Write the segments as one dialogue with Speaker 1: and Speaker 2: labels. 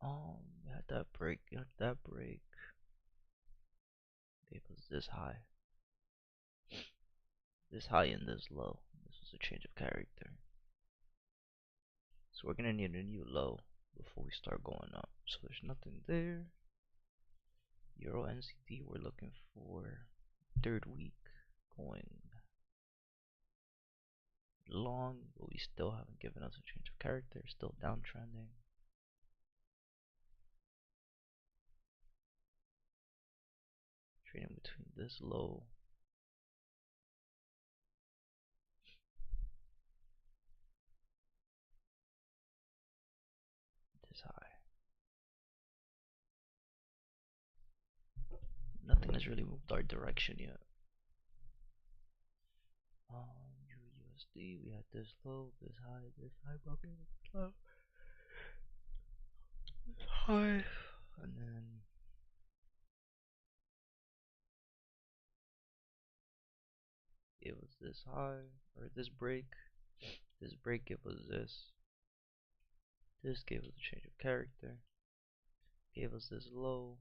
Speaker 1: We had that break. That break gave us this high and this low. This was a change of character. So we're gonna need a new low before we start going up. So there's nothing there. Euro NCD, we're looking for third week going long, but we still haven't given us a change of character. Still downtrending. Trading between this low this high. Nothing has really moved our direction yet. USD, we had this low, this high bucket, low, this high, and then it was this high, or this break. This break gave us this. This gave us a change of character. Gave us this low.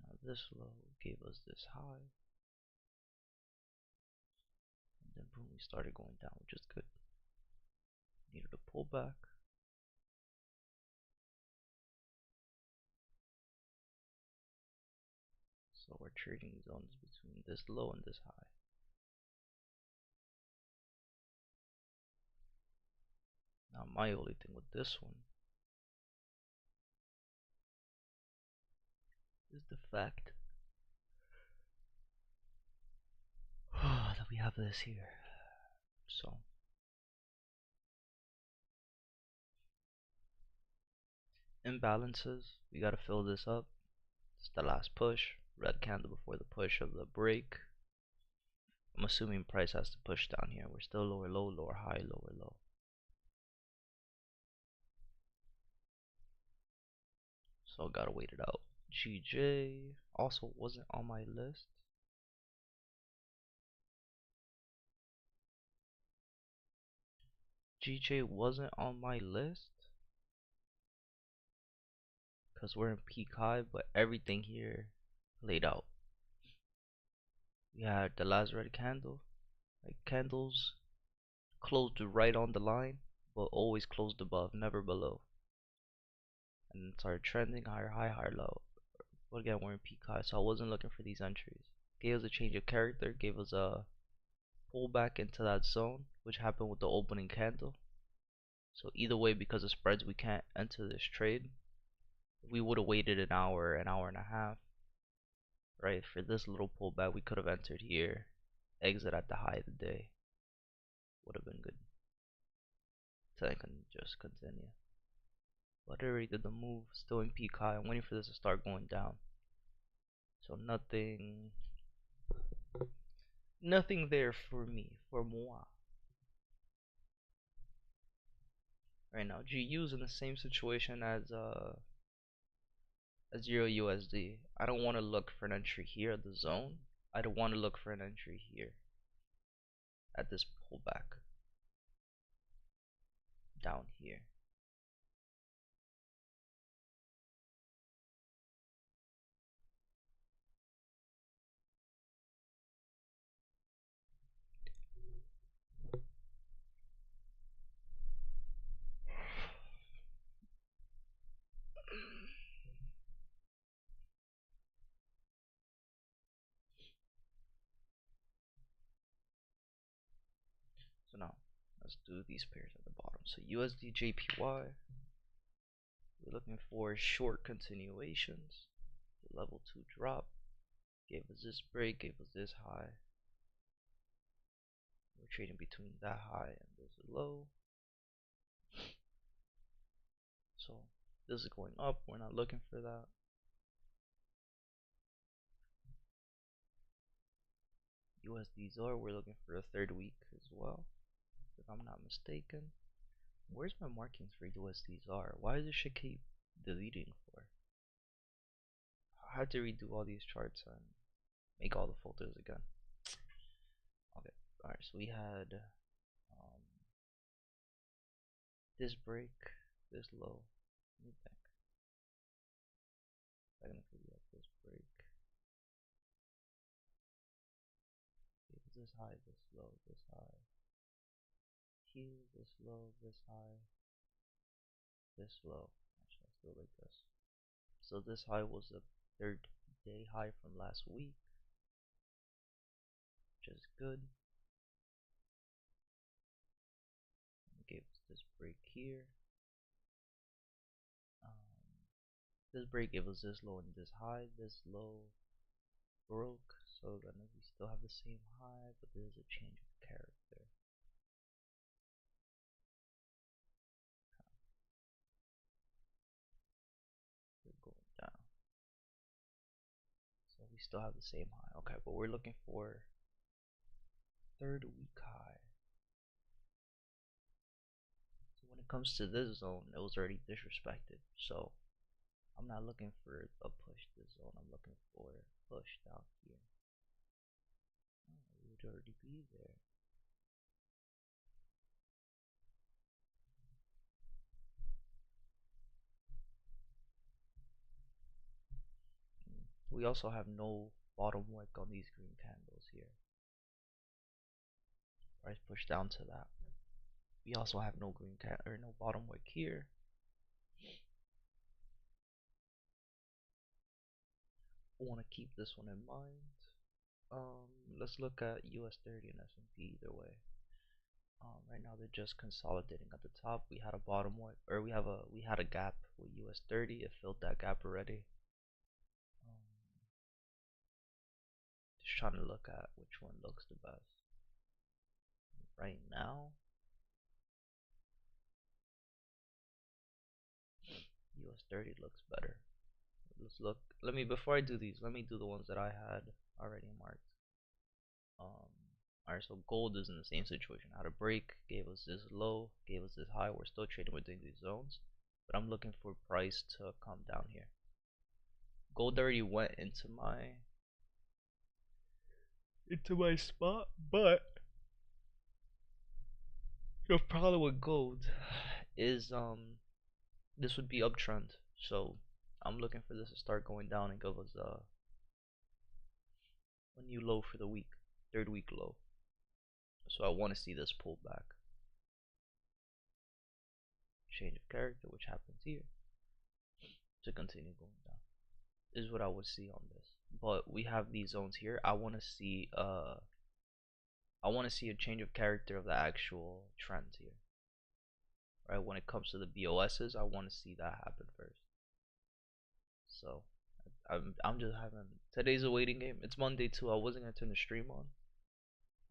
Speaker 1: Now this low gave us this high. And then boom, we started going down, which is good. Needed a pullback. So we're trading zones between this low and this high. Now my only thing with this one is the fact that we have this here. So imbalances, we gotta fill this up. It's the last push. Red candle before the push of the break. I'm assuming price has to push down here. We're still lower low, lower high, lower low. So gotta wait it out. GJ also wasn't on my list. GJ wasn't on my list because we're in peak high, but everything here laid out. We had the last red candle, like candles closed right on the line, but always closed above, never below. And it started trending higher high, higher low. But again, we're in peak high, so I wasn't looking for these entries. Gave us a change of character, gave us a pullback into that zone, which happened with the opening candle. So either way, because of spreads, we can't enter this trade. If we would have waited an hour and a half, right, for this little pullback, we could have entered here, exit at the high of the day. Would have been good. So I can just continue. But I already did the move, still in peak high. I'm waiting for this to start going down. So nothing there for me, for moi. Right now, GU's in the same situation as Euro USD. I don't want to look for an entry here at the zone. I don't want to look for an entry here at this pullback down here. So now let's do these pairs at the bottom. So USD JPY, we're looking for short continuations. The level 2 drop gave us this break, gave us this high. We're trading between that high and this low. So this is going up, we're not looking for that. USD we're looking for a third week as well, if I'm not mistaken. Where's my markings for USD Why does this shit keep deleting for? I had to redo all these charts and make all the filters again. Okay, alright, so we had this break, this low. Let me think. Technically, we have this break. It was this high, this low, this high. Here, this low, this high, this low. Actually, I still like this. So this high was a third day high from last week, which is good. It gave us this break here. This break gave us this low and this high. This low broke, so then we still have the same high, but there's a change of character. We're going down, so we still have the same high. Okay, but we're looking for third week high. So when it comes to this zone, it was already disrespected. So I'm not looking for a push this zone. I'm looking for a push down here. Oh, it would already be there. We also have no bottom wick on these green candles here. Price push down to that. We also have no green or no bottom wick here. I want to keep this one in mind. Let's look at US 30 and S&P either way. Right now they're just consolidating at the top. We had a bottom wick, or we had a gap with US 30. It filled that gap already. Just trying to look at which one looks the best. Right now, US 30 looks better. Let's look. Before I do these, let me do the ones that I had already marked. Alright, so gold is in the same situation. Had a break, gave us this low, gave us this high. We're still trading within these zones, but I'm looking for price to come down here. Gold already went into my spot, but the problem with gold is this would be uptrend. So I'm looking for this to start going down and give us a new low for the week, third week low. So I want to see this pull back. Change of character, which happens here, to continue going down, is what I would see on this. But we have these zones here. I want to see a change of character of the actual trends here. Right, when it comes to the BOSs, I want to see that happen first. So I'm just having, today's a waiting game. It's Monday too. I wasn't gonna turn the stream on.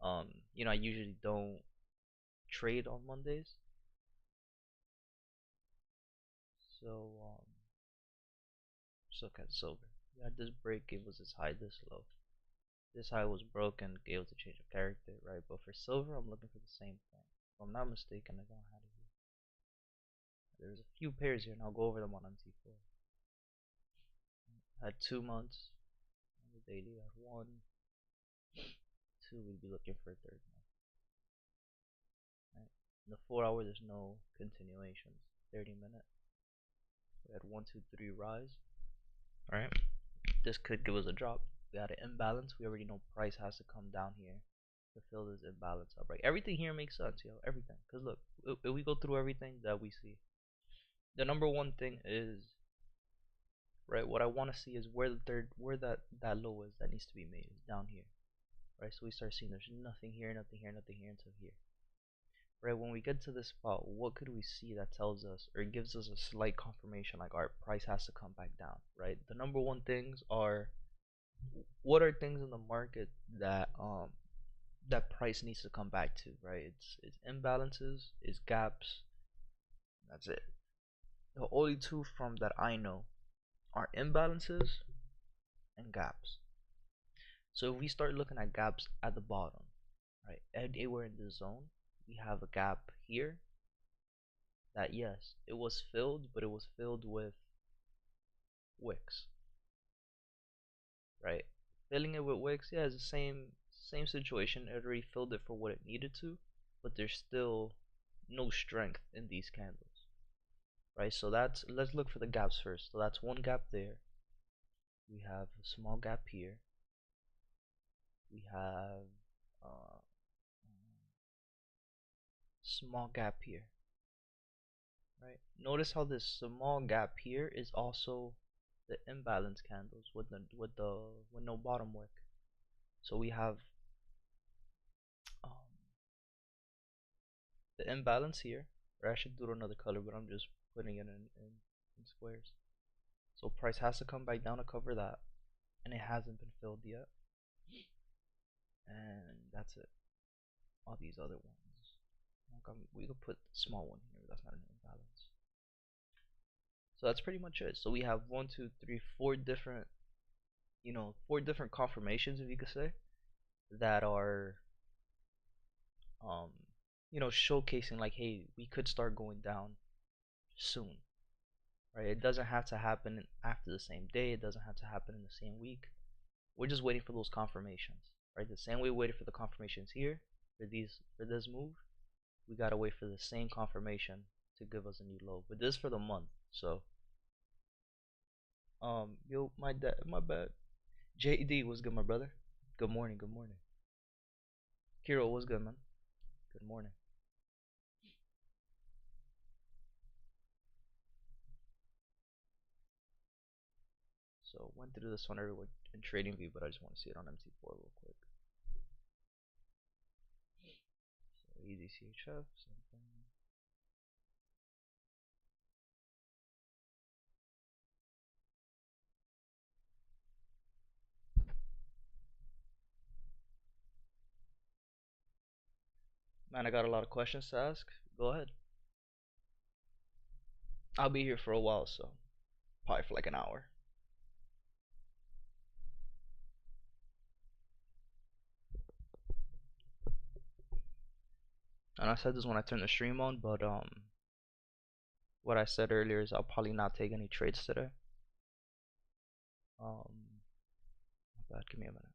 Speaker 1: I usually don't trade on Mondays. So let's look at silver. Yeah, this break gave us this high, this low. This high was broken, gave us a change of character, right? But for silver, I'm looking for the same thing. If I'm not mistaken, I don't have it here. There's a few pairs here, and I'll go over them on MT4. Had 2 months on the daily. Had 1, 2. We'd be looking for a third month. Right? In the 4 hour, there's no continuations. 30-minute. We had 1, 2, 3 rise. All right. This could give us a drop. We had an imbalance. We already know price has to come down here to fill this imbalance up, right? Everything here makes sense, yo. Everything. Cause look, if we go through everything that we see, the number one thing is, right, what I want to see is where that low is that needs to be made is down here, right? So we start seeing there's nothing here, nothing here, nothing here until here, right? When we get to this spot, what could we see that tells us or gives us a slight confirmation like our price has to come back down, right? The number one things are, what are things in the market that that price needs to come back to, right? It's imbalances, it's gaps. That's it. The only two from that I know are imbalances and gaps. So if we start looking at gaps at the bottom, right, anywhere in the zone, we have a gap here that, yes, it was filled, but it was filled with wicks, right? Filling it with wicks, yeah, it's the same situation. It already filled it for what it needed to, but there's still no strength in these candles. right? So that's, let's look for the gaps first. So that's one gap there. We have a small gap here. We have uh, small gap here, right? Notice how this small gap here is also the imbalance candles with no bottom wick. So we have um, the imbalance here, or I should do it another color, but I'm just putting it in squares. So price has to come back down to cover that, and it hasn't been filled yet. And that's it. All these other ones, we could put the small one here. That's not an imbalance. So that's pretty much it. So we have one, two, three, four different, four different confirmations, if you could say, that are, um, showcasing like, hey, we could start going down soon, right? It doesn't have to happen after the same day. It doesn't have to happen in the same week. We're just waiting for those confirmations, right? The same way we waited for the confirmations here for this move, we gotta wait for the same confirmation to give us a new low. But this is for the month, so yo, my bad. JD, what's good, my brother? Good morning, good morning. Kiro, what's good, man? Good morning. So went through this one everywhere in TradingView, but I just want to see it on MT4 real quick. So easy CHF, same thing. Man, I got a lot of questions to ask. Go ahead. I'll be here for a while, so probably for like an hour. And I said this when I turned the stream on, but what I said earlier is I'll probably not take any trades today. My bad, give me a minute.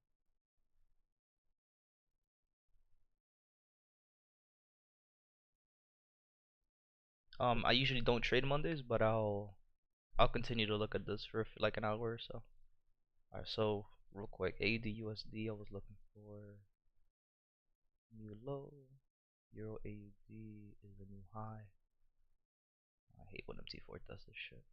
Speaker 1: I usually don't trade Mondays, but I'll continue to look at this for like an hour or so. Alright, so real quick, AUD USD, I was looking for new low. Euro AUD is a new high. I hate when MT4 does this shit.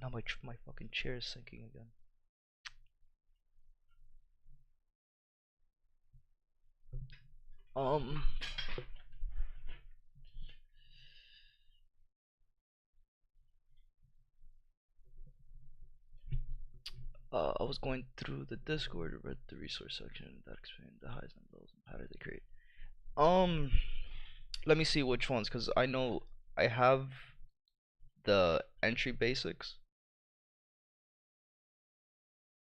Speaker 1: Now my fucking chair is sinking again. I was going through the Discord, read the resource section that explained the highs and lows and patterns they create. Let me see which ones, because I know I have the entry basics.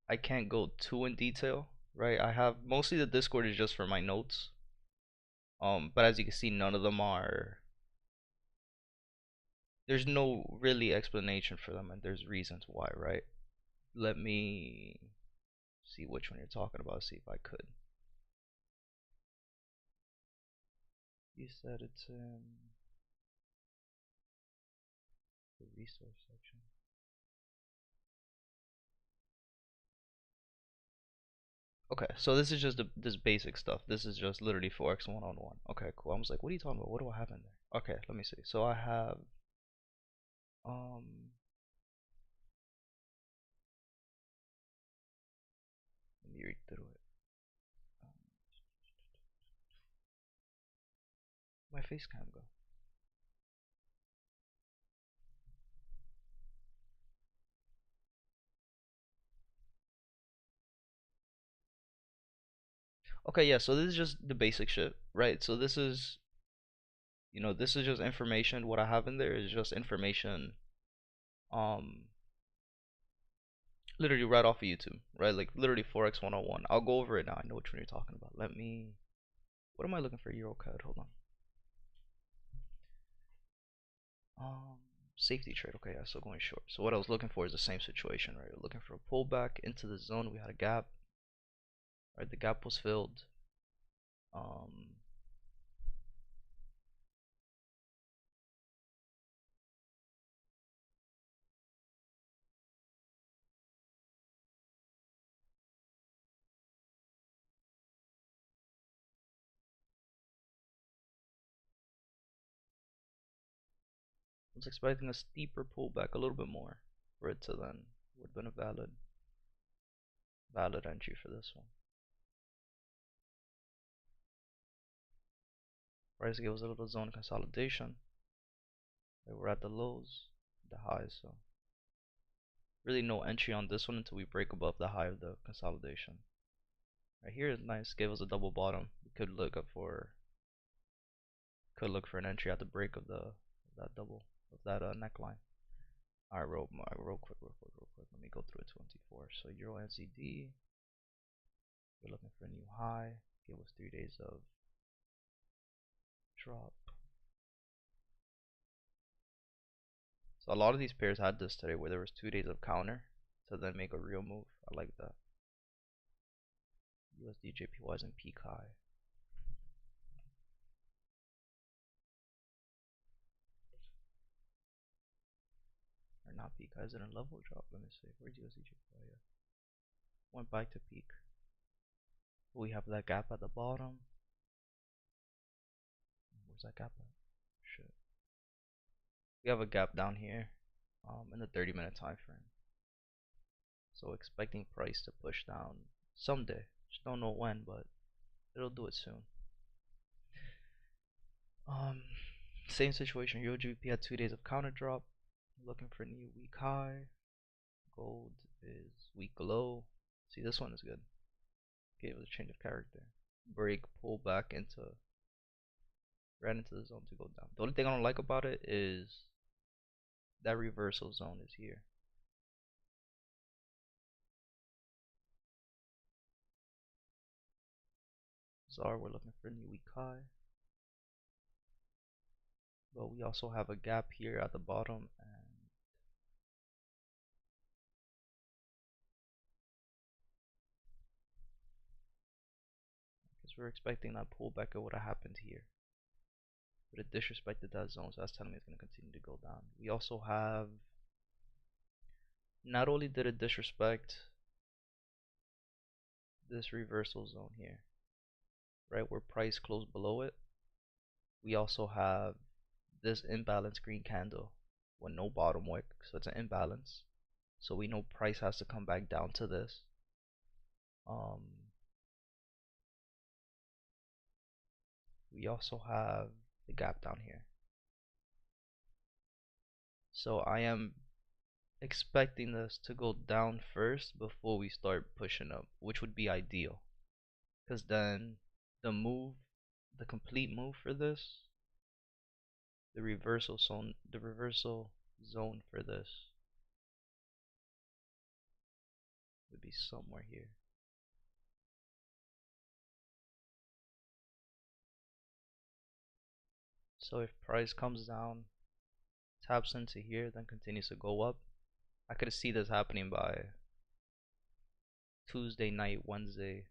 Speaker 1: I can't go too in detail, right? I have mostly the Discord is just for my notes. But as you can see, none of them are. There's no really explanation for them, and there's reasons why, right? Let me see which one you're talking about. See if I could. You said it's in the resource section. Okay, so this is just this basic stuff. This is just literally Forex one-on-one. Okay, cool. I was like, what are you talking about? What do I have in there? Okay, let me see. So I have let me read through it. My face cam go. Okay, yeah, so this is just the basic shit, right? So this is, this is just information. What I have in there is just information, um, literally right off of YouTube, right? Like literally Forex 101. I'll go over it now. I know which one you're talking about. What am I looking for? Euro CAD. Hold on. Um, Safety trade. Okay, yeah, so going short. So what I was looking for is the same situation, right? We're looking for a pullback into the zone. We had a gap. Right, the gap was filled. Um, I was expecting a steeper pullback, a little bit more, for it to then would have been a valid entry for this one. Price gives a little zone consolidation. We're at the lows, the highs, so really no entry on this one until we break above the high of the consolidation. Right here is nice, gave us a double bottom. We could look for an entry at the break of that double of that neckline. All right, real quick. Let me go through it. 24. So Euro NZD, we're looking for a new high. Give us 3 days of drop. So a lot of these pairs had this today, where there was 2 days of counter to then make a real move. I like that. USD JPY is in peak high. Or not peak high, is it a level drop? Let me see. Where's USD JPY? Yeah. Went back to peak. We have that gap at the bottom. Where's that gap at? Shit. We have a gap down here in the 30-minute time frame. So expecting price to push down someday. Just don't know when, but it'll do it soon. Same situation. Euro GBP had 2 days of counter drop. Looking for a new week high. Gold is week low. See, this one is good. Gave us a change of character. Break, pull back into right into the zone to go down. The only thing I don't like about it is that reversal zone is here. ZAR, we're looking for a new week high. But we also have a gap here at the bottom, and because we're expecting that pullback, it would have happened here. But it disrespected that zone, so that's telling me it's going to continue to go down. We also have, not only did it disrespect this reversal zone here, right, where price closed below it, we also have this imbalance green candle with no bottom wick, so it's an imbalance. So we know price has to come back down to this. We also have the gap down here. So I am expecting this to go down first before we start pushing up, which would be ideal. Because then the complete move for this, the reversal zone for this would be somewhere here. So if price comes down, taps into here, then continues to go up, I could see this happening by Tuesday night, Wednesday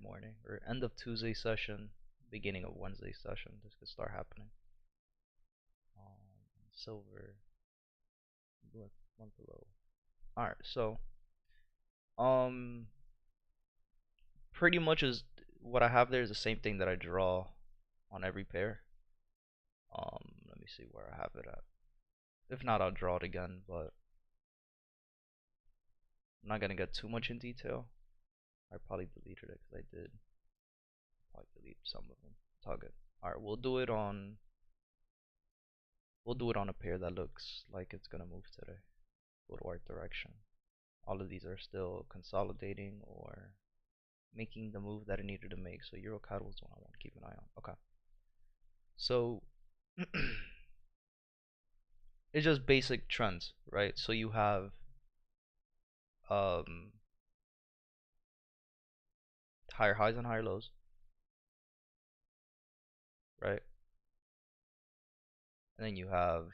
Speaker 1: morning, or end of Tuesday session, beginning of Wednesday session. This could start happening. Silver, one below. All right, so pretty much is what I have there is the same thing that I draw on every pair. Let me see where I have it at. If not, I'll draw it again, but I'm not gonna get too much in detail. I probably deleted it because I did probably delete some of them. It's all good. All right, we'll do it on a pair that looks like it's gonna move today. Go to our direction. All of these are still consolidating or making the move that it needed to make. So EuroCAD was one I want to keep an eye on. Okay. So it's just basic trends, right? So you have higher highs and higher lows, right? And then you have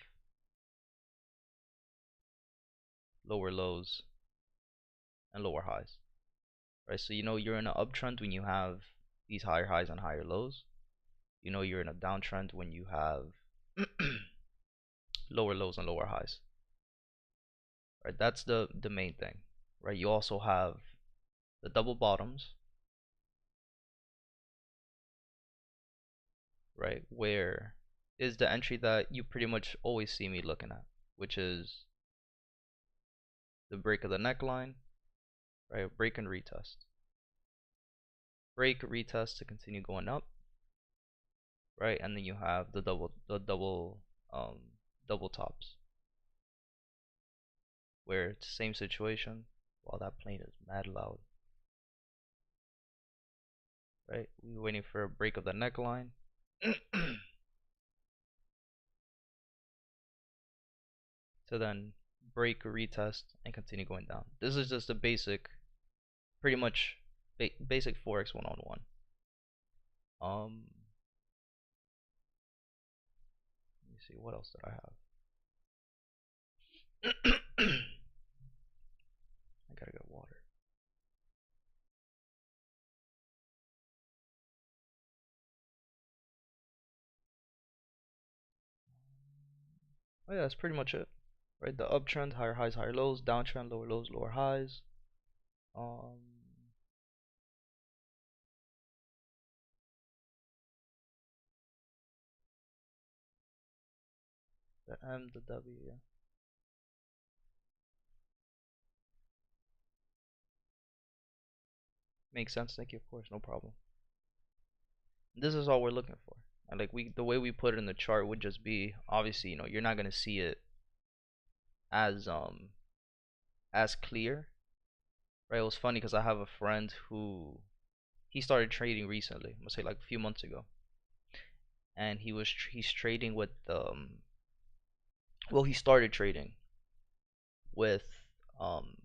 Speaker 1: lower lows, and lower highs, right? So you know you're in an uptrend when you have these higher highs and higher lows. You know you're in a downtrend when you have lower lows and lower highs, right? That's the main thing, right? You also have the double bottoms, right? Where is the entry that you pretty much always see me looking at, which is the break of the neckline, right? Break and retest. Break, retest to continue going up, right? And then you have the double tops, where it's the same situation. While that plane is mad loud, right? We're waiting for a break of the neckline. To then break, retest, and continue going down. This is just a basic, pretty much basic Forex one-on-one. Let me see, what else did I have? I gotta get water. Oh yeah, that's pretty much it. Right, the uptrend, higher highs, higher lows, downtrend, lower lows, lower highs. Um, the M, the W, yeah. Makes sense, thank you, of course, no problem. This is all we're looking for. And like the way we put it in the chart would just be, obviously, you know, you're not gonna see it as clear, right? It was funny because I have a friend who he started trading recently, I'm gonna say like a few months ago, and he's trading with well, he started trading with um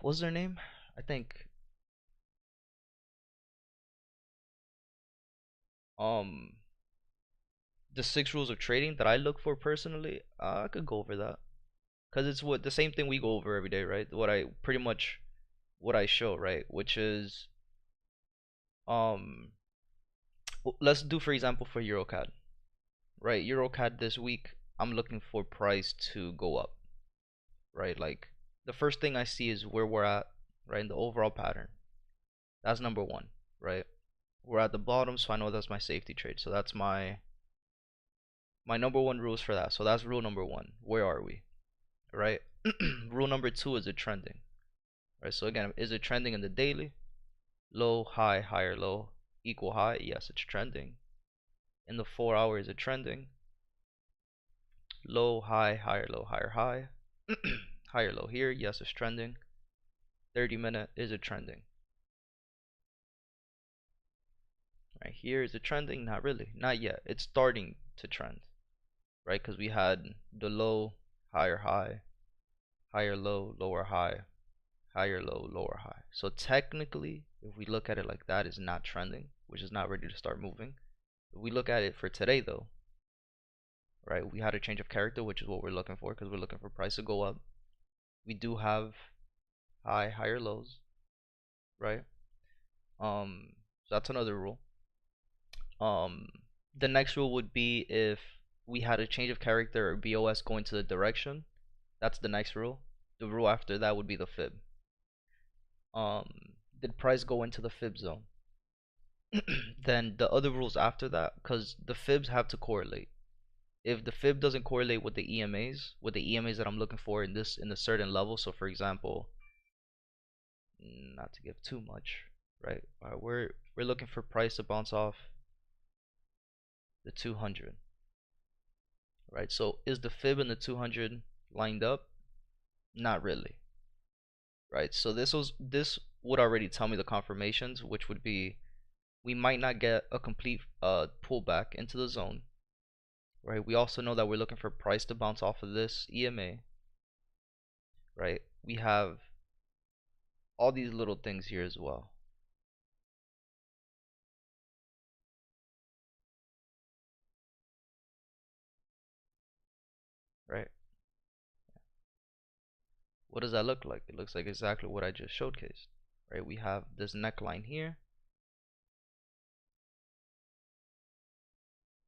Speaker 1: what's their name? I think um the 6 rules of trading that I look for personally. I could go over that because it's what the same thing we go over every day, right? What I pretty much what I show, right? Which is um let's do for example for EuroCAD, right? EuroCAD this week, I'm looking for price to go up, right? Like the first thing I see is where we're at, right? In the overall pattern. That's number one, right? We're at the bottom, so I know that's my safety trade. So that's my number one rules for that. So that's rule number one. Where are we, right? Rule number two is it trending, right? So again, is it trending in the daily? Low, high, higher, low, equal high. Yes, it's trending. In the 4 hour, is it trending? Low, high, higher, low, higher, high, higher, low here. Yes, it's trending. 30-minute, is it trending? Right here, is it trending? Not really, not yet. It's starting to trend, right? Because we had the low, higher, high, higher, low, lower, high, higher, low, lower, high. So technically, if we look at it like that, it's not trending, which is not ready to start moving. If we look at it for today, though, right, we had a change of character, which is what we're looking for because we're looking for price to go up. We do have high, higher lows, right? So that's another rule. Um, the next rule would be if we had a change of character or BOS going to the direction. That's the next rule. The rule after that would be the fib. Did price go into the fib zone? Then the other rules after that, because the fibs have to correlate. If the fib doesn't correlate with the EMAs that I'm looking for in a certain level, so for example, not to give too much, right? We're looking for price to bounce off the 200, right? So is the fib and the 200 lined up? Not really, right? So this would already tell me the confirmations, which would be we might not get a complete pullback into the zone, right? We also know that we're looking for price to bounce off of this EMA, right? We have all these little things here as well. What does that look like? It looks like exactly what I just showcased, right? We have this neckline here,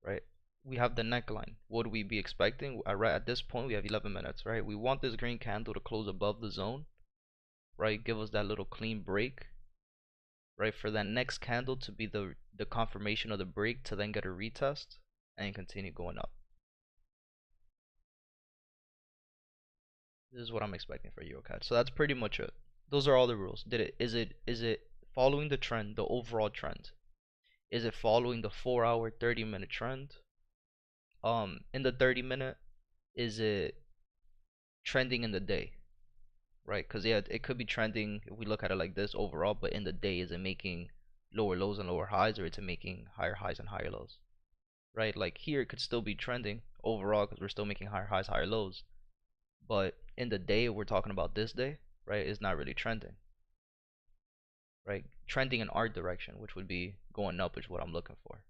Speaker 1: right? We have the neckline. What do we be expecting? Right at this point, we have 11 minutes, right? We want this green candle to close above the zone, right? Give us that little clean break, right? For that next candle to be the confirmation of the break to then get a retest and continue going up. This is what I'm expecting for EuroCAD. So that's pretty much it. Those are all the rules. Is it following the trend, the overall trend? Is it following the 4 hour 30-minute trend? In the 30-minute, is it trending in the day? Right? Because yeah, it could be trending if we look at it like this overall, but in the day, is it making lower lows and lower highs, or is it making higher highs and higher lows? Right? Like here, it could still be trending overall because we're still making higher highs, higher lows. But in the day, we're talking about this day, right? It's not really trending, right? Trending in our direction, which would be going up, is what I'm looking for.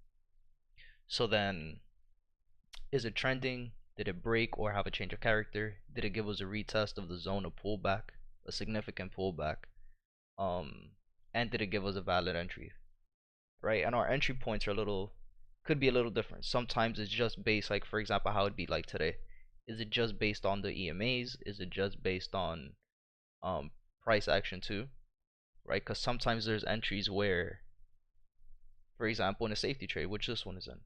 Speaker 1: So then, is it trending? Did it break or have a change of character? Did it give us a retest of the zone of pullback, a significant pullback? And did it give us a valid entry, right? And our entry points are could be a little different. Sometimes it's just based, like for example, how it'd be like today. Is it just based on the EMAs? Is it just based on price action too, right? Because sometimes there's entries where, for example, in a safety trade, which this one is in,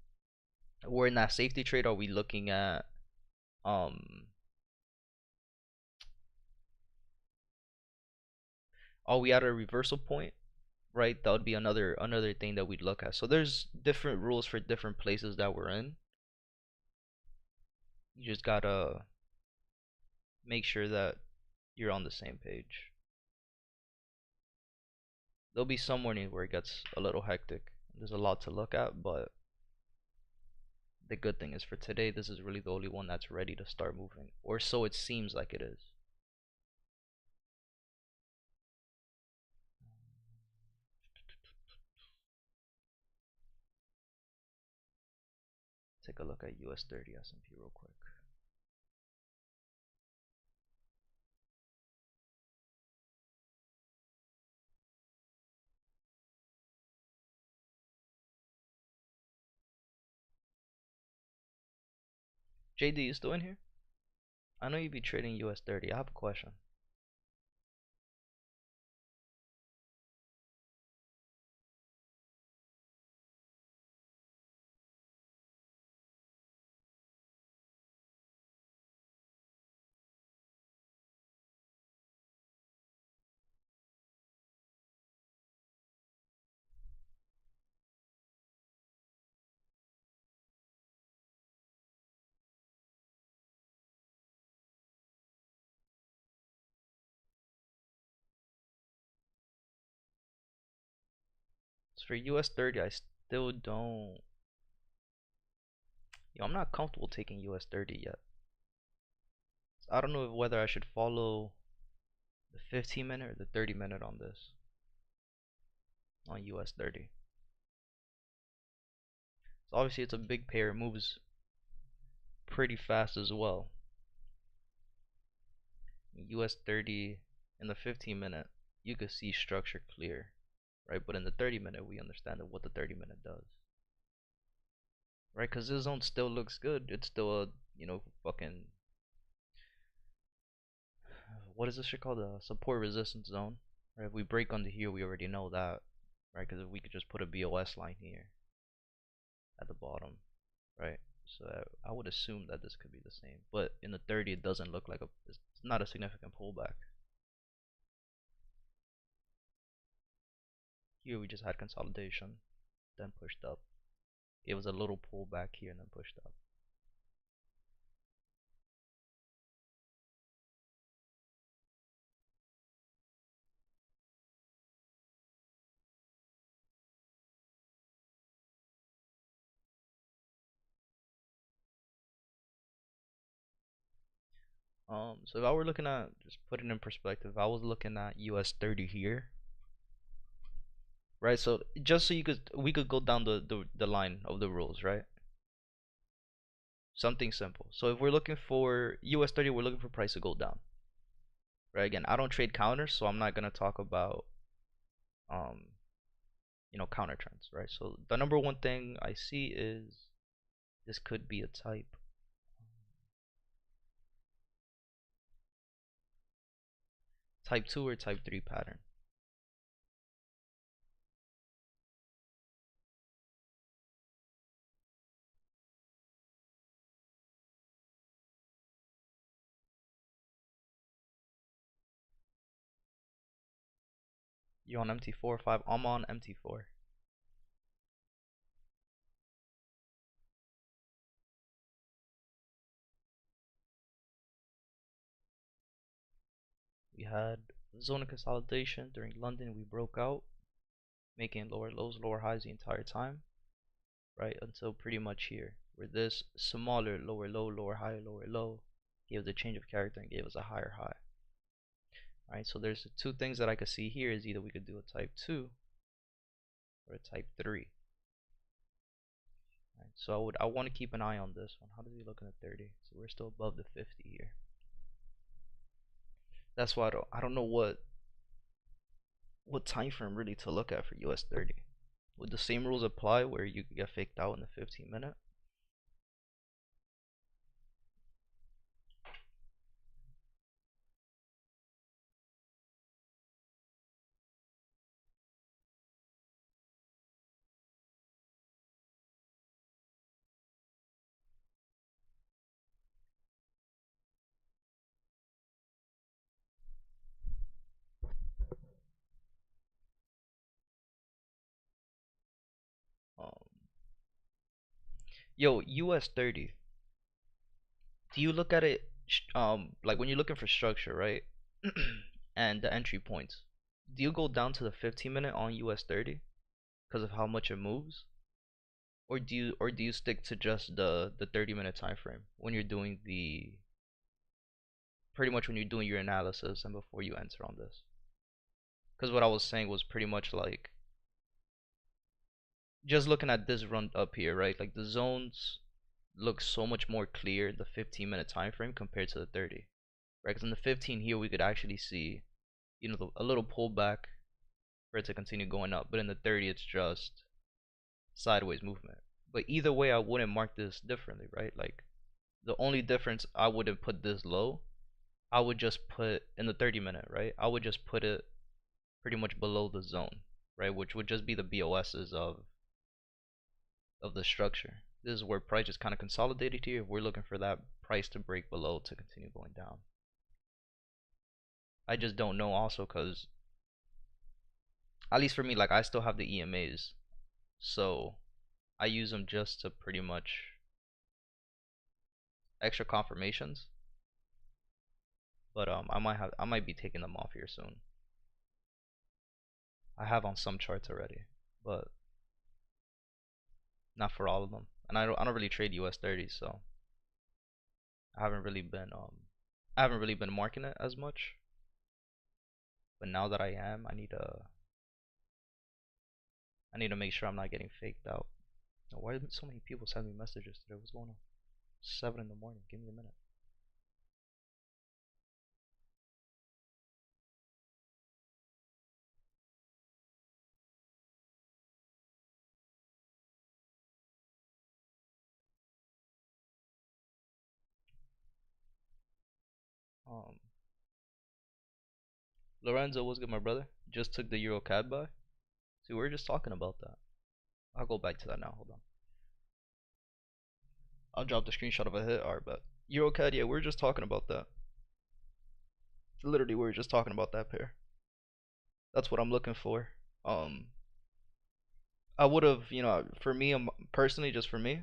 Speaker 1: where in that safety trade are we looking at are we at a reversal point, right? That would be another thing that we'd look at. So there's different rules for different places that we're in. You just gotta make sure that you're on the same page. There'll be some mornings where it gets a little hectic. There's a lot to look at, but the good thing is for today, this is really the only one that's ready to start moving, or so it seems like it is. Take a look at US 30 S&P real quick. JD, you still in here? I know you be trading US 30. I have a question. So for US 30, I still don't. Yo, I'm not comfortable taking US 30 yet. So I don't know whether I should follow the 15 minute or the 30 minute on this, on US 30. So obviously it's a big pair, it moves pretty fast as well. US 30 in the 15 minute, you could see structure clear, right? But in the 30 minute, we understand what the 30 minute does, right? Because this zone still looks good. It's still a, fucking, what is this shit called? A support resistance zone, right? If we break under here, we already know that, right? Because if we could just put a BOS line here at the bottom, right? So I would assume that this could be the same. But in the 30, it doesn't look like it's not a significant pullback. Here we just had consolidation, then pushed up. It was a little pullback here and then pushed up. So if I were looking at, just put it in perspective, I was looking at US 30 here, right? So just so we could go down the line of the rules, right? Something simple. So if we're looking for US 30, we're looking for price to go down. right? Again, I don't trade counters, so I'm not gonna talk about um, counter trends, right? So the number one thing I see is this could be a type 2 or type 3 pattern. You on MT4 or 5? I'm on MT4. We had zone of consolidation during London. We broke out, making lower lows, lower highs the entire time, right? Until pretty much here, where this smaller lower low, lower low gave us a change of character and gave us a higher high. Right, so there's two things that I could see here is either we could do a type 2 or a type 3. Right, so I want to keep an eye on this one. How does he look in the 30? So we're still above the 50 here. That's why I don't know what time frame really to look at for US 30. Would the same rules apply where you could get faked out in the 15-minute? Um, Yo, US 30. Do you look at it like when you're looking for structure, right? And the entry points. Do you go down to the 15-minute on US 30 because of how much it moves? Or do you stick to just the 30-minute time frame when you're doing the pretty much when you're doing your analysis and before you enter on this? Because what I was saying was pretty much like just looking at this run up here, right? Like the zones look so much more clear in the 15-minute time frame compared to the 30, right? Because in the 15 here we could actually see, a little pullback for it to continue going up, but in the 30 it's just sideways movement. But either way, I wouldn't mark this differently, right? Like the only difference, I wouldn't put this low. I would just put in the 30-minute, right? I would just put it pretty much below the zone, right? Which would just be the BOSs of the structure. This is where price just kind of consolidated here. We're looking for that price to break below to continue going down. I just don't know also because at least for me, like I still have the EMAs, so I use them just to pretty much extra confirmations. But I might be taking them off here soon. I have on some charts already, but not for all of them. And I don't really trade US 30, so I haven't really been marking it as much. But now that I am, I need to make sure I'm not getting faked out. Why did so many people send me messages today? What's going on? 7 in the morning. Give me a minute. Um, Lorenzo, what's good, my brother? Just took the Euro CAD buy. See, we were just talking about that. I'll go back to that now. Hold on. I'll drop the screenshot of a hit. Alright, but Euro CAD, yeah, we were just talking about that. Literally, we were just talking about that pair. That's what I'm looking for. Um, I would have, for me, personally, just for me,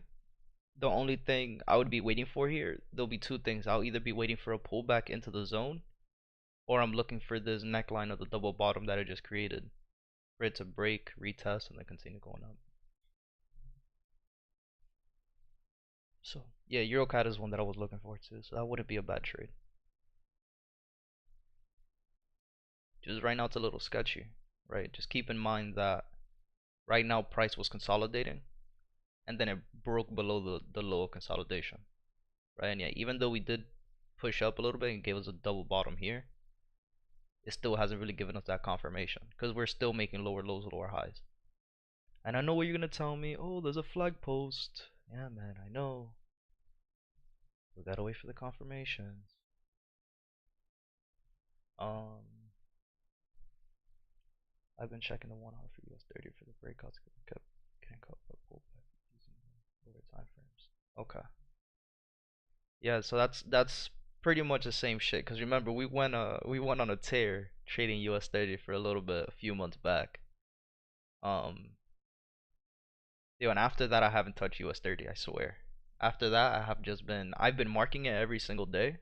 Speaker 1: the only thing I would be waiting for here, there'll be two things. I'll either be waiting for a pullback into the zone, or I'm looking for this neckline of the double bottom that I just created, for it to break, retest, and then continue going up. So yeah, EuroCAD is one that I was looking for too, so that wouldn't be a bad trade. Just right now it's a little sketchy, right? Just keep in mind that right now price was consolidating, and then it broke below the low of consolidation, right? And yeah, even though we did push up a little bit and gave us a double bottom here, it still hasn't really given us that confirmation because we're still making lower lows, lower highs. And I know what you're gonna tell me. Oh, there's a flag post. Yeah, man, I know. We gotta wait for the confirmations. Um, I've been checking the 1 hour for US 30 for the breakouts. Kept getting caught by pullback using lower time frames. Okay. Yeah, so that's pretty much the same shit. Cause remember we went on a tear trading US 30 for a little bit a few months back. Um, and after that I haven't touched US 30. I swear. After that I've been marking it every single day.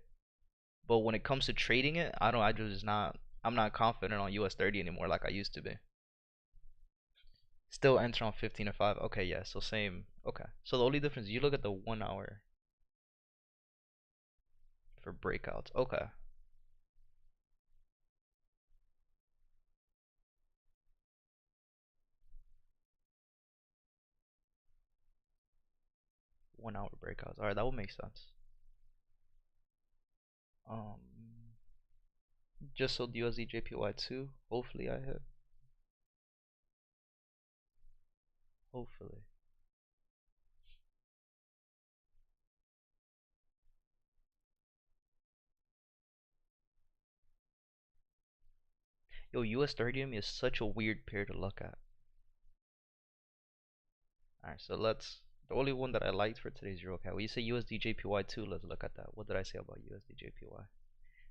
Speaker 1: But when it comes to trading it, I'm not confident on US 30 anymore like I used to be. Still enter on 15 or 5. Okay, yeah, so same. Okay. So the only difference, you look at the 1 hour for breakouts. Okay. One-hour breakouts. Alright, that would make sense. Um, just sold USD JPY 2. Hopefully I hit. Hopefully. Yo, US 30 to me is such a weird pair to look at. Alright, so the only one that I liked for today's Euro Cat. When you say USD JPY 2, let's look at that. What did I say about USD JPY?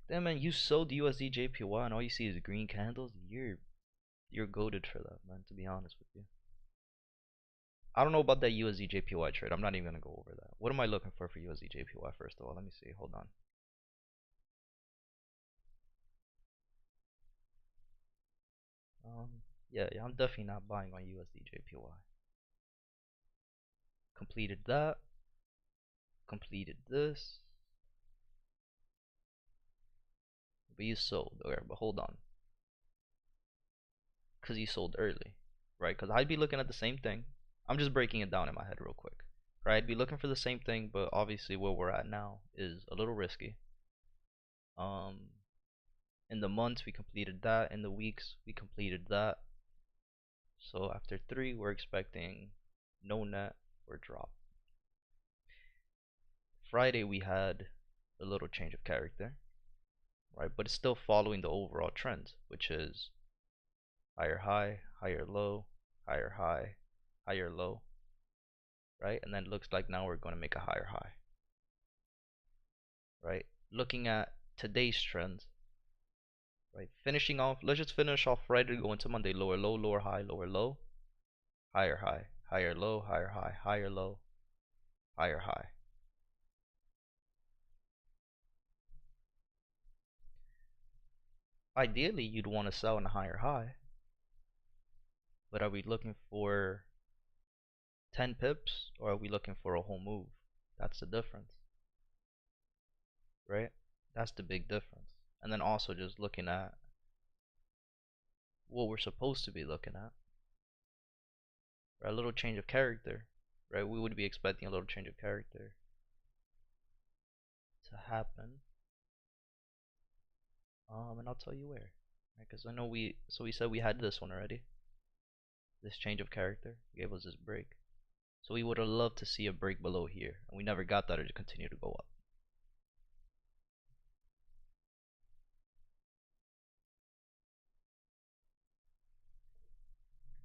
Speaker 1: Damn, man, you sold USD JPY and all you see is green candles. You're goated for that, man, to be honest with you. I don't know about that USD JPY trade. I'm not even gonna go over that. What am I looking for USD JPY first of all? Let me see. Hold on. Yeah, I'm definitely not buying on USD JPY. Completed that. Completed this. But you sold. Okay, but hold on. Because you sold early, right? Because I'd be looking at the same thing. I'm just breaking it down in my head real quick. Right? I'd be looking for the same thing, but obviously where we're at now is a little risky. Um, in the months we completed that. In the weeks we completed that. So after 3, we're expecting no net or drop. Friday we had a little change of character, right? But it's still following the overall trend, which is higher high, higher low, higher high, higher low, right? And then it looks like now we're going to make a higher high, right? Looking at today's trend, right? Finishing off, let's just finish off Friday, go into Monday, lower low, lower high, lower low, higher high, higher low, higher high, higher low, higher high. Ideally, you'd want to sell in a higher high, but are we looking for 10 pips or are we looking for a whole move? That's the difference, right? That's the big difference. And then also just looking at what we're supposed to be looking at, right? A little change of character, right? We would be expecting a little change of character to happen. And I'll tell you where, right? Because I know we said we had this one already. This change of character gave us this break. So we would have loved to see a break below here, and we never got that, or to continue to go up.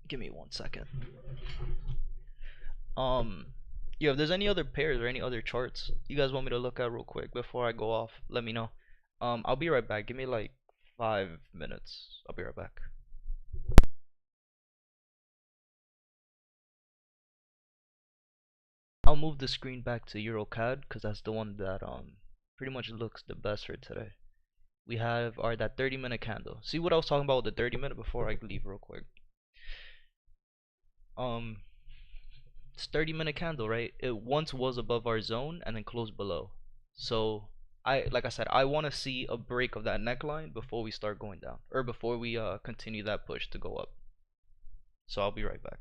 Speaker 1: Give me 1 second. Um, yeah, if there's any other pairs or any other charts you guys want me to look at real quick before I go off, let me know. I'll be right back. Give me like 5 minutes. I'll be right back. I'll move the screen back to EuroCAD because that's the one that pretty much looks the best for today. We have our that 30-minute candle. See what I was talking about with the 30-minute before I leave real quick. Um, it's 30-minute candle, right? It once was above our zone and then closed below. So like I said, I want to see a break of that neckline before we start going down, or before we continue that push to go up. So I'll be right back.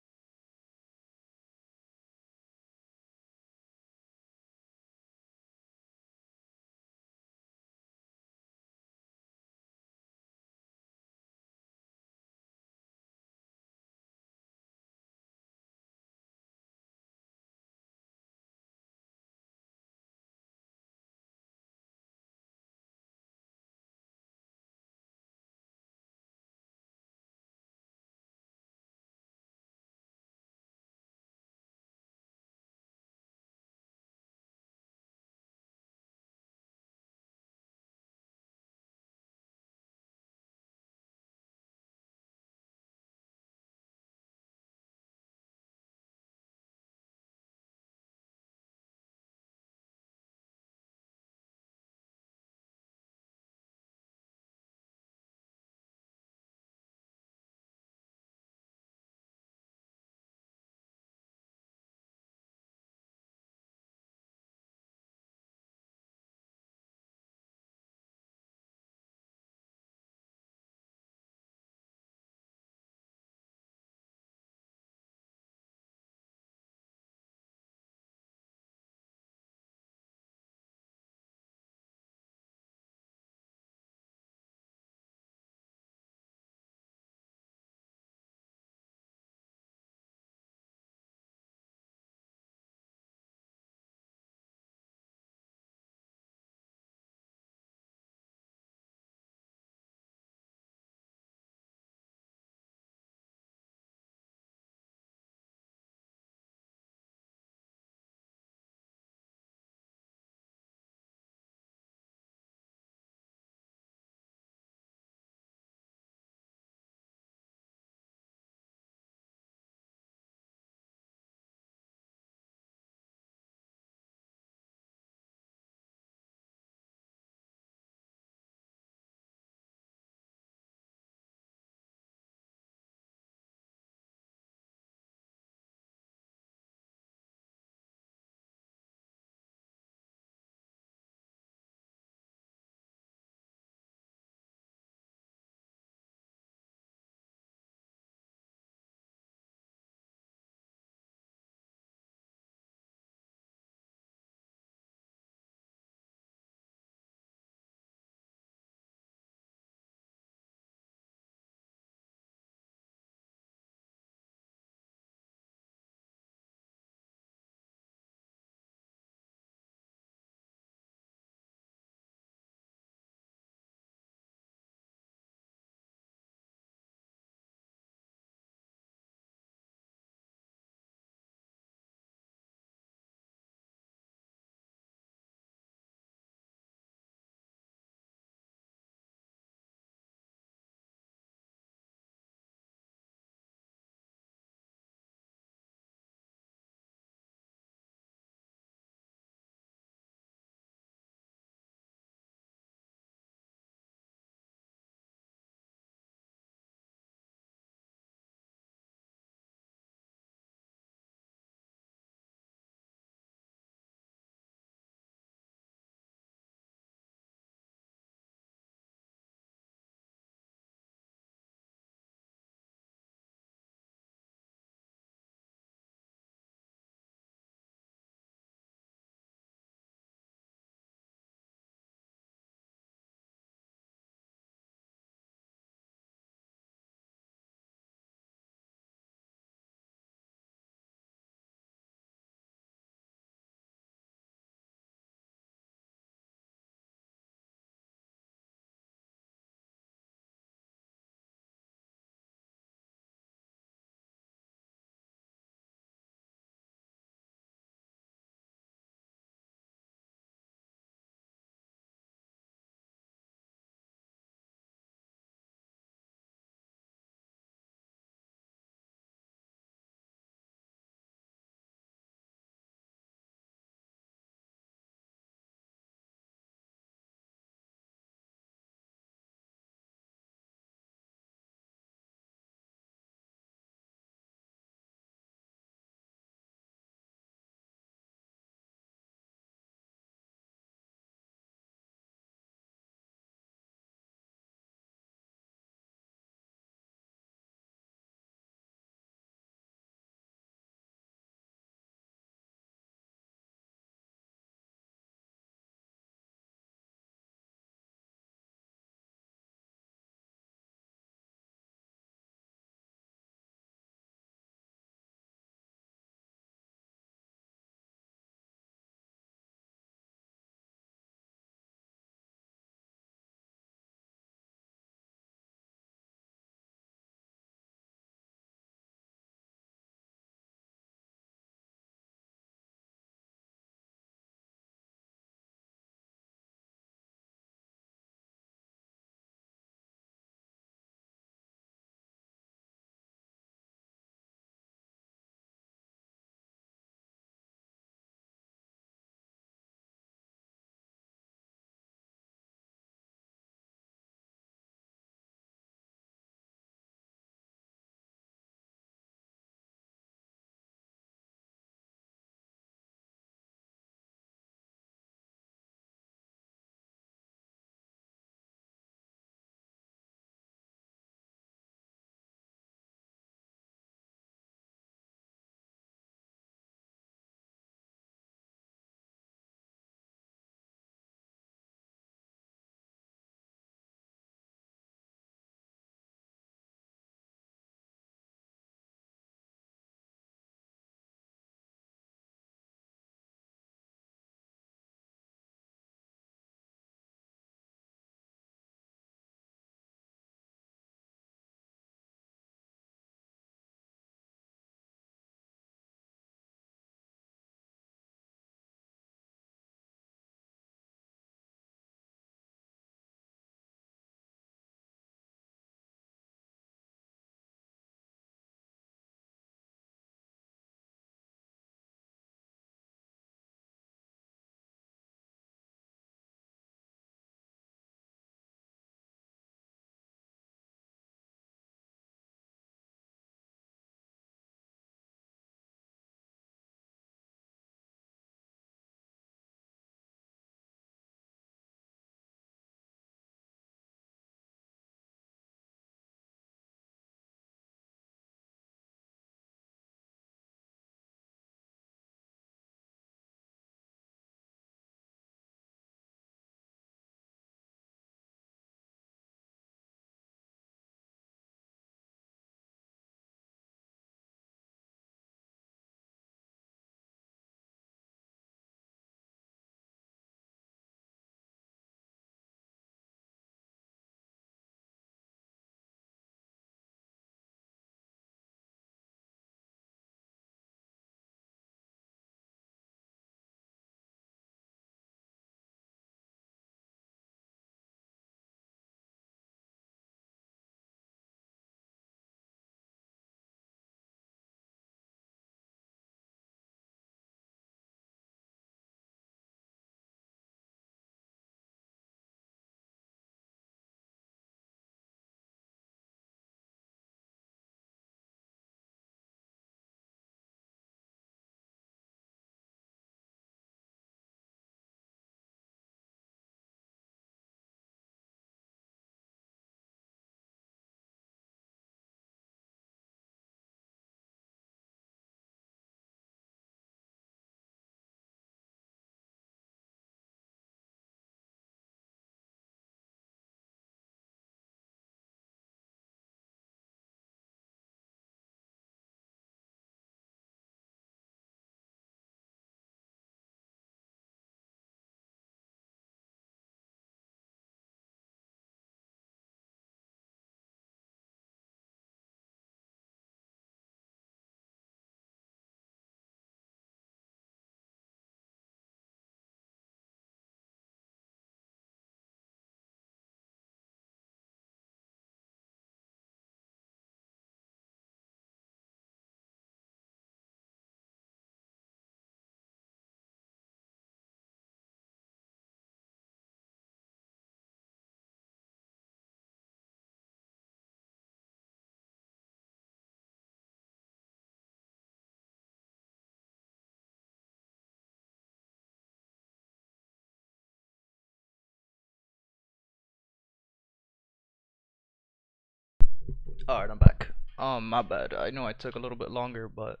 Speaker 1: Alright, I'm back. My bad. I know I took a little bit longer, but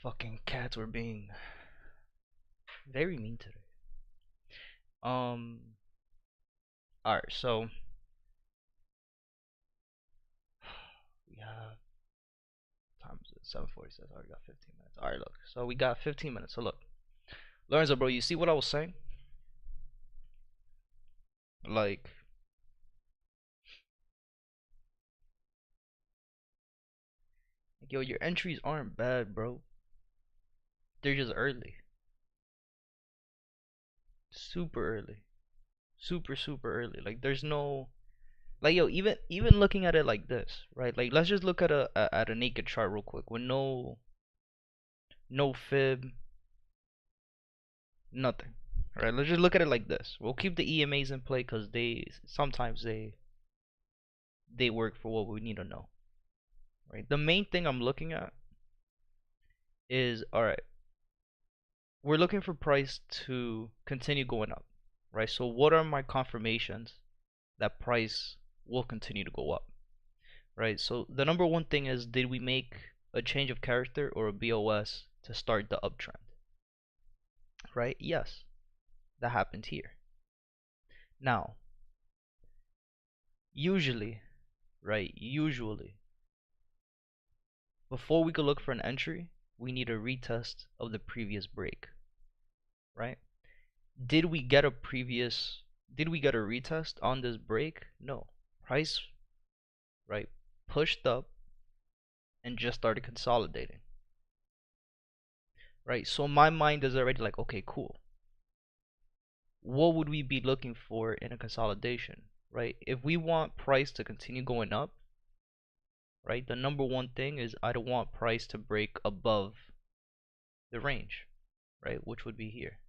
Speaker 1: fucking cats were being very mean today. Um, alright, so we have time is it 7:46. I already got 15 minutes. Alright, look. So we got 15 minutes. So look, Lorenzo, bro, you see what I was saying? Like, yo, your entries aren't bad, bro. They're just early, super early, super early. Like, there's no like yo, even looking at it like this, right? Like let's just look at a naked chart real quick with no fib, nothing. All right, let's just look at it like this. We'll keep the EMAs in play because they sometimes they work for what we need to know, right? The main thing I'm looking at is all right. We're looking for price to continue going up, right? So what are my confirmations that price will continue to go up, right? So the number one thing is, did we make a change of character or a BOS to start the uptrend, right? Yes, that happened here. Now, usually, right? Usually, before we could look for an entry, we need a retest of the previous break, right? Did we get a retest on this break? No. Price, right, pushed up and just started consolidating, right? So my mind is already like, okay, cool. What would we be looking for in a consolidation, right? If we want price to continue going up, right, the number one thing is I don't want price to break above the range, right, which would be here.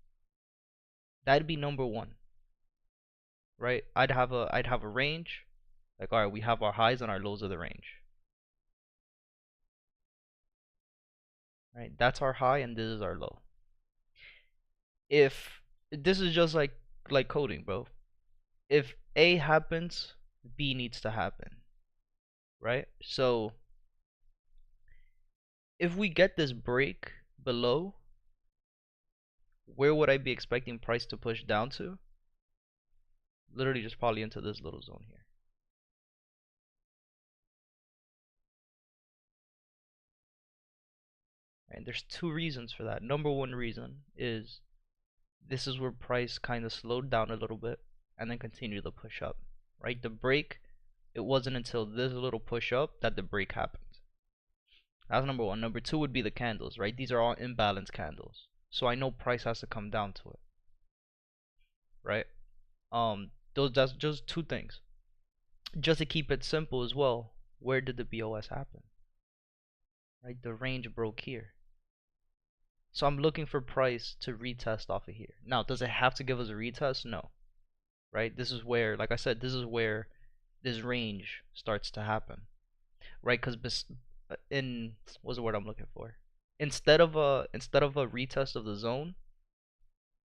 Speaker 1: That'd be number one, right? I'd have a range, like all right, we have our highs and our lows of the range, right? That's our high and this is our low. If this is just like coding, bro. If A happens, B needs to happen, right? So if we get this break below, where would I be expecting price to push down to? Literally just probably into this little zone here. And there's two reasons for that. Number one reason is this is where price kind of slowed down a little bit and then continued to push up, right? The break, it wasn't until this little push up that the break happened. That's number one. Number two would be the candles, right? These are all imbalanced candles. So I know price has to come down to it, right? That's just two things. Just to keep it simple as well, where did the BOS happen? Right? The range broke here. So I'm looking for price to retest off of here. Now, does it have to give us a retest? No. Right? This is where, like I said, this is where this range starts to happen. Right? Because in what's the word I'm looking for? Instead of a retest of the zone,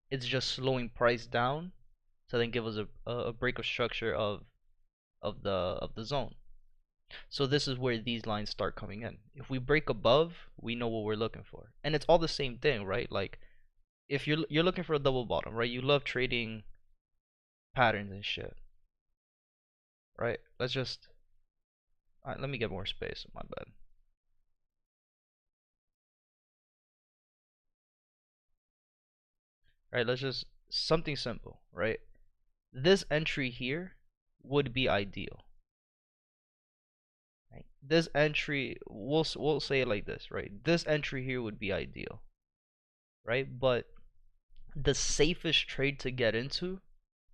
Speaker 1: it's just slowing price down to then give us a break of structure of the zone. So this is where these lines start coming in. If we break above, we know what we're looking for. And it's all the same thing, right? Like if you're looking for a double bottom, right? You love trading patterns and shit, right? Let me get more space. My bad. Right, let's just something simple, right? This entry here would be ideal. Right? This entry, we'll say it like this, right? This entry here would be ideal, right? But the safest trade to get into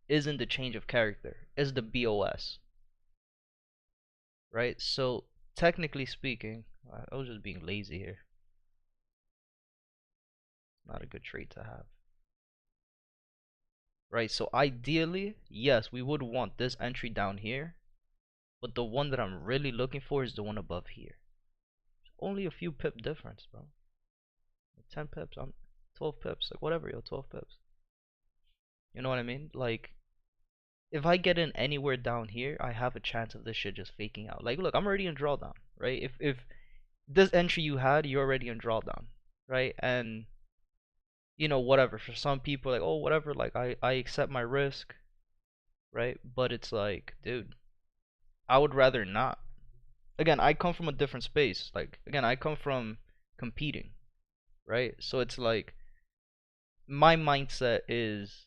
Speaker 1: isn't the change of character, it's the BOS, right? So technically speaking, I was just being lazy here. Not a good trade to have, right? So ideally, yes, we would want this entry down here, but the one that I'm really looking for is the one above here. Only a few pip difference, bro. Like 10 pips, 12 pips, like whatever, yo, 12 pips. You know what I mean? Like if I get in anywhere down here, I have a chance of this shit just faking out. Like, look, I'm already in drawdown, right? If this entry you had, you're already in drawdown, right? And whatever. For some people, like, oh, whatever. Like, I accept my risk, right? But it's like, dude, I would rather not. Again, I come from a different space. Like, again, I come from competing, right? So it's like my mindset is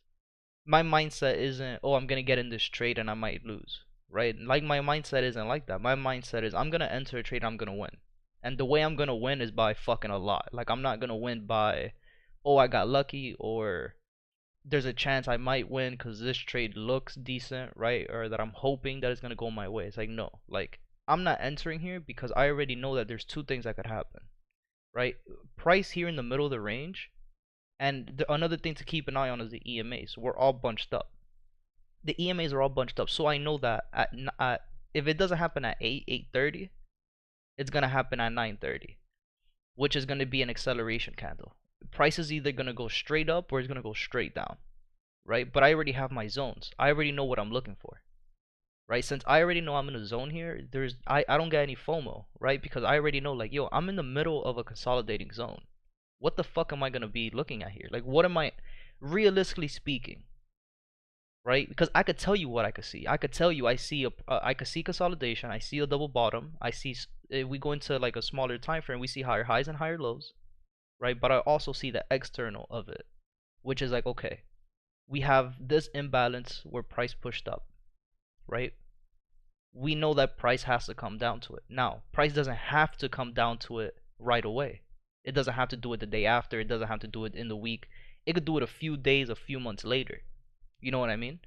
Speaker 1: my mindset isn't, oh, I'm gonna get in this trade and I might lose, right? Like, my mindset isn't like that. My mindset is, I'm gonna enter a trade, I'm gonna win, and the way I'm gonna win is by fucking a lot. Like, I'm not gonna win by, oh, I got lucky, or there's a chance I might win because this trade looks decent, right? Or that I'm hoping that it's gonna go my way. It's like, no, like, I'm not entering here because I already know that there's two things that could happen, right? Price here in the middle of the range, and another thing to keep an eye on is the EMAs. We're all bunched up. The EMAs are all bunched up, so I know that if it doesn't happen at 8:30, it's gonna happen at 9:30, which is gonna be an acceleration candle. Price is either gonna go straight up or it's gonna go straight down, right? But I already have my zones. I already know what I'm looking for, right? Since I already know I'm in a zone here, I don't get any FOMO, right? Because I already know, like, yo, I'm in the middle of a consolidating zone. What the fuck am I gonna be looking at here? Like, what am I, realistically speaking, right? Because I could tell you what I could see. I could tell you I could see consolidation. I see a double bottom. I see, if we go into like a smaller time frame, we see higher highs and higher lows, right? But I also see the external of it, which is like, okay, we have this imbalance where price pushed up, right? We know that price has to come down to it. Now, price doesn't have to come down to it right away. It doesn't have to do it the day after. It doesn't have to do it in the week. It could do it a few days, a few months later. You know what I mean?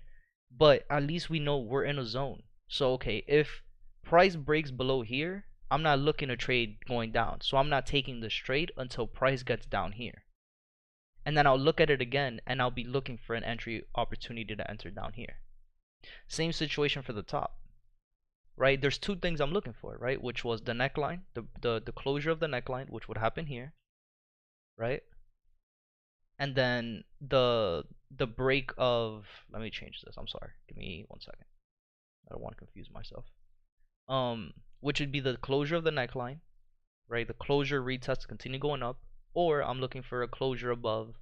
Speaker 1: But at least we know we're in a zone. So, okay, if price breaks below here, I'm not looking to trade going down. So I'm not taking this trade until price gets down here. And then I'll look at it again and I'll be looking for an entry opportunity to enter down here. Same situation for the top, right? There's two things I'm looking for, right? Which was the neckline, the closure of the neckline, which would happen here, right? And then the break of, let me change this. I'm sorry. Give me 1 second. I don't want to confuse myself. Which would be the closure of the neckline, right? The closure retest to continue going up, or I'm looking for a closure above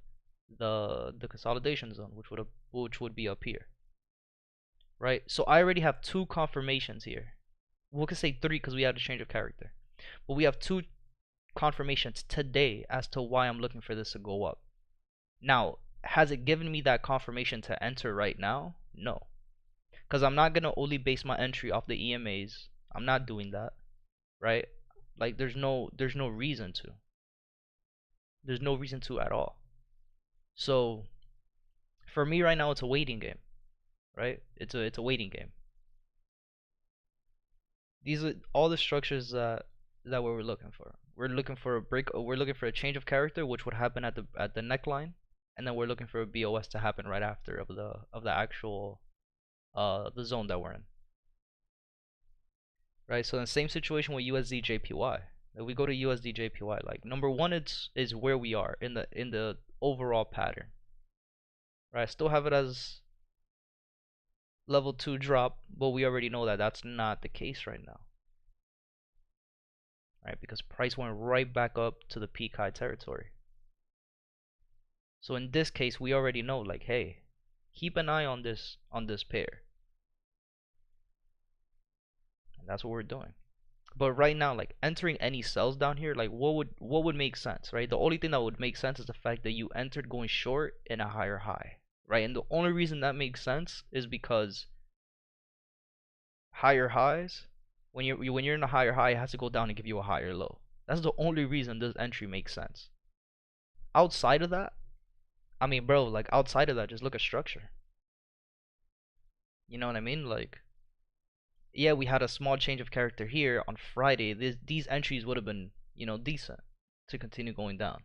Speaker 1: the consolidation zone, which would be up here, right? So I already have two confirmations here. We could say three because we had a change of character, but we have two confirmations today as to why I'm looking for this to go up. Now, has it given me that confirmation to enter right now? No, because I'm not gonna only base my entry off the EMAs. I'm not doing that, right? Like, there's no reason to. There's no reason to at all. So for me right now, it's a waiting game, right? It's a waiting game. These are all the structures that we're looking for. We're looking for a break. We're looking for a change of character, which would happen at the neckline, and then we're looking for a BOS to happen right after of the actual the zone that we're in. Right. So in the same situation with USD JPY. If we go to USD JPY, like, number one, is where we are in the overall pattern. Right. I still have it as level 2 drop, but we already know that that's not the case right now. Right, because price went right back up to the peak high territory. So in this case, we already know, like, hey, keep an eye on this pair. And that's what we're doing. But right now, like, entering any sells down here, like, what would make sense, right? The only thing that would make sense is the fact that you entered going short in a higher high, right? And the only reason that makes sense is because higher highs, when you're in a higher high, it has to go down and give you a higher low. That's the only reason this entry makes sense. Outside of that, I mean, bro, like, outside of that, just look at structure. You know what I mean? Like, yeah, we had a small change of character here on Friday. These entries would have been, decent to continue going down.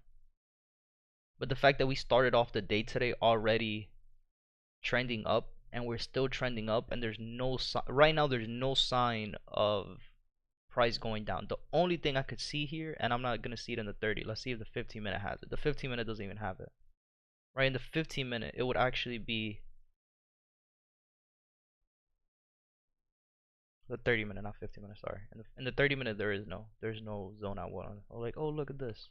Speaker 1: But the fact that we started off the day today already trending up, and we're still trending up, and there's no right now, there's no sign of price going down. The only thing I could see here, and I'm not gonna see it in the 30. Let's see if the 15-minute has it. The 15-minute doesn't even have it. Right, in the 15-minute, it would actually be The 30 minute, not 50 minutes. Sorry. In the 30 minute, there's no zone I want. Oh, like, oh, look at this.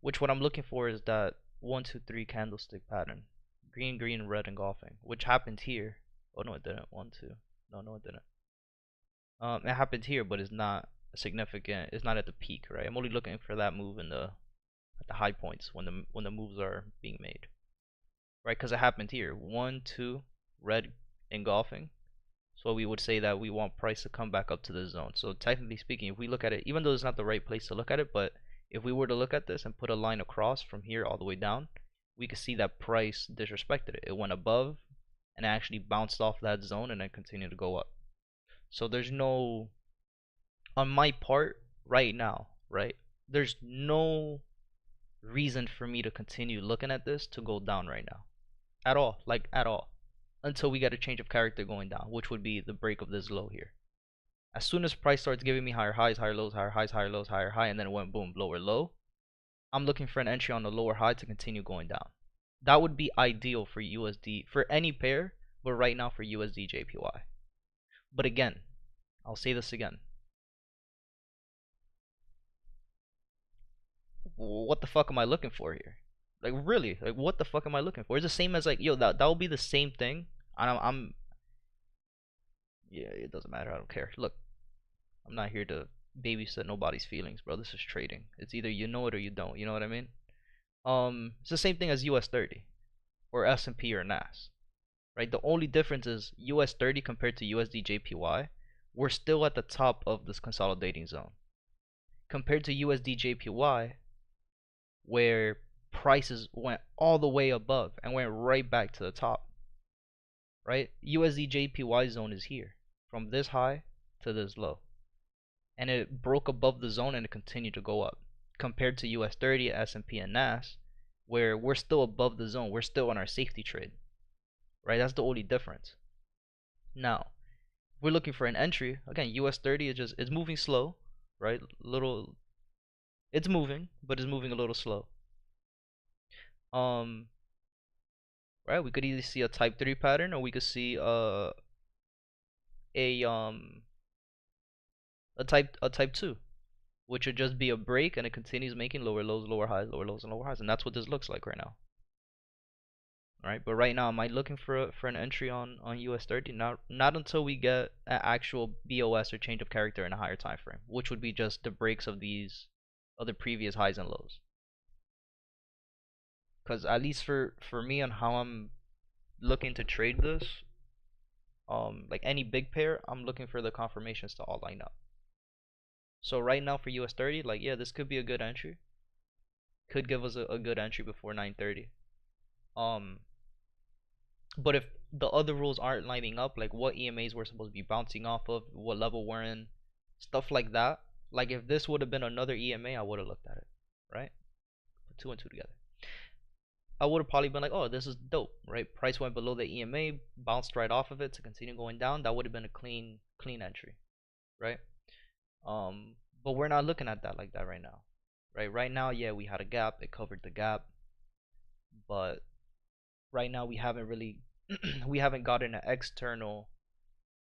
Speaker 1: Which what I'm looking for is that 1, 2, 3 candlestick pattern, green, green, red engulfing, which happened here. Oh no, it didn't. 1, 2. No, it didn't. It happened here, but it's not significant. It's not at the peak, right? I'm only looking for that move in the at the high points when the moves are being made, right? Because it happened here. 1, 2, red engulfing. So we would say that we want price to come back up to the zone. So technically speaking, if we look at it, even though it's not the right place to look at it, but if we were to look at this and put a line across from here all the way down, we could see that price disrespected it. It went above and actually bounced off that zone and then continued to go up. So there's no, on my part right now, right? There's no reason for me to continue looking at this to go down right now. At all, like at all. Until we get a change of character going down, which would be the break of this low here. As soon as price starts giving me higher highs, higher lows, higher highs, higher lows, higher high, and then it went boom, lower low, I'm looking for an entry on the lower high to continue going down. That would be ideal for USD, for any pair, but right now for USD JPY. But again, I'll say this again. What the fuck am I looking for here? Like really, like what the fuck am I looking for? It's the same as like, yo, that will be the same thing. And I'm yeah, it doesn't matter. I don't care. Look, I'm not here to babysit nobody's feelings, bro. This is trading. It's either you know it or you don't. You know what I mean? It's the same thing as US 30 or S&P or NAS, right? The only difference is US 30 compared to USD JPY. We're still at the top of this consolidating zone compared to USD JPY, where prices went all the way above and went right back to the top, right? USD JPY zone is here from this high to this low, and it broke above the zone and it continued to go up compared to US 30, S&P, and NAS, where we're still above the zone. We're still on our safety trade, right? That's the only difference. Now, if we're looking for an entry, again, US 30 is just, it's moving slow, right? It's moving, but it's moving a little slow. Right, we could either see a type 3 pattern or we could see a um a type 2, which would just be a break and it continues making lower lows, lower highs, lower lows, and lower highs, and that's what this looks like right now. All right, but right now, am I looking for an entry on US 30? Not until we get an actual BOS or change of character in a higher time frame, which would be just the breaks of these other previous highs and lows. Because at least for me and how I'm looking to trade this, like any big pair, I'm looking for the confirmations to all line up. So right now for US 30, like yeah, this could be a good entry. Could give us a good entry before 9:30. But if the other rules aren't lining up, like what EMAs we're supposed to be bouncing off of, what level we're in, stuff like that. Like if this would have been another EMA, I would have looked at it, right? Put two and two together. I would have probably been like, oh, this is dope, right? Price went below the EMA, bounced right off of it to continue going down. That would have been a clean entry, right? But we're not looking at that like that right now, right? Right now, yeah, we had a gap, it covered the gap, but right now we haven't really we haven't gotten an external,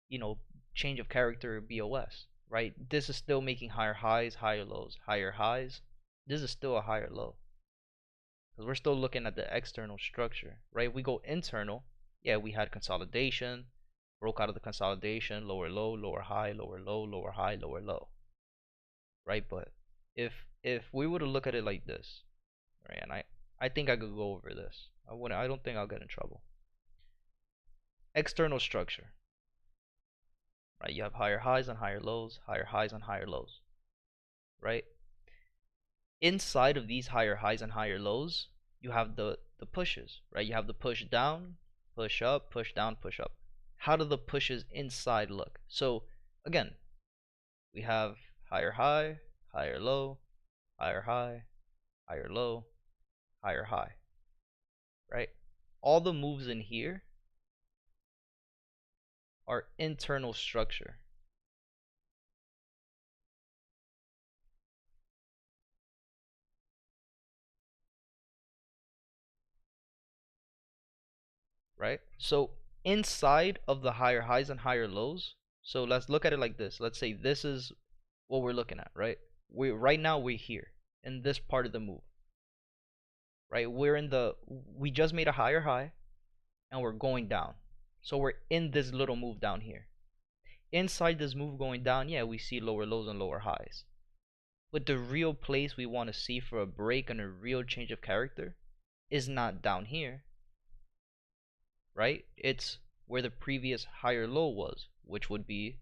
Speaker 1: you know, change of character BOS, right? This is still making higher highs, higher lows, higher highs. This is still a higher low because we're still looking at the external structure, right? If we go internal, yeah, we had consolidation, broke out of the consolidation, lower low, lower high, lower low, lower high, lower low, right? But if we were to look at it like this, right, and I think I could go over this. I don't think I'll get in trouble. External structure, right? You have higher highs and higher lows, higher highs and higher lows, right? Inside of these higher highs and higher lows, you have the pushes, right? You have the push down, push up, push down, push up. How do the pushes inside look? So again, we have higher high, higher low, higher high, higher low, higher high, right? All the moves in here are internal structure. Right? So inside of the higher highs and higher lows. So let's look at it like this. Let's say this is what we're looking at, right? Right now we're here in this part of the move, right? We just made a higher high and we're going down. So we're in this little move down here. Inside this move going down, yeah, we see lower lows and lower highs. But the real place we want to see for a break and a real change of character is not down here, right? It's where the previous higher low was, which would be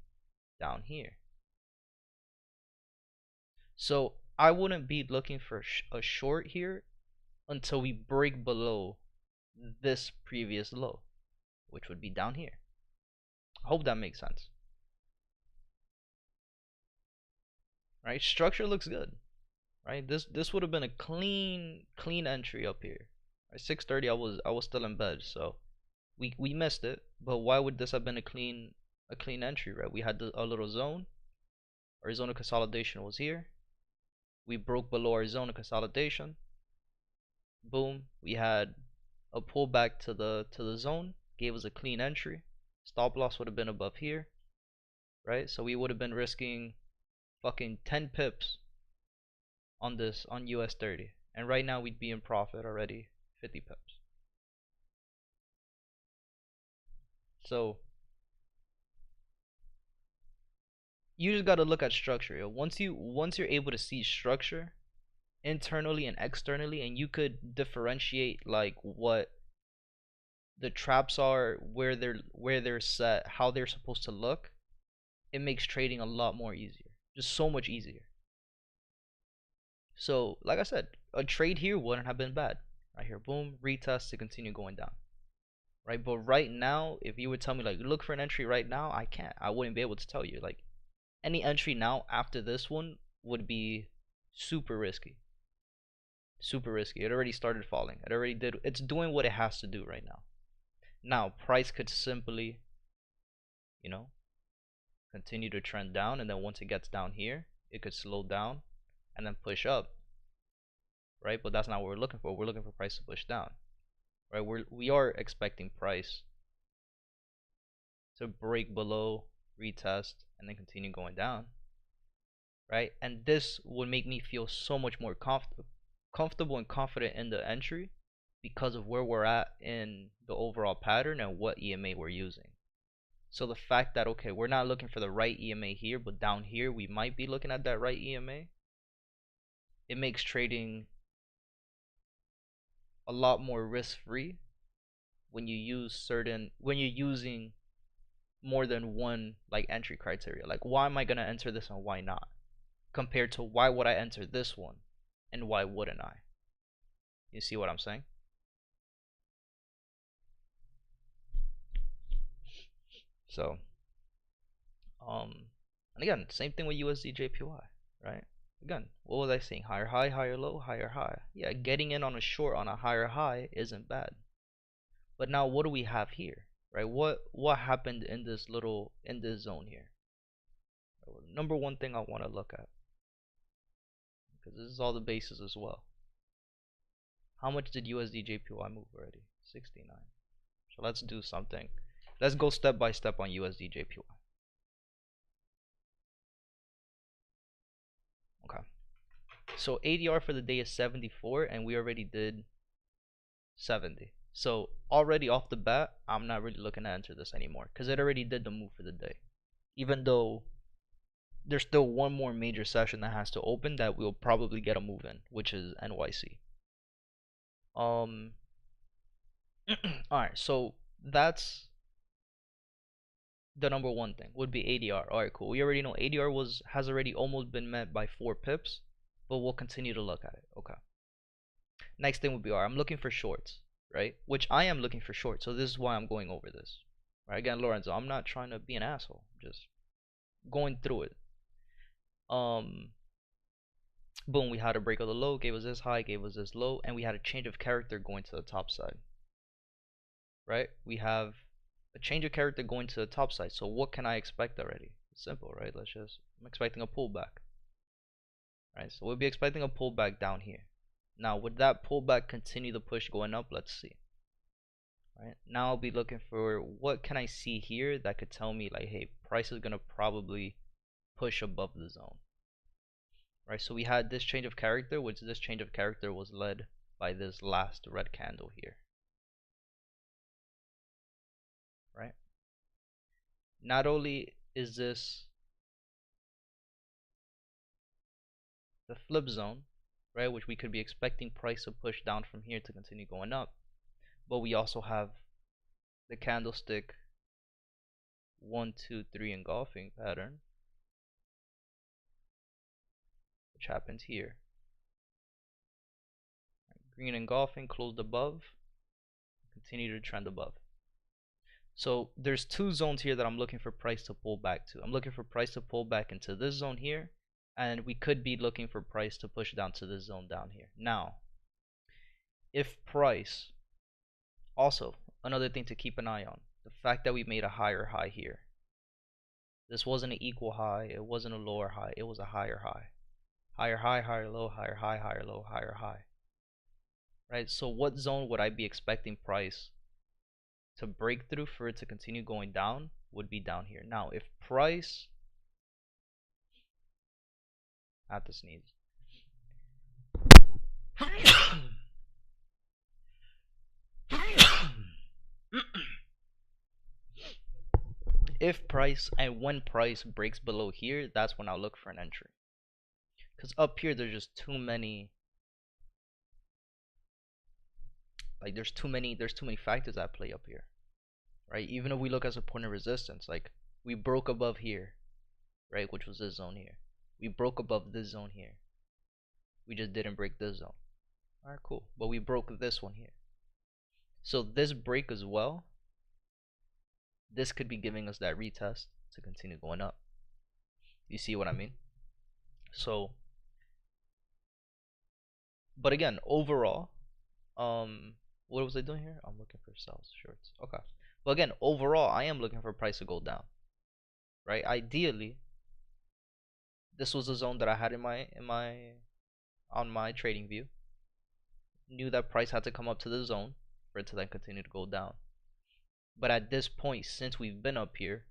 Speaker 1: down here. So I wouldn't be looking for a short here until we break below this previous low, which would be down here. I hope that makes sense. Right? Structure looks good. Right? This would have been a clean entry up here. At 6:30 I was still in bed, so we missed it. But why would this have been a clean entry, right? We had a little zone. Our zone of consolidation was here. We broke below our zone of consolidation. Boom, we had a pullback to the zone, gave us a clean entry. Stop loss would have been above here, right? So we would have been risking fucking 10 pips on this on US 30, and right now we'd be in profit already, 50 pips. So you just got to look at structure. Once you're able to see structure internally and externally, and you could differentiate like what the traps are, where they're set, how they're supposed to look, it makes trading a lot more easier, just so much easier. So like I said, a trade here wouldn't have been bad. Right here, boom, retest to continue going down. Right, but right now, if you would tell me like look for an entry right now, I wouldn't be able to tell you. Like any entry now after this one would be super risky. Super risky. It already started falling. It's doing what it has to do right now. Now price could simply, you know, continue to trend down, and then once it gets down here, it could slow down and then push up. Right? But that's not what we're looking for. We're looking for price to push down. Right? We are expecting price to break below, retest, and then continue going down. Right? And this would make me feel so much more comfortable and confident in the entry because of where we're at in the overall pattern and what EMA we're using. So the fact that, okay, we're not looking for the right EMA here, but down here we might be looking at that right EMA, it makes trading a lot more risk-free when you're using more than one like entry criteria. Like, why am I gonna enter this and why not? Compared to why would I enter this one and why wouldn't I? You see what I'm saying? So, and again, same thing with USD JPY, right? Again, what was I saying? Higher high, higher low, higher high. Yeah, getting in on a short on a higher high isn't bad. But now what do we have here? Right? What happened in this zone here? Number one thing I want to look at, because this is all the bases as well. How much did USD JPY move already? 69. So let's do something. Let's go step by step on USD JPY. Okay. So ADR for the day is 74, and we already did 70. So already off the bat, I'm not really looking to enter this anymore because it already did the move for the day. Even though there's still one more major session that has to open that we'll probably get a move in, which is NYC. Alright, so that's the number one thing would be ADR. Alright, cool. We already know ADR has already almost been met by 4 pips, but we'll continue to look at it. Okay. Next thing would be, alright, I'm looking for shorts, right? Which I am looking for shorts, so this is why I'm going over this. Right, again, Lorenzo, I'm not trying to be an asshole. I'm just going through it. Boom, we had a break of the low, gave us this high, gave us this low, and we had a change of character going to the top side. Right? We have a change of character going to the top side. So what can I expect already? It's simple, right? I'm expecting a pullback. Right? So we'll be expecting a pullback down here. Now, would that pullback continue the push going up? Let's see. right? Now I'll be looking for what can I see here that could tell me like, hey, price is gonna probably push above the zone, right? So we had this change of character, which this change of character was led by this last red candle here, right? Not only is this the flip zone, right, which we could be expecting price to push down from here to continue going up, but we also have the candlestick 1, 2, 3 engulfing pattern, which happens here. Green engulfing closed above, continue to trend above. So there's two zones here that I'm looking for price to pull back to. I'm looking for price to pull back into this zone here, and we could be looking for price to push down to this zone down here. Now, if price, also another thing to keep an eye on, the fact that we made a higher high here. This wasn't an equal high, it wasn't a lower high, it was a higher high. Higher high, higher low, higher high, higher low, higher high. Right? So what zone would I be expecting price to break through for it to continue going down? Would be down here. Now, if price, I have to sneeze. If price and when price breaks below here, that's when I'll look for an entry. Because up here, there's just too many. Like there's too many factors at play up here, right? Even if we look at support and resistance, like we broke above here, right, which was this zone here. We broke above this zone here. We just didn't break this zone. All right, cool. But we broke this one here. So this break as well, this could be giving us that retest to continue going up. You see what I mean? So, but again, overall, what was I doing here? I'm looking for sells shorts. Okay. But again, overall, I am looking for price to go down. Right? Ideally, this was a zone that I had on my trading view. Knew that price had to come up to the zone for it to then continue to go down. But at this point, since we've been up here,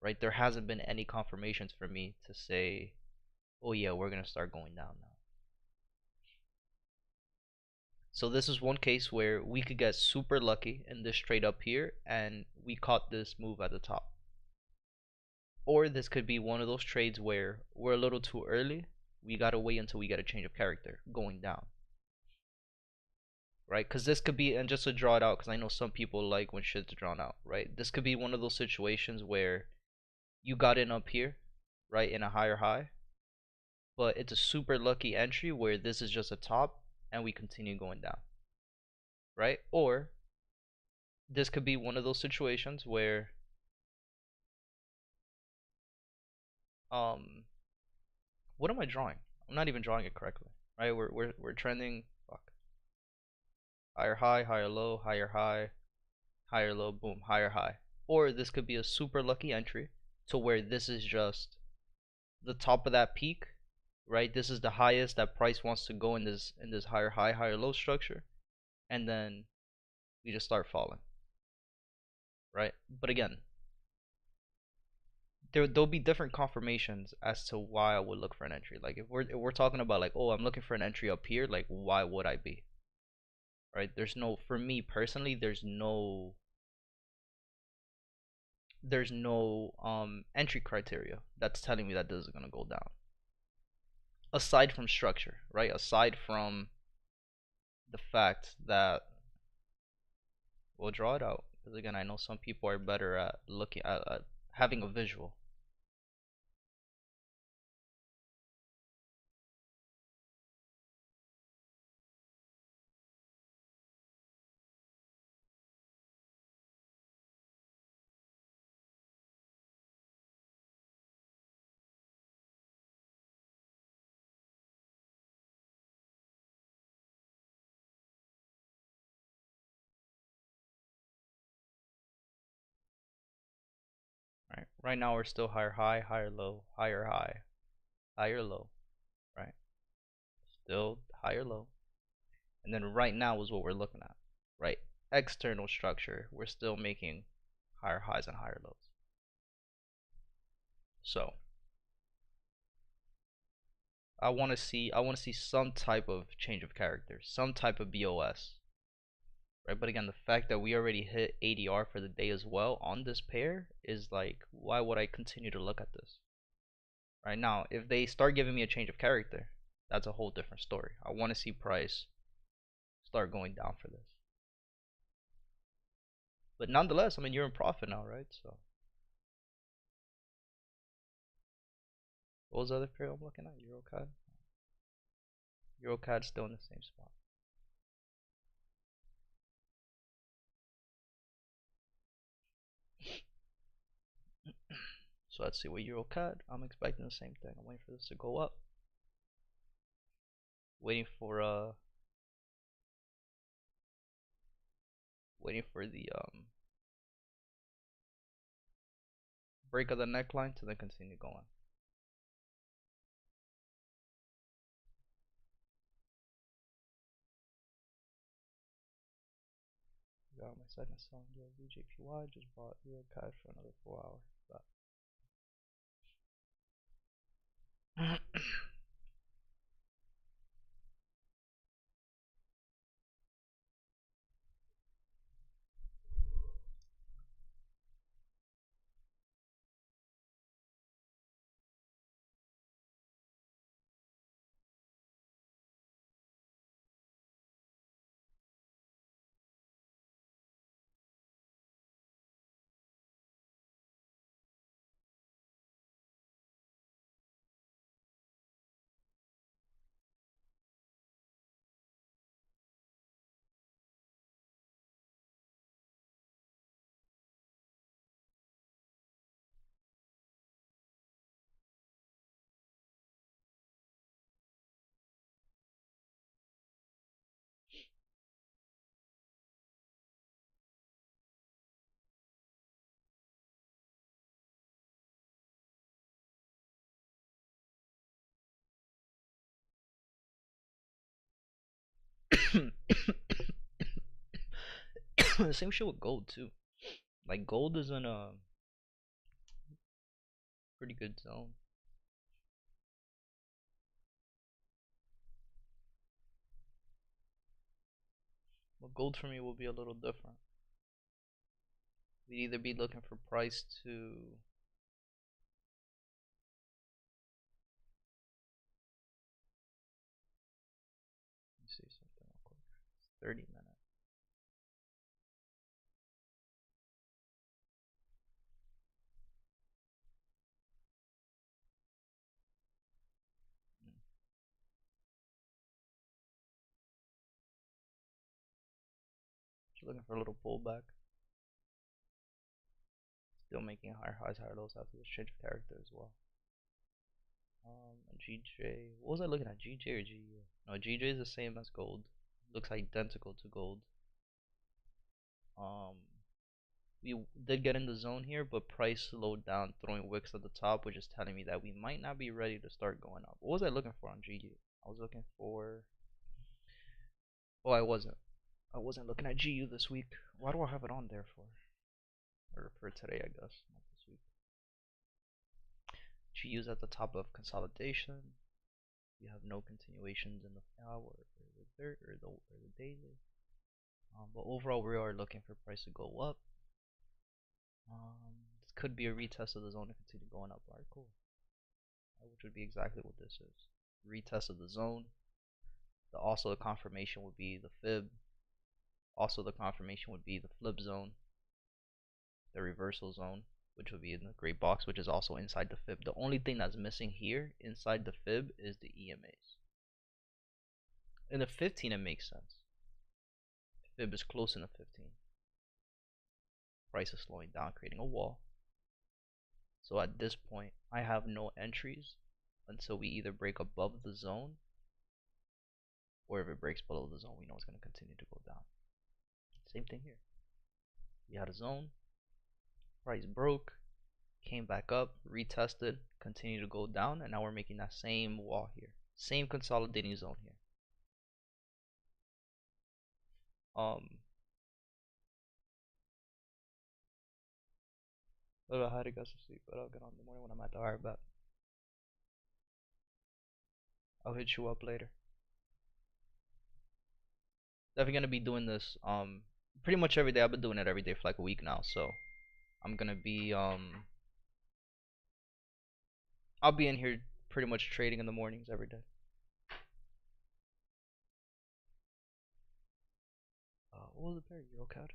Speaker 1: right, there hasn't been any confirmations for me to say, oh yeah, we're gonna start going down now. So this is one case where we could get super lucky in this trade up here and we caught this move at the top. Or this could be one of those trades where we're a little too early. We gotta wait until we get a change of character going down. Right? Because this could be, and just to draw it out, because I know some people like when shit's drawn out, right? This could be one of those situations where you got in up here, right, in a higher high, but it's a super lucky entry where this is just a top and we continue going down, right? Or this could be one of those situations where what am I drawing? I'm not even drawing it correctly, right? We're trending, fuck, higher high, higher low, higher high, higher low, boom, higher high. Or this could be a super lucky entry to where this is just the top of that peak, right? This is the highest that price wants to go in this higher high, higher low structure, and then we just start falling, right? But again, there'll be different confirmations as to why I would look for an entry. Like if we're talking about like, oh, I'm looking for an entry up here, like why would I be? Right? There's no, for me personally, there's no entry criteria that's telling me that this is gonna go down. Aside from structure, right? Aside from the fact that we'll draw it out, because again, I know some people are better at looking at having a visual. Right now we're still higher high, higher low, higher high, higher low, right? Still higher low. And then right now is what we're looking at, right? external structure, we're still making higher highs and higher lows. So I want to see some type of change of character, some type of BOS, right? But again, the fact that we already hit ADR for the day as well on this pair is like, why would I continue to look at this? Right now, if they start giving me a change of character, that's a whole different story. I want to see price start going down for this. But nonetheless, I mean, you're in profit now, right? So what was the other pair I'm looking at? EuroCAD. EuroCAD still in the same spot. So let's see what EuroCAD. I'm expecting the same thing. I'm waiting for this to go up. Waiting for the break of the neckline to then continue going. Got my second selling deal. VJPY just bought EuroCAD for another 4 hours. Same shit with gold too. Like gold is in a pretty good zone. But gold for me will be a little different. We'd either be looking for price to let me see something real quick. 30 minutes. Just looking for a little pullback. Still making higher highs, higher lows after this change of character as well. GJ. What was I looking at? GJ or GU? No, GJ is the same as gold. Looks identical to gold. We did get in the zone here, but price slowed down, throwing wicks at the top, which is telling me that we might not be ready to start going up. What was I looking for on GU? I was looking for. Oh, I wasn't. I wasn't looking at GU this week. Why do I have it on there for? Or for today, I guess, not this week. GU's at the top of consolidation. We have no continuations in the hour or the daily. But overall, we are looking for price to go up. This could be a retest of the zone to continue going up. Alright, cool. Which would be exactly what this is. Retest of the zone. Also, the confirmation would be the fib. Also, the confirmation would be the flip zone, the reversal zone, which would be in the gray box, which is also inside the fib. The only thing that's missing here inside the fib is the EMAs. In the 15, it makes sense. Fib is close in the 15. Price is slowing down, creating a wall. So at this point, I have no entries until we either break above the zone, or if it breaks below the zone, we know it's going to continue to go down. Same thing here. We had a zone, price broke, came back up, retested, continued to go down, and now we're making that same wall here. Same consolidating zone here. I had to go to sleep, but I'll get on in the morning when I'm at the higher bet. I'll hit you up later. Definitely gonna be doing this pretty much every day. I've been doing it every day for like a week now, so I'm gonna be I'll be in here pretty much trading in the mornings every day. What was the pair? Euro CAD.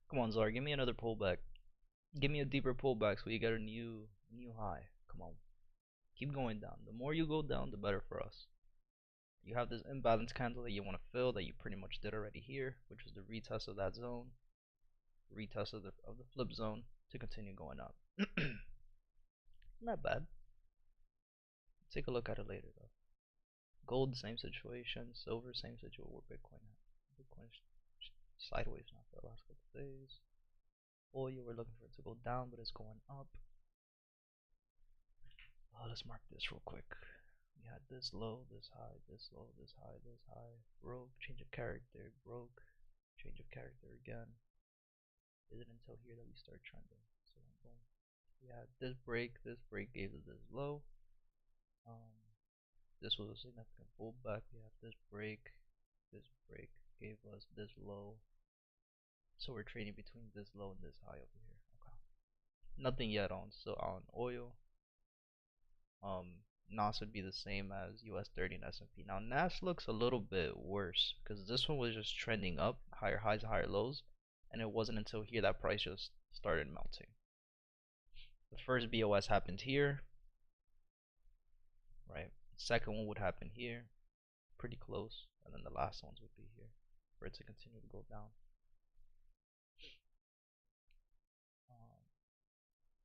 Speaker 1: Come on, Zar, give me another pullback. Give me a deeper pullback so we get a new high. Come on. Keep going down. The more you go down, the better for us. You have this imbalance candle that you want to fill that you pretty much did already here, which was the retest of that zone, retest of the flip zone to continue going up. Not bad. Take a look at it later though. Gold, same situation. Silver, same situation. Where Bitcoin at? Bitcoin sideways now for the last couple of days. Oil, we're looking for it to go down, but it's going up. Let's mark this real quick. We had this low, this high, this low, this high, this high. Broke, change of character, broke, change of character again. Is it until here that we start trending? So boom. We had this break gave us this low. This was a significant pullback. We have this break gave us this low. So we're trading between this low and this high over here. Okay. Nothing yet on oil. NAS would be the same as US 30 and S&P. Now NAS looks a little bit worse because this one was just trending up, higher highs, higher lows, and it wasn't until here that price just started melting. The first BOS happened here, right? Second one would happen here, pretty close, and then the last ones would be here for it to continue to go down.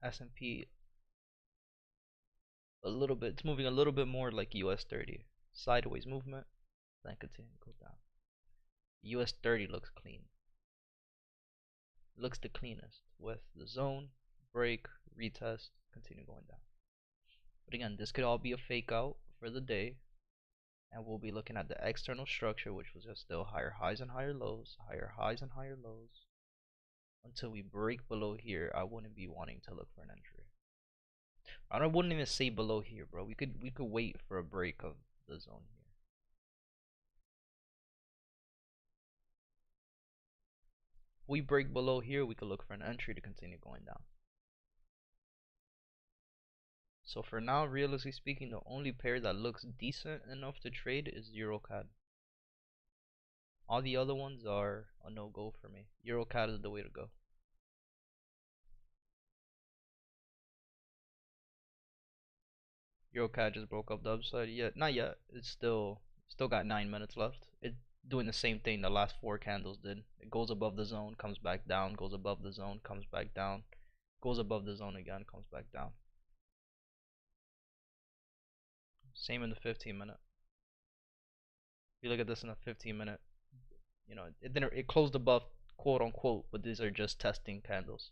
Speaker 1: S&P a little bit, it's moving a little bit more like US 30, sideways movement, then continue to go down. US 30 looks clean, looks the cleanest with the zone, break, retest, continue going down. But again, this could all be a fake out for the day, and we'll be looking at the external structure, which was just still higher highs and higher lows, higher highs and higher lows. Until we break below here, I wouldn't be wanting to look for an entry. I wouldn't even say below here, bro. We could wait for a break of the zone here. If we break below here, we could look for an entry to continue going down. So for now, realistically speaking, the only pair that looks decent enough to trade is EuroCAD. All the other ones are a no-go for me. EuroCAD is the way to go. EuroCAD just broke up the upside. Yet, not yet. It's still got 9 minutes left. It's doing the same thing the last 4 candles did. It goes above the zone, comes back down, goes above the zone, comes back down, goes above the zone again, comes back down. Same in the 15-minute. If you look at this in a 15-minute, you know, it closed above quote unquote, but these are just testing candles.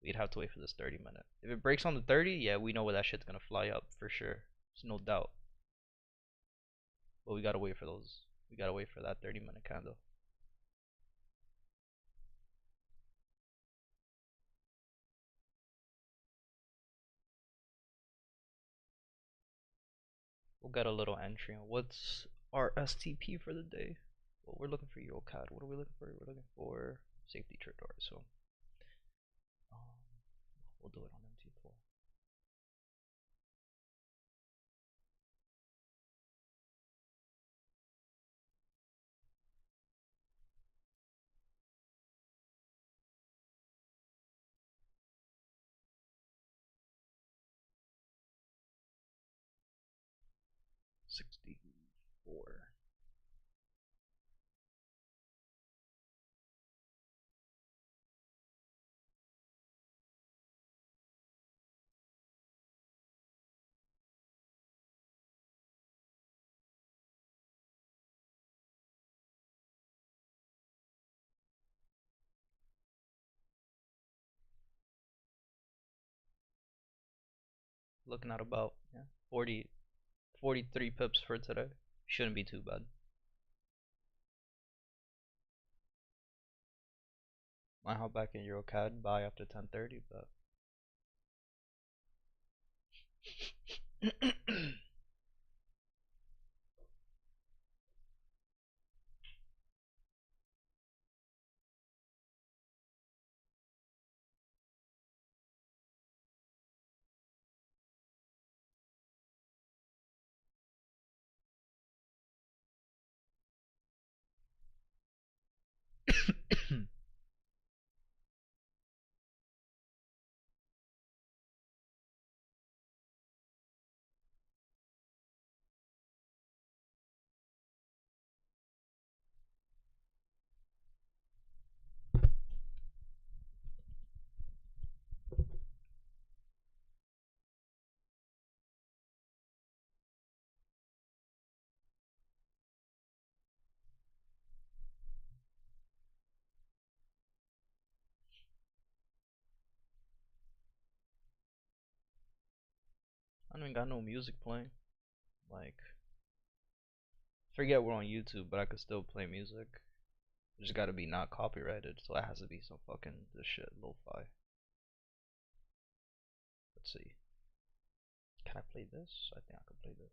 Speaker 1: We'd have to wait for this 30-minute. If it breaks on the 30, yeah, we know where that shit's gonna fly up for sure. There's no doubt. But we gotta wait for those. We gotta wait for that 30-minute candle. We'll get a little entry on what's our STP for the day. Well, we're looking for EuroCAD. What are we looking for? We're looking for safety trade. Alright, so We'll do it on MT4. $64. Looking at about 40, 43 pips for today. Shouldn't be too bad. Might hop back in EuroCAD, buy after 10:30, but I don't even got no music playing. Like, forget we're on YouTube, but I could still play music. It just gotta be not copyrighted, so it has to be some fucking this shit lo-fi. Let's see. Can I play this? I think I can play this.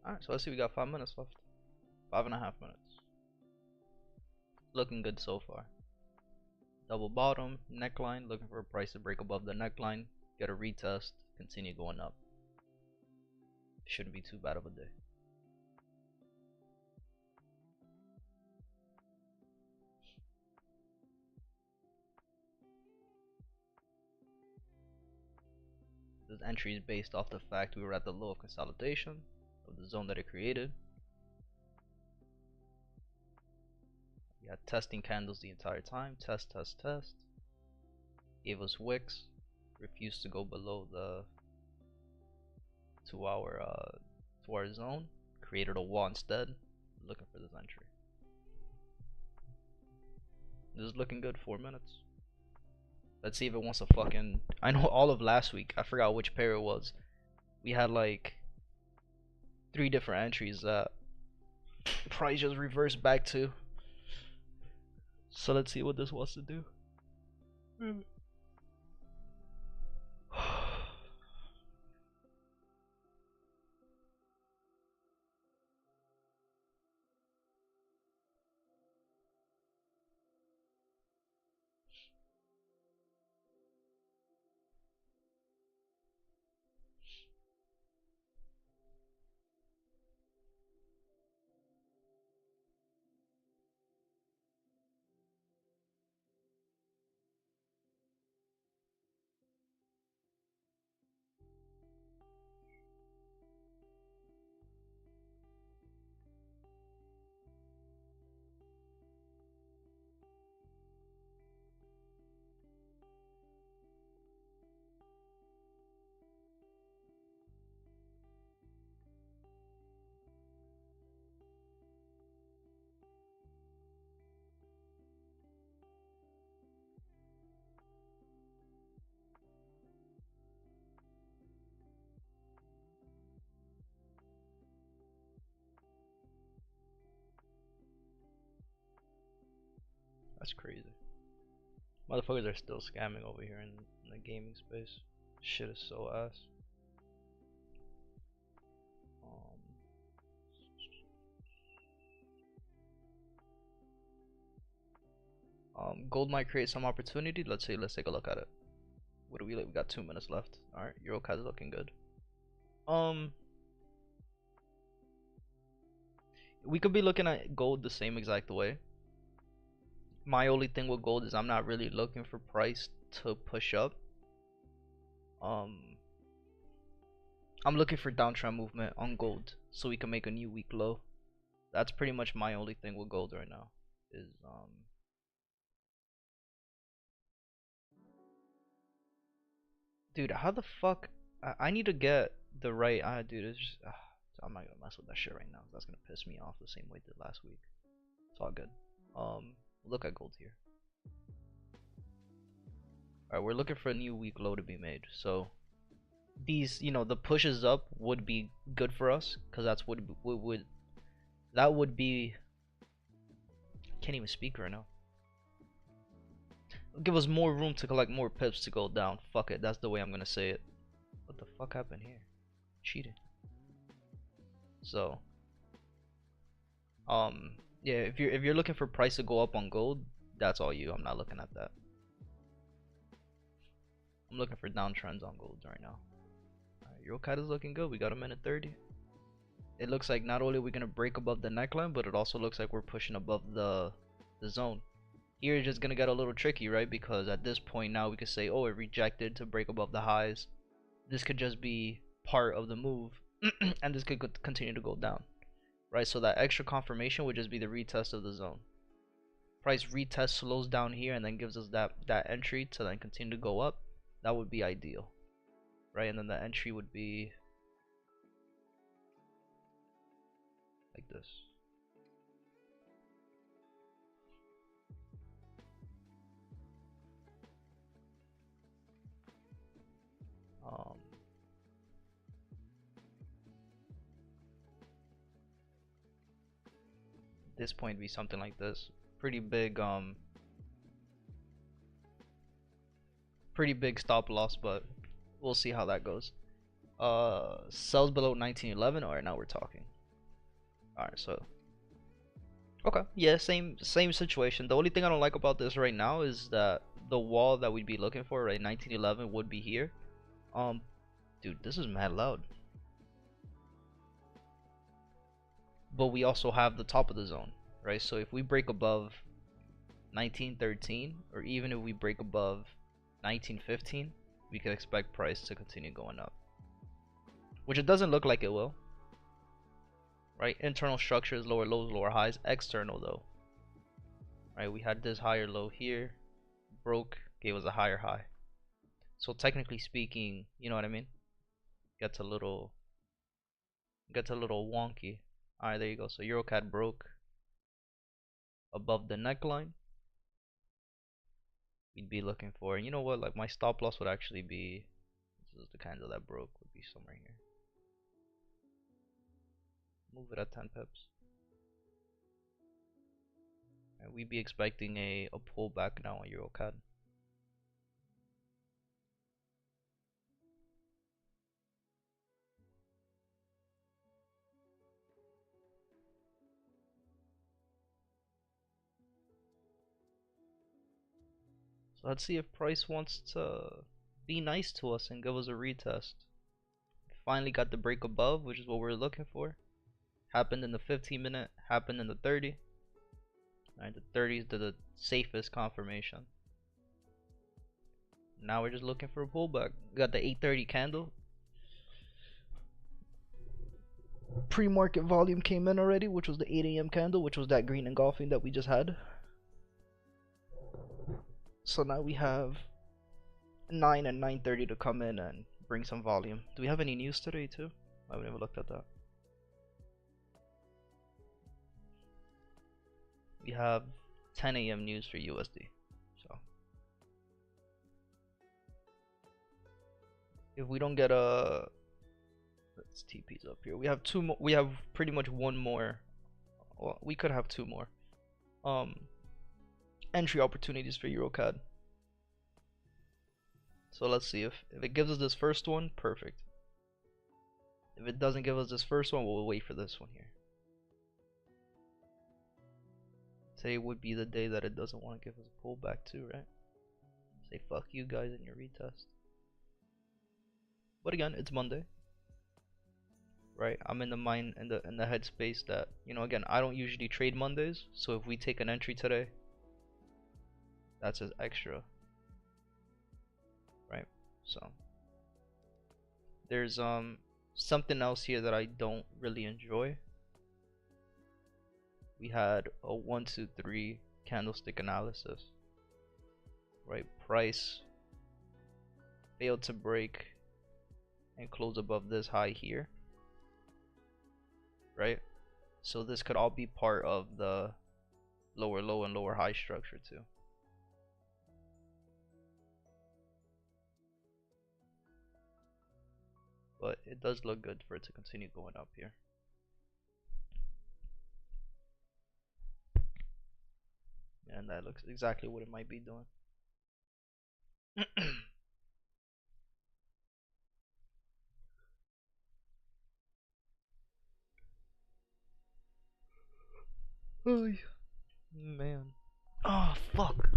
Speaker 1: Alright, so let's see, we got 5 minutes left. 5.5 minutes. Looking good so far. Double bottom, neckline, looking for a price to break above the neckline, get a retest, continue going up. Shouldn't be too bad of a day. This entry is based off the fact we were at the low of consolidation of the zone that it created. We had testing candles the entire time. Test, test, test. Gave us wicks. Refused to go below the 2 hour zone. Created a wall instead. Looking for this entry. This is looking good. 4 minutes. Let's see if it wants to fucking. I know all of last week. I forgot which pair it was. We had like 3 different entries that price just reversed back to. So let's see what this wants to do. That's crazy. Motherfuckers are still scamming over here in the gaming space. Shit is so ass. Gold might create some opportunity. Let's see. Let's take a look at it. What do we like? We got 2 minutes left. All right, Eurocad is looking good. We could be looking at gold the same exact way. My only thing with gold is I'm not really looking for price to push up. I'm looking for downtrend movement on gold so we can make a new week low. That's pretty much my only thing with gold right now. Is dude, how the fuck? I need to get the right. Dude, it's just, I'm not gonna mess with that shit right now. That's gonna piss me off the same way it did last week. It's all good. Look at gold here. All right, we're looking for a new week low to be made. So these, the pushes up would be good for us because that's what that would be. Can't even speak right now. Give us more room to collect more pips to go down. Fuck it, that's the way I'm gonna say it. What the fuck happened here? Cheated. So, yeah, if you're looking for price to go up on gold, that's all you. I'm not looking at that. I'm looking for downtrends on gold right now. Eurocad is looking good. We got a minute 30. It looks like not only are we gonna break above the neckline, but it also looks like we're pushing above the zone. Here it's just gonna get a little tricky, right? Because at this point now we could say, oh, it rejected to break above the highs. This could just be part of the move, and this could continue to go down, right? So that extra confirmation would just be the retest of the zone. Price retest slows down here and then gives us that entry to then continue to go up. That would be ideal, right? And then the entry would be like this. This point be something like this. Pretty big stop loss, but we'll see how that goes. Sells below 1911. All right, now we're talking. All right, so okay, yeah, same situation. The only thing I don't like about this right now is that the wall that we'd be looking for, right, 1911 would be here. Dude, this is mad loud. But we also have the top of the zone, right? So if we break above 1913, or even if we break above 1915, we can expect price to continue going up, which it doesn't look like it will, right? Internal structures, lower lows, lower highs. External though, right? We had this higher low here, broke, gave us a higher high. So technically speaking, you know what I mean? Gets a little wonky. All right, there you go. So Eurocad broke above the neckline. We'd be looking for, you know what, like my stop loss would actually be, this is the candle that broke, would be somewhere here. Move it at 10 pips. And we'd be expecting a pullback now on Eurocad. So let's see if price wants to be nice to us and give us a retest. Finally got the break above, which is what we're looking for. Happened in the 15 minute, happened in the 30. Alright, the 30 is the safest confirmation. Now we're just looking for a pullback. We got the 8:30 candle. Pre-market volume came in already, which was the 8 a.m. candle, which was that green engulfing that we just had. So now we have 9 and 9:30 to come in and bring some volume. Do we have any news today too? I haven't even looked at that. We have 10 a.m. news for USD. So if we don't get a, let's TP's up here. We have two more. We have pretty much one more. Well, we could have two more. entry opportunities for EuroCAD. So let's see if it gives us this first one, perfect. If it doesn't give us this first one, we'll wait for this one here. Today would be the day that it doesn't want to give us a pullback too, right? Say fuck you guys in your retest. But again, it's Monday, right? I'm in the mind in the headspace that, you know, again, I don't usually trade Mondays, so if we take an entry today, that's an extra, right? So there's something else here that I don't really enjoy. We had a 1, 2, 3 candlestick analysis, right? Price failed to break and close above this high here, right? So this could all be part of the lower low and lower high structure too. But it does look good for it to continue going up here. And that looks exactly what it might be doing. Oh, man. Oh, fuck.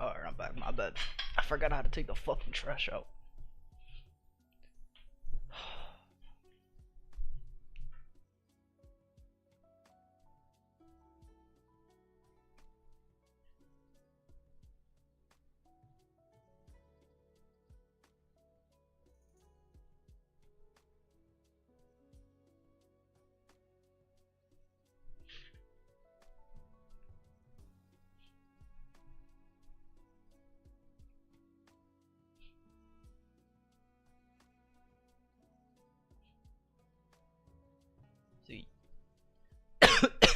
Speaker 1: Alright, I'm back. My bad. I forgot how to take the fucking trash out. See,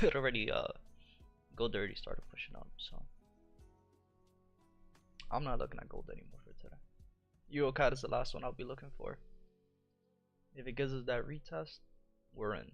Speaker 1: it already gold already started pushing up, so I'm not looking at gold anymore for today. EuroCAD is the last one I'll be looking for. If it gives us that retest, we're in.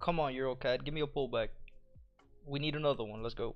Speaker 1: Come on, Eurocat, give me a pullback. We need another one. Let's go.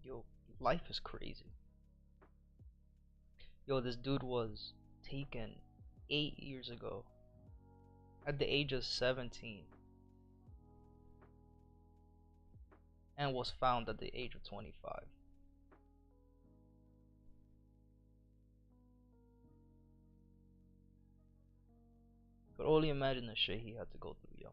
Speaker 1: Yo, life is crazy. Yo, this dude was taken 8 years ago at the age of 17 and was found at the age of 25. only imagine the shit he had to go through, yo.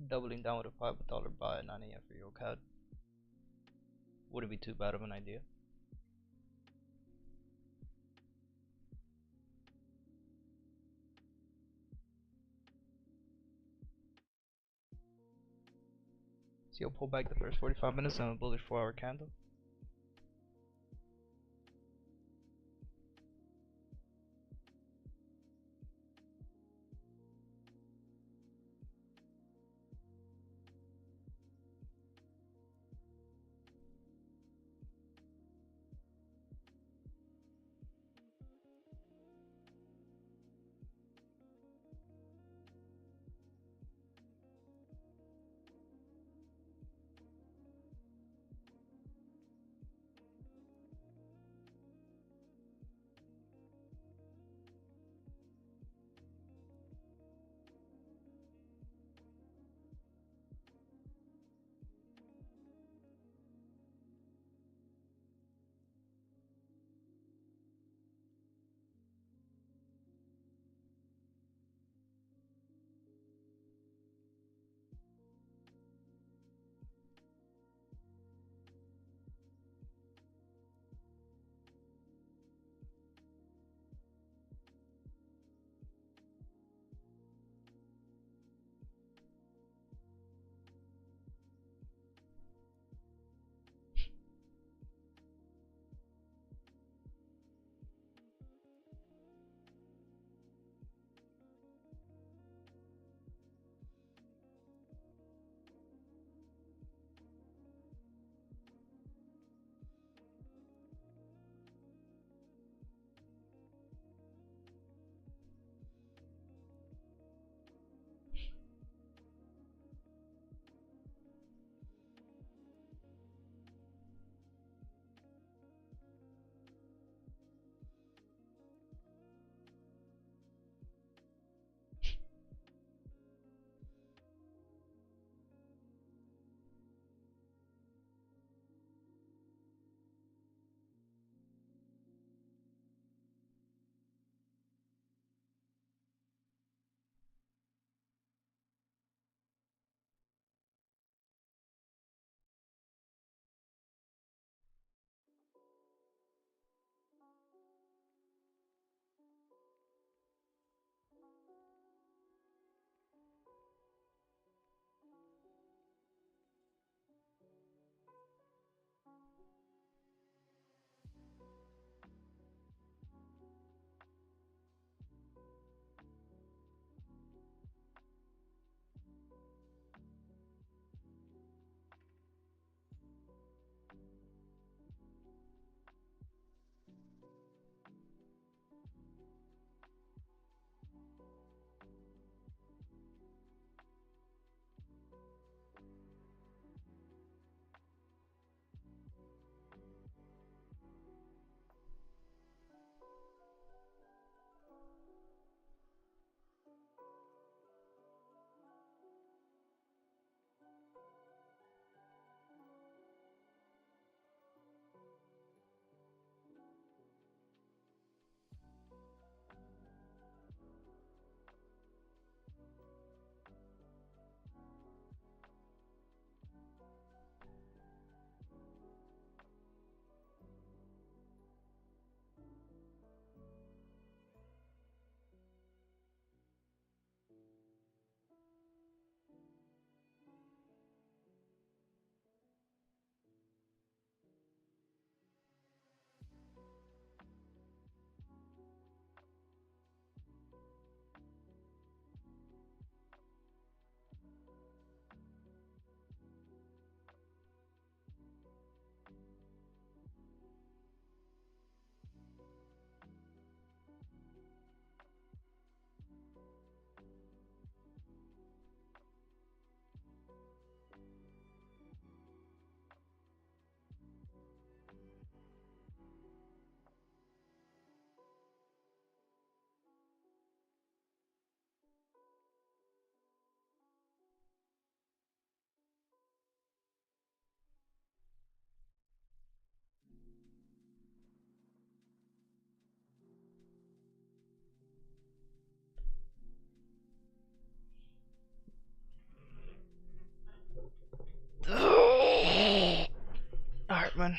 Speaker 1: Doubling down with a $5 buy at 9 a.m. for your CAD wouldn't be too bad of an idea. So you'll pull back the first 45 minutes on a bullish 4-hour candle. man.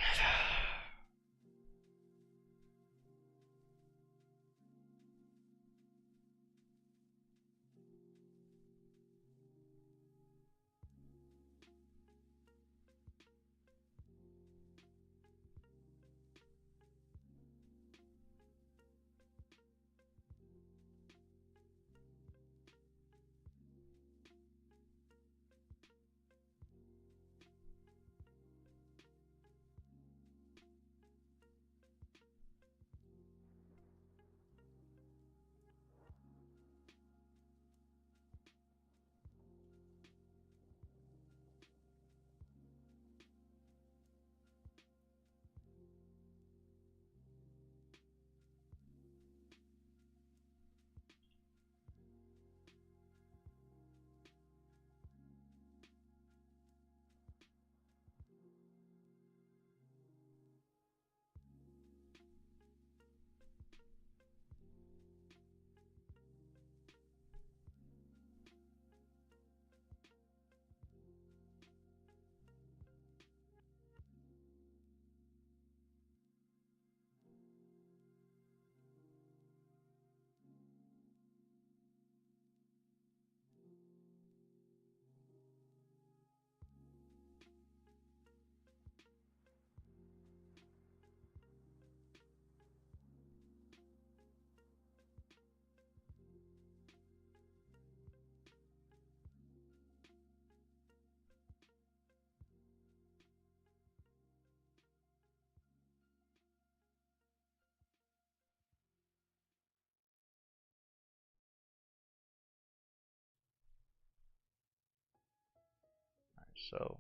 Speaker 1: So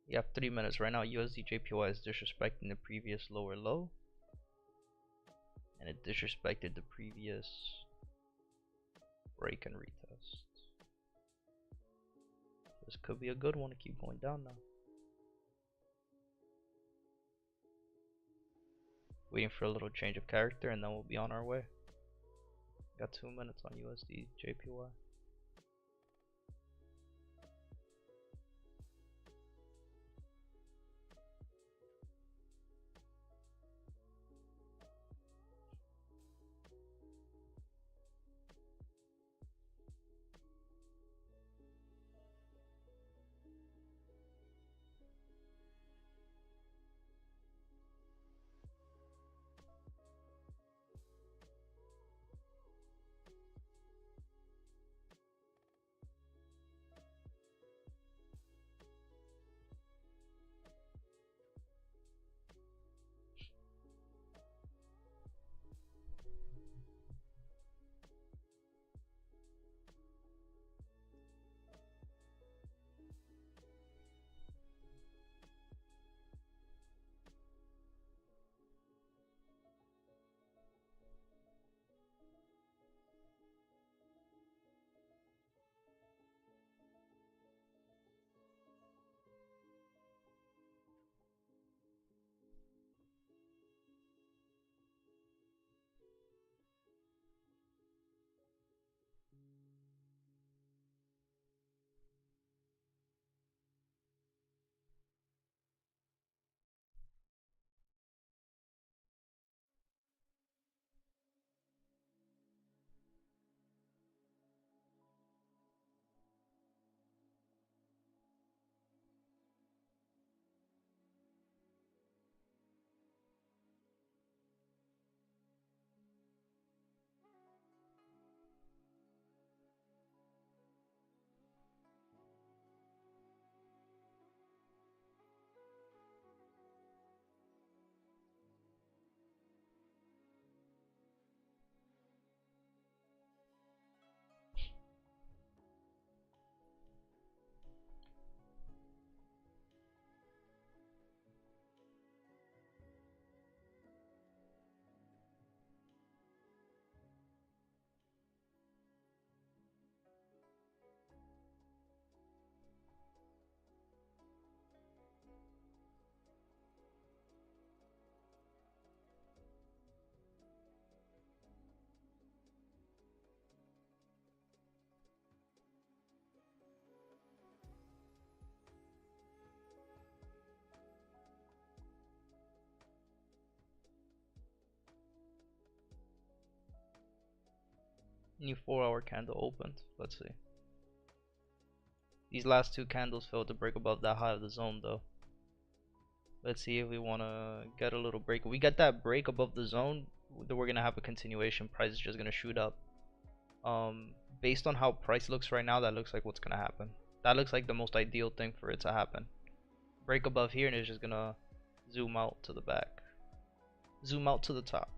Speaker 1: you have 3 minutes right now. USD JPY is disrespecting the previous lower low, and it disrespected the previous break and retest. This could be a good one to keep going down now. Waiting for a little change of character, and then we'll be on our way. Got 2 minutes on USD JPY. New 4 hour candle opened. Let's see. These last two candles failed to break above that high of the zone though. Let's see if we want to get a little break. If we get that break above the zone, then we're gonna have a continuation. Price is just gonna shoot up. Based on how price looks right now, that looks like what's gonna happen. That looks like the most ideal thing for it to happen. Break above here and it's just gonna zoom out to the back. Zoom out to the top.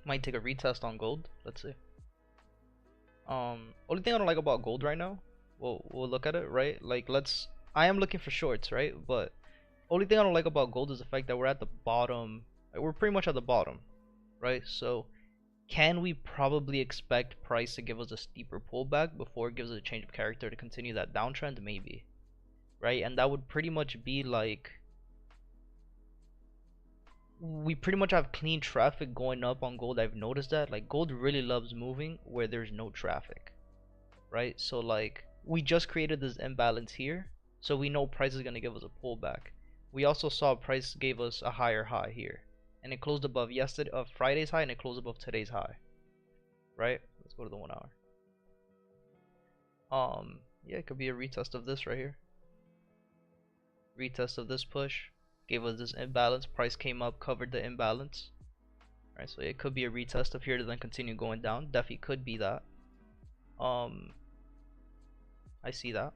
Speaker 1: Might take a retest on gold. Let's see. Only thing I don't like about gold right now. We'll look at it, right? Like I am looking for shorts, right? But only thing I don't like about gold is the fact that we're at the bottom. Like, we're pretty much at the bottom, right? So can we probably expect price to give us a steeper pullback before it gives us a change of character to continue that downtrend? Maybe, right? And that would pretty much be like we pretty much have clean traffic going up on gold. I've noticed that. Like gold really loves moving where there's no traffic, right? So like we just created this imbalance here, so we know price is gonna give us a pullback. We also saw price gave us a higher high here, and it closed above Friday's high, and it closed above today's high, right? Let's go to the 1 hour. Yeah, it could be a retest of this right here. Retest of this push gave us this imbalance. Price came up, covered the imbalance. Right, so it could be a retest of here to then continue going down. Definitely could be that. I see that.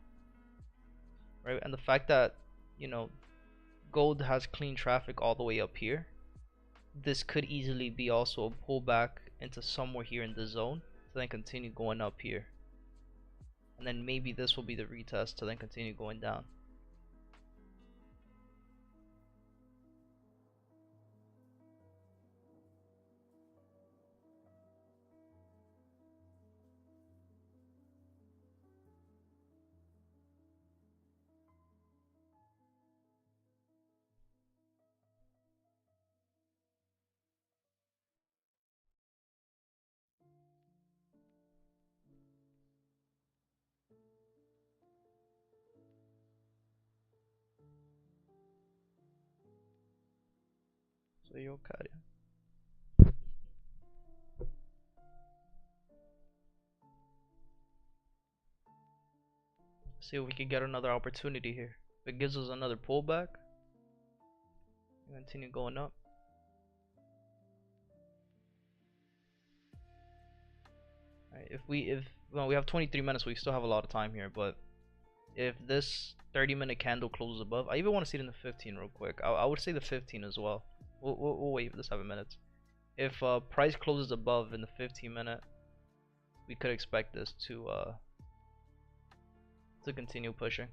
Speaker 1: Right, and the fact that you know gold has clean traffic all the way up here, this could easily be also a pullback into somewhere here in the zone to then continue going up here, and then maybe this will be the retest to then continue going down. So you okay? See if we can get another opportunity here. If it gives us another pullback, continue going up. Right, if well, we have 23 minutes, we still have a lot of time here, but if this 30-minute candle closes above, I even want to see it in the 15 real quick. I would say the 15 as well. We'll wait for the 7 minutes. If price closes above in the 15-minute, we could expect this to continue pushing.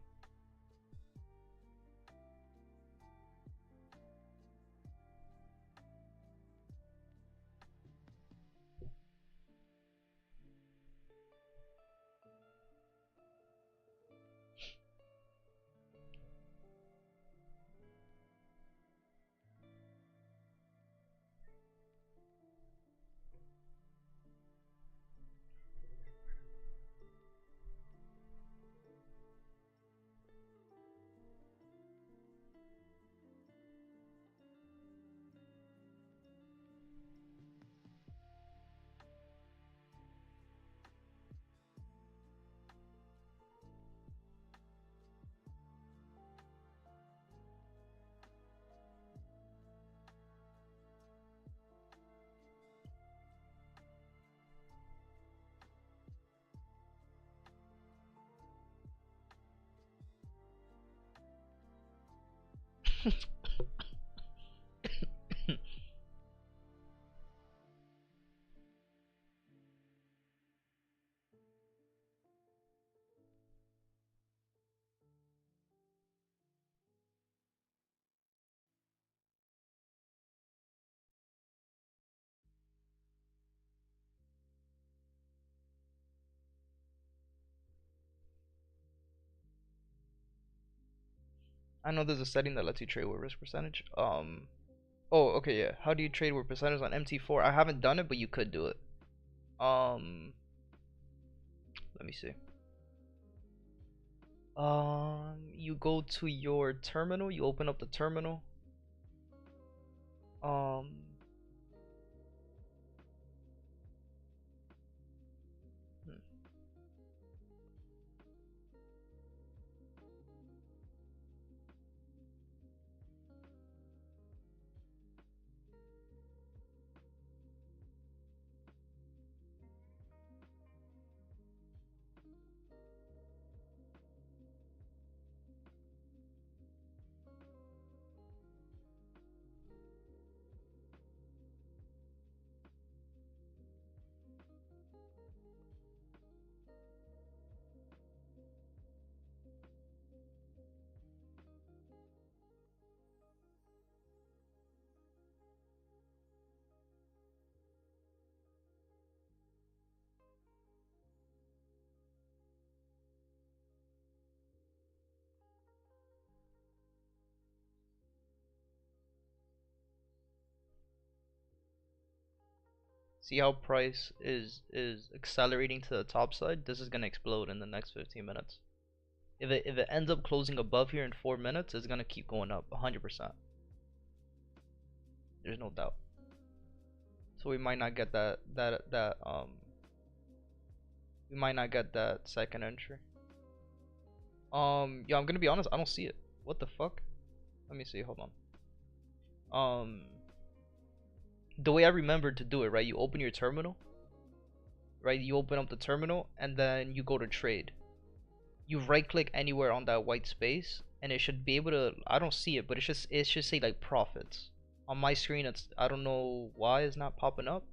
Speaker 1: I know there's a setting that lets you trade with risk percentage. Oh, okay, yeah. How do you trade with percentage on MT4? I haven't done it, but you could do it. Let me see. You go to your terminal. You open up the terminal. Um, hmm. See how price is accelerating to the top side? This is gonna explode in the next 15 minutes. If it ends up closing above here in 4 minutes, it's gonna keep going up 100%. There's no doubt. So we might not get we might not get that second entry. Yeah, I'm gonna be honest, I don't see it. What the fuck? Let me see, hold on. The way I remember to do it, right? You open your terminal, right? You open up the terminal and then you go to trade. You right click anywhere on that white space and it should be able to, I don't see it, but it should say like profits. On my screen it's, I don't know why it's not popping up.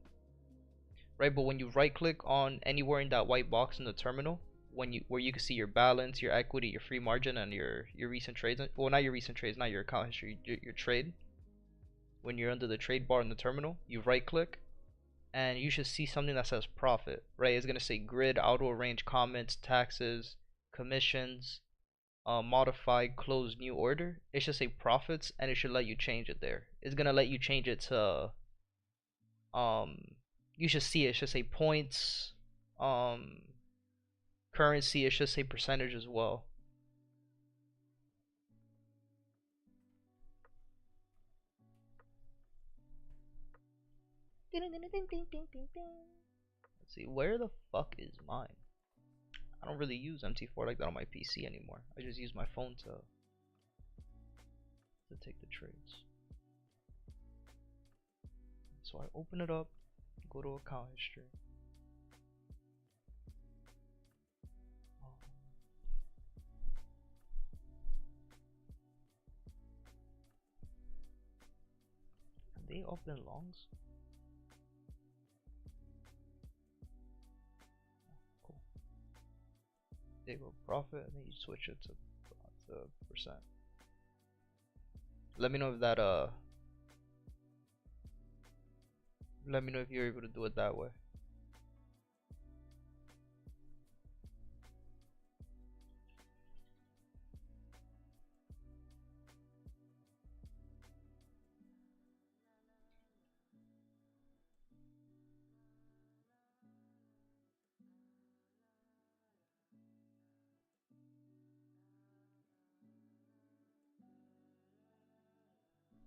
Speaker 1: Right, but when you right click on anywhere in that white box in the terminal, where you can see your balance, your equity, your free margin, and your recent trades, well, not your recent trades, not your account history, your trade. When you're under the trade bar in the terminal, you right click and you should see something that says profit, right? It's gonna say grid, auto arrange, comments, taxes, commissions, modified, close, new order. It should say profits and it should let you change it there. It's gonna let you change it to you should see it should say points, currency, it should say percentage as well. Let's see, where the fuck is mine? I don't really use MT4 like that on my PC anymore. I just use my phone to take the trades. So I open it up, go to account history. Have they open longs? Cool. They go profit and then you switch it to percent. Let me know if that let me know if you're able to do it that way.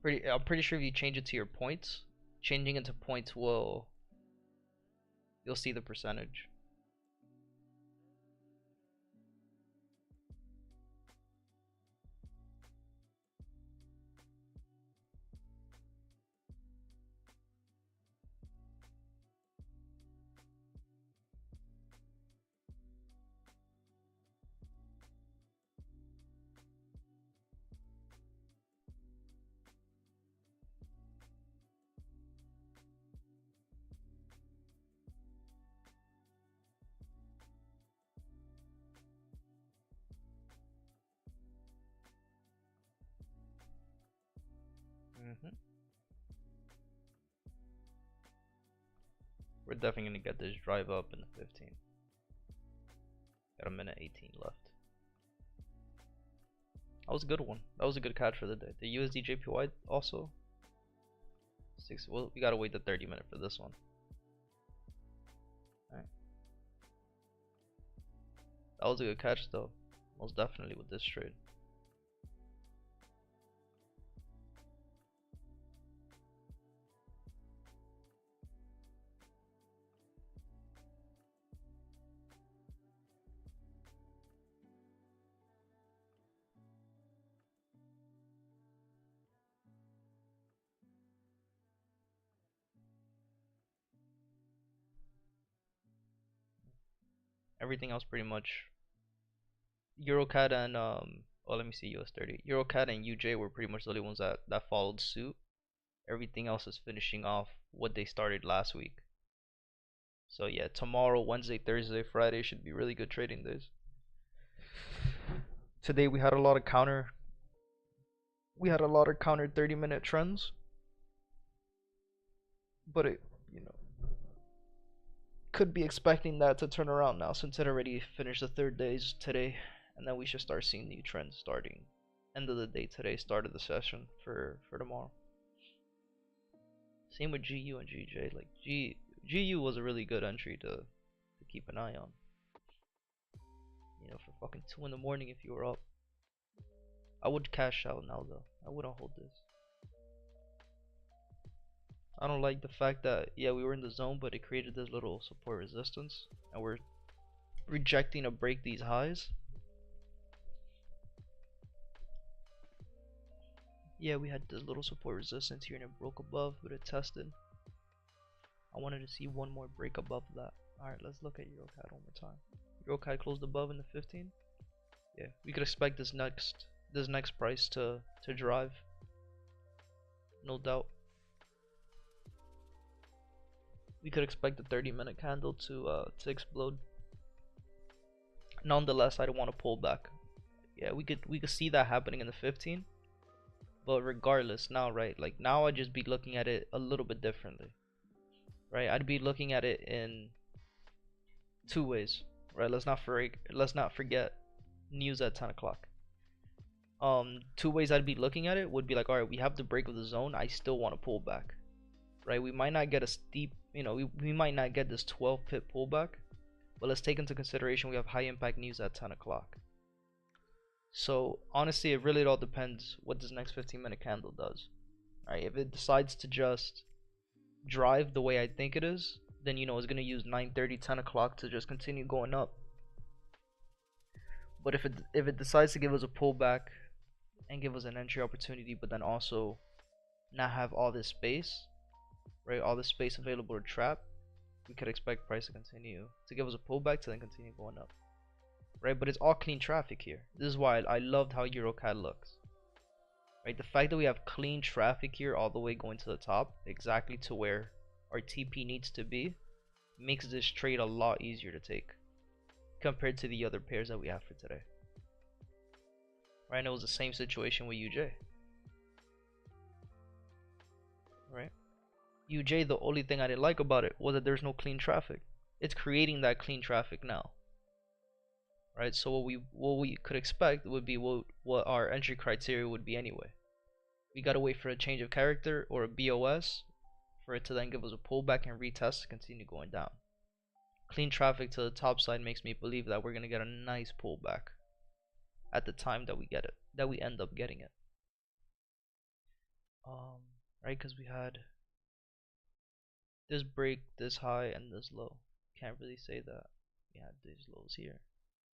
Speaker 1: I'm pretty sure if you change it to your points, changing it to points will, you'll see the percentage. We're definitely gonna get this drive up in the 15. Got a minute 18 left. That was a good one. That was a good catch for the day. The USD JPY also. Well, we gotta wait the 30-minute for this one. Alright. That was a good catch though. Most definitely with this trade. Everything else pretty much. EuroCAD and oh, let me see, US30. EuroCAD and UJ were pretty much the only ones that followed suit. Everything else is finishing off what they started last week. So yeah, tomorrow, Wednesday, Thursday, Friday should be really good trading days. Today we had a lot of counter 30-minute trends. But it, you know, could be expecting that to turn around now since it already finished the third days today, and then we should start seeing new trends starting end of the day today, start of the session for tomorrow. Same with GU and GJ. Like GU was a really good entry to keep an eye on. You know, for fucking 2 in the morning if you were up. I would cash out now though. I wouldn't hold this. I don't like the fact that, yeah, we were in the zone, but it created this little support resistance, and we're rejecting to break these highs. Yeah, we had this little support resistance here and it broke above, but it tested. I wanted to see one more break above that. Alright, let's look at EuroCAD one more time. EuroCAD closed above in the 15. Yeah, we could expect this next price to drive. No doubt. We could expect the 30-minute candle to explode. Nonetheless, I don't want to pull back. Yeah, we could see that happening in the 15. But regardless, now, right? Like now, I'd just be looking at it a little bit differently, right? I'd be looking at it in two ways, right? Let's not forget news at 10 o'clock. Two ways I'd be looking at it would be like, all right, we have the break of the zone. I still want to pull back, right? We might not get a steep, you know, we might not get this 12 pip pullback, but let's take into consideration we have high impact news at 10 o'clock. So honestly, it really all depends what this next 15-minute candle does. Alright, if it decides to just drive the way I think it is, then you know it's gonna use 9:30, 10 o'clock to just continue going up. But if it decides to give us a pullback and give us an entry opportunity, but then also not have all this space, right? All this space available to trap, we could expect price to continue to give us a pullback to then continue going up. Right, but it's all clean traffic here. This is why I loved how EuroCAD looks. Right, the fact that we have clean traffic here all the way going to the top, exactly to where our TP needs to be, makes this trade a lot easier to take compared to the other pairs that we have for today. Right, and it was the same situation with UJ. Right, UJ, the only thing I didn't like about it was that there's no clean traffic. It's creating that clean traffic now. Right, so what we could expect would be what our entry criteria would be anyway. We gotta wait for a change of character or a BOS for it to then give us a pullback and retest to continue going down. Clean traffic to the top side makes me believe that we're gonna get a nice pullback at the time that we get it, that we end up getting it. Right, because we had this break, this high, and this low. Can't really say that we had these lows here.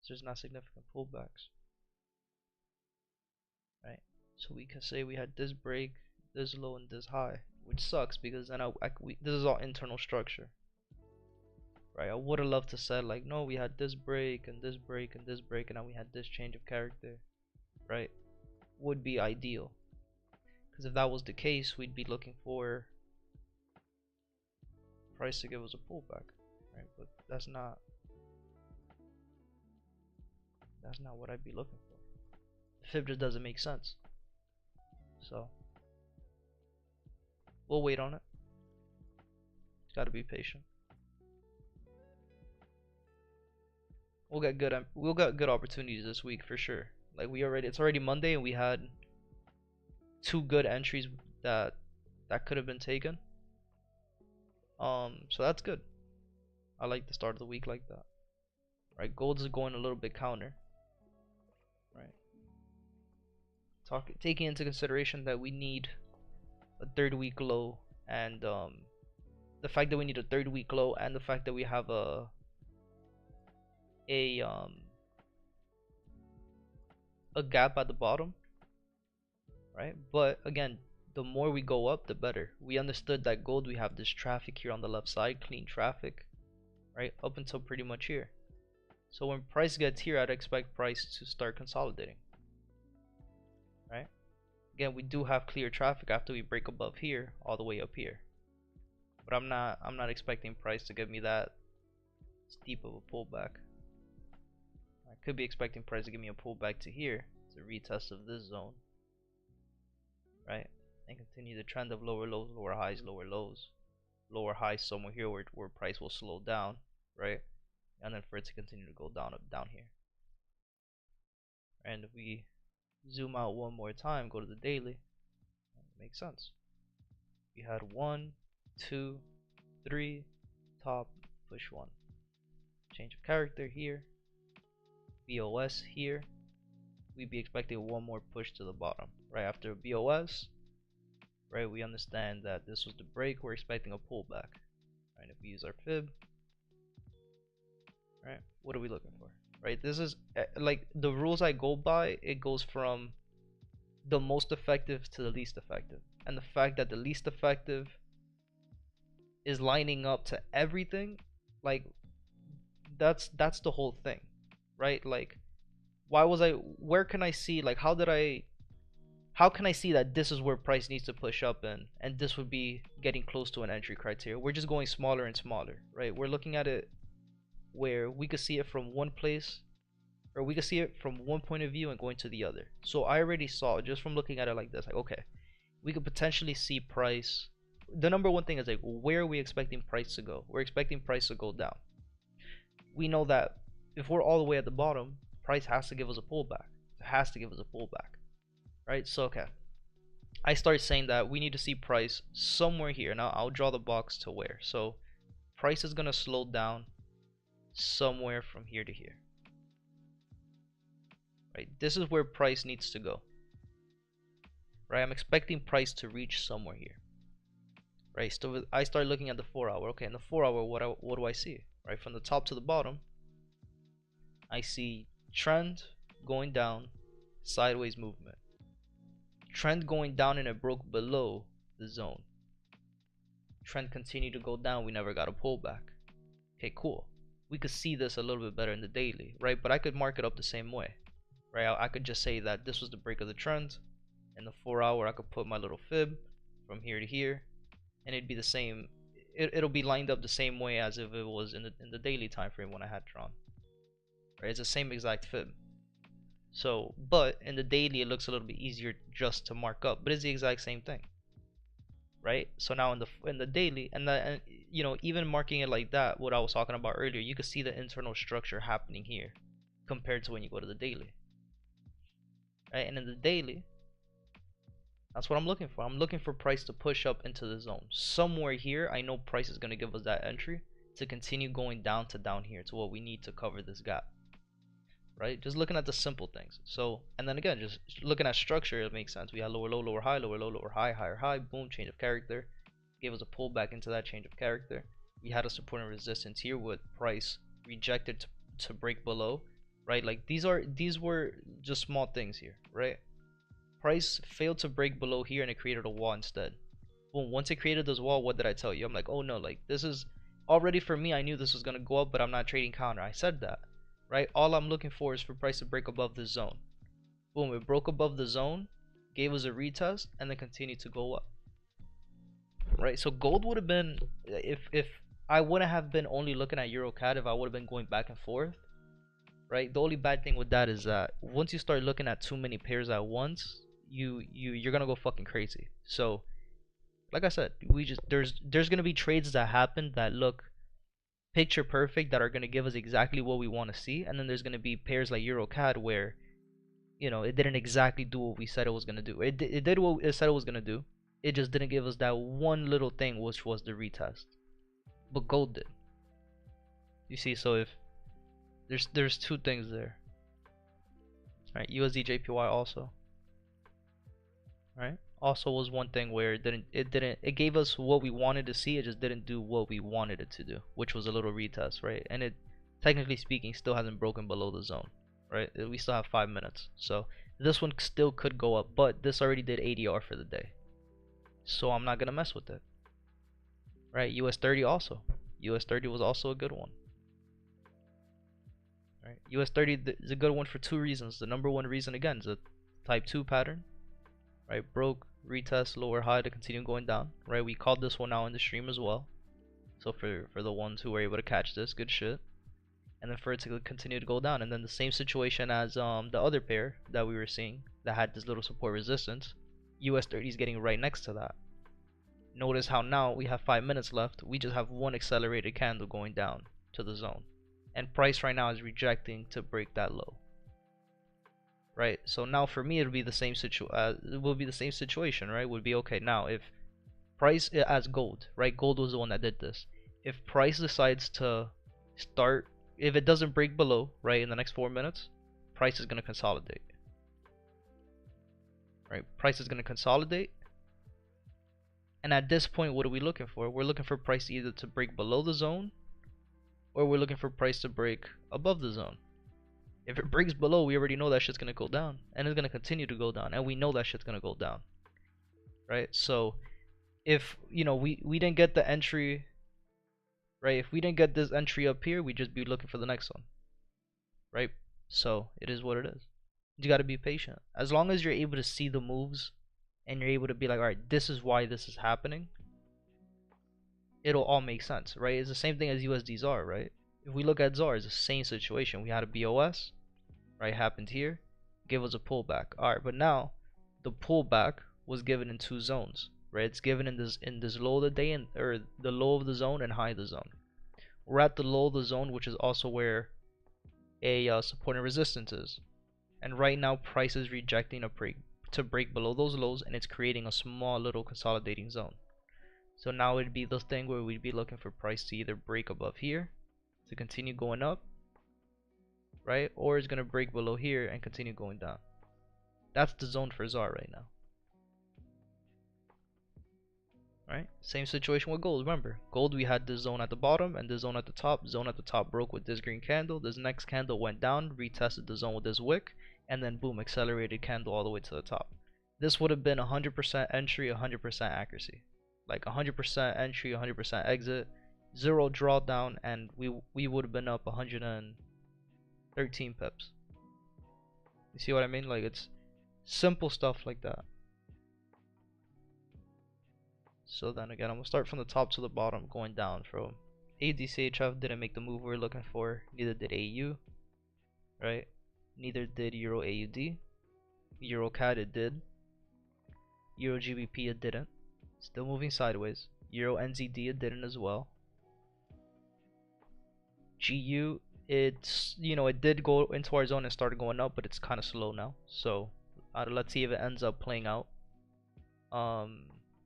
Speaker 1: So there's not significant pullbacks, right? So we can say we had this break, this low, and this high, which sucks because then this is all internal structure, right? I would have loved to say like, no, we had this break and this break and this break, and now we had this change of character, right? Would be ideal, because if that was the case, we'd be looking for price to give us a pullback, right? But that's not what I'd be looking for. The fib just doesn't make sense. So we'll wait on it. Gotta be patient. We'll get good opportunities this week for sure. Like it's already Monday and we had two good entries that could have been taken. So that's good. I like the start of the week like that. Right, gold is going a little bit counter. Right. Taking into consideration that we need a third week low, and the fact that we need a third week low, and the fact that we have a gap at the bottom, right? But again, the more we go up, the better. We understood that gold, we have this traffic here on the left side, clean traffic, right, up until pretty much here. So when price gets here, I'd expect price to start consolidating, right? Again, we do have clear traffic after we break above here all the way up here, but I'm not expecting price to give me that steep of a pullback. I could be expecting price to give me a pullback to here, to retest of this zone, right, and continue the trend of lower lows, lower highs, lower lows, lower highs somewhere here where price will slow down, right, and then for it to continue to go down, up, down here. And if we zoom out one more time, go to the daily, it makes sense. We had 1, 2, 3, top, push one. Change of character here, BOS here. We'd be expecting one more push to the bottom. Right after BOS, right, we understand that this was the break. We're expecting a pullback. Right, if we use our fib, right, what are we looking for? Right, this is like the rules I go by. It goes from the most effective to the least effective, and the fact that the least effective is lining up to everything, like that's the whole thing, right? Like, why was I? Where can I see? Like, how can I see that this is where price needs to push up in, and this would be getting close to an entry criteria? We're just going smaller and smaller, right? We're looking at it where we could see it from one place, or we could see it from one point of view and going to the other. So I already saw, just from looking at it like this, like, okay, we could potentially see price. The number one thing is, like, where are we expecting price to go? We're expecting price to go down. We know that if we're all the way at the bottom, price has to give us a pullback. It has to give us a pullback, right? So okay, I start saying that we need to see price somewhere here. Now I'll draw the box to where. So price is gonna slow down somewhere from here to here. Right, this is where price needs to go. Right, I'm expecting price to reach somewhere here. Right, so I start looking at the 4 hour. Okay, in the 4 hour, what do I see? Right, from the top to the bottom, I see trend going down, sideways movement. Trend going down and it broke below the zone. Trend continued to go down, we never got a pullback. Okay, cool. We could see this a little bit better in the daily, right? But I could mark it up the same way, right? I could just say that this was the break of the trend. In the 4 hour, I could put my little fib from here to here, and it'd be the same. It'll be lined up the same way as if it was in the daily time frame when I had drawn. Right? It's the same exact fib. So, but in the daily, it looks a little bit easier just to mark up, but it's the exact same thing, right? So now in the daily, and you know, even marking it like that, what I was talking about earlier, you can see the internal structure happening here compared to when you go to the daily, right? And in the daily, that's what I'm looking for. I'm looking for price to push up into the zone somewhere here. I know price is going to give us that entry to continue going down to down here to what we need to cover this gap, right? Just looking at the simple things. So, and then again, just looking at structure, it makes sense. We had lower low, lower high, lower low, lower high, higher high, boom, change of character, gave us a pullback into that change of character. We had a support and resistance here with price rejected to break below, right? Like these were just small things here, right? Price failed to break below here and it created a wall instead. Boom, once it created this wall, what did I tell you? I'm like, oh no, like this is already, for me, I knew this was gonna go up, but I'm not trading counter. I said that, right? All I'm looking for is for price to break above this zone. Boom, it broke above the zone, gave us a retest, and then continued to go up. Right? So gold would have been, if I wouldn't have been only looking at Euro CAD, if I would have been going back and forth, right? The only bad thing with that is that once you start looking at too many pairs at once, you're gonna go fucking crazy. So like I said, there's gonna be trades that happen that look picture perfect, that are gonna give us exactly what we want to see, and then there's gonna be pairs like EuroCAD where, you know, it didn't exactly do what we said it was gonna do. It did what it said it was gonna do. It just didn't give us that one little thing, which was the retest. But gold did. You see, so if there's two things there. Right, USD JPY also. Right, also was one thing where it gave us what we wanted to see, it just didn't do what we wanted it to do, which was a little retest, right? And it, technically speaking, still hasn't broken below the zone, right? We still have 5 minutes, so this one still could go up, but this already did ADR for the day, so I'm not gonna mess with it, right? US30 also, US30 was also a good one, right? US30 is a good one for two reasons. The number one reason, again, is a type 2 pattern, right? Broke, retest, lower high to continue going down, right? We called this one out in the stream as well, so for the ones who were able to catch this, good shit. And then for it to continue to go down, and then the same situation as the other pair that we were seeing that had this little support resistance, US30 is getting right next to that. Notice how now we have 5 minutes left, we just have one accelerated candle going down to the zone, and price right now is rejecting to break that low. Right, so now for me it would be the same situation, right? Would be okay now if price as gold, right? Gold was the one that did this. if price decides to start, if it doesn't break below, right, in the next 4 minutes, price is going to consolidate. Right, price is going to consolidate. And at this point, what are we looking for? We're looking for price either to break below the zone, or we're looking for price to break above the zone. If it breaks below, we already know that shit's going to go down, and it's going to continue to go down, and we know that shit's going to go down. Right? So if, you know, we didn't get the entry, right? If we didn't get this entry up here, we'd just be looking for the next one. Right? So it is what it is. You got to be patient. As long as you're able to see the moves and you're able to be like, all right, this is why this is happening, it'll all make sense, right? It's the same thing as USD ZAR, right? If we look at ZAR, it's the same situation. We had a BOS, right? Happened here, give us a pullback. All right, but now the pullback was given in two zones, right? It's given in this low of the day and or the low of the zone and high of the zone. We're at the low of the zone, which is also where a support and resistance is. And right now, price is rejecting a break to break below those lows, and it's creating a small little consolidating zone. So now it'd be the thing where we'd be looking for price to either break above here to continue going up, right? Or it's gonna break below here and continue going down. That's the zone for ZAR right now. Right? Same situation with gold. Remember, gold, we had this zone at the bottom and this zone at the top. Zone at the top broke with this green candle. This next candle went down, retested the zone with this wick, and then boom, accelerated candle all the way to the top. This would have been 100% entry, 100% accuracy. Like 100% entry, 100% exit, 0 drawdown, and we would have been up 113 pips. You see what I mean? Like, it's simple stuff like that. So then again, I'm gonna start from the top to the bottom, going down. From AUDCHF didn't make the move we were looking for, neither did AU, right? Neither did Euro AUD. Euro CAD it did. Euro GBP it didn't. Still moving sideways. Euro NZD it didn't as well. GU, it's, you know, it did go into our zone and started going up, but it's kind of slow now. So let's see if it ends up playing out.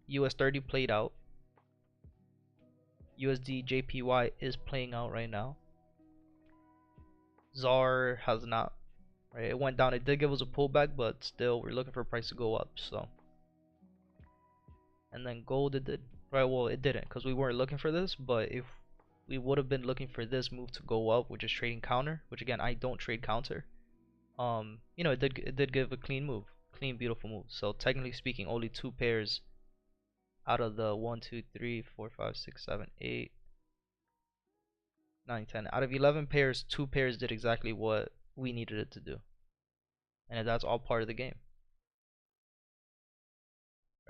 Speaker 1: US 30 played out. USD JPY is playing out right now. ZAR has not. Right, it went down. It did give us a pullback, but still, we're looking for price to go up. So, and then gold, it did. Right, well, it didn't because we weren't looking for this. But if we would have been looking for this move to go up, which is trading counter, which again, I don't trade counter. You know, it did give a clean move, clean, beautiful move. So technically speaking, only 2 pairs out of the 1, 2, 3, 4, 5, 6, 7, 8, 9, 10. Out of 11 pairs, 2 pairs did exactly what we needed it to do. And that's all part of the game.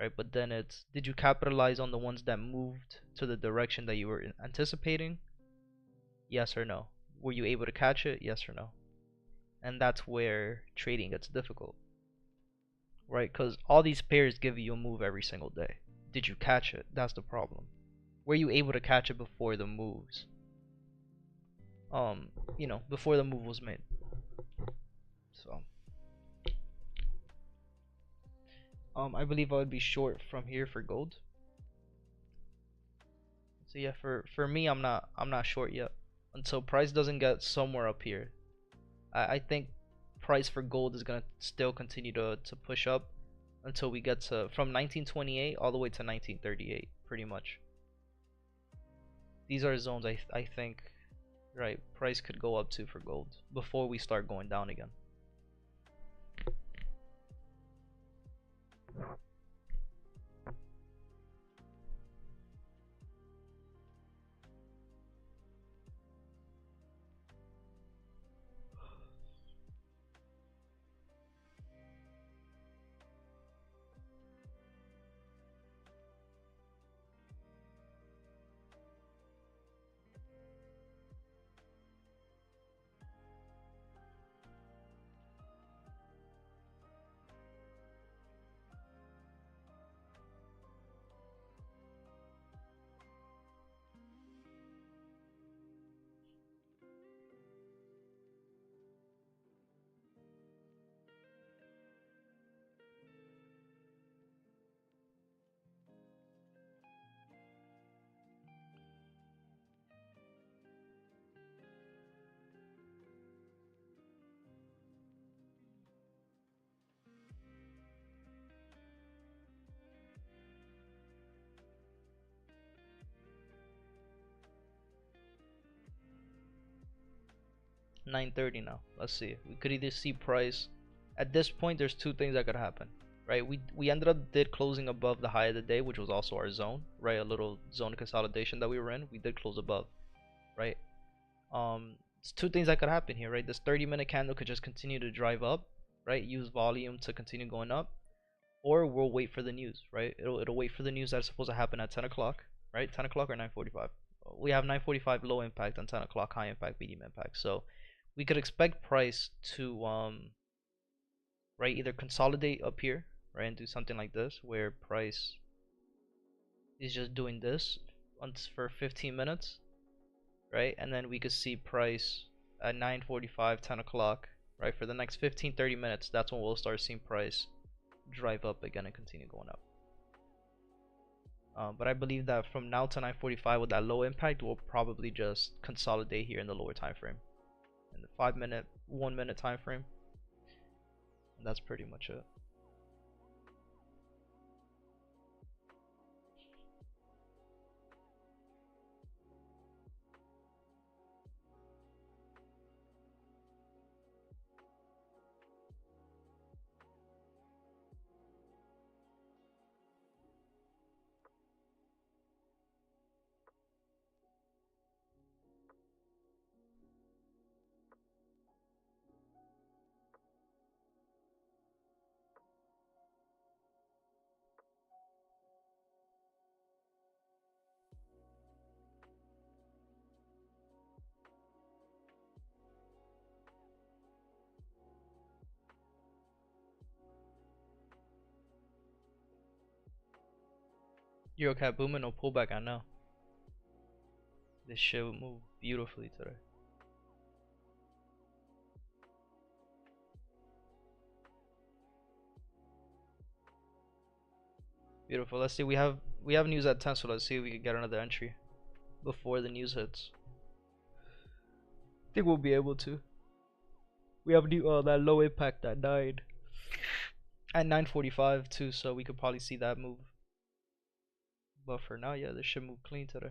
Speaker 1: Right? But then it's, did you capitalize on the ones that moved to the direction that you were anticipating? Yes or no? Were you able to catch it? Yes or no? And that's where trading gets difficult. Right? Because all these pairs give you a move every single day. Did you catch it? That's the problem. Were you able to catch it before the moves? You know, before the move was made. So I believe I would be short from here for gold. So yeah, for me, I'm not short yet until price doesn't get somewhere up here. I think price for gold is gonna still continue to push up until we get to from 1928 all the way to 1938, pretty much. These are zones I think, right, price could go up to for gold before we start going down again. 9:30 now. Let's see. We could either see price. At this point, there's two things that could happen, right? We ended up did closing above the high of the day, which was also our zone, right? A little zone consolidation that we were in. We did close above, right? It's two things that could happen here, right? This 30-minute candle could just continue to drive up, right? Use volume to continue going up, or we'll wait for the news, right? It'll wait for the news that's supposed to happen at 10 o'clock, right? 10 o'clock or 9:45. We have 9:45 low impact and 10 o'clock high impact, medium impact. So we could expect price to right, either consolidate up here, right, and do something like this where price is just doing this once for 15 minutes, right? And then we could see price at 9:45, 10 o'clock, right? For the next 15-30 minutes, that's when we'll start seeing price drive up again and continue going up. But I believe that from now to 9:45 with that low impact, we'll probably just consolidate here in the lower time frame, in the 5-minute, 1-minute time frame, and that's pretty much it. Eurocat booming, no pullback. I know this shit would move beautifully today. Beautiful. Let's see. We have news at 10, so let's see if we can get another entry before the news hits. I think we'll be able to. We have new that low impact that died at 9:45 too, so we could probably see that move. But for now, yeah, this should move clean today.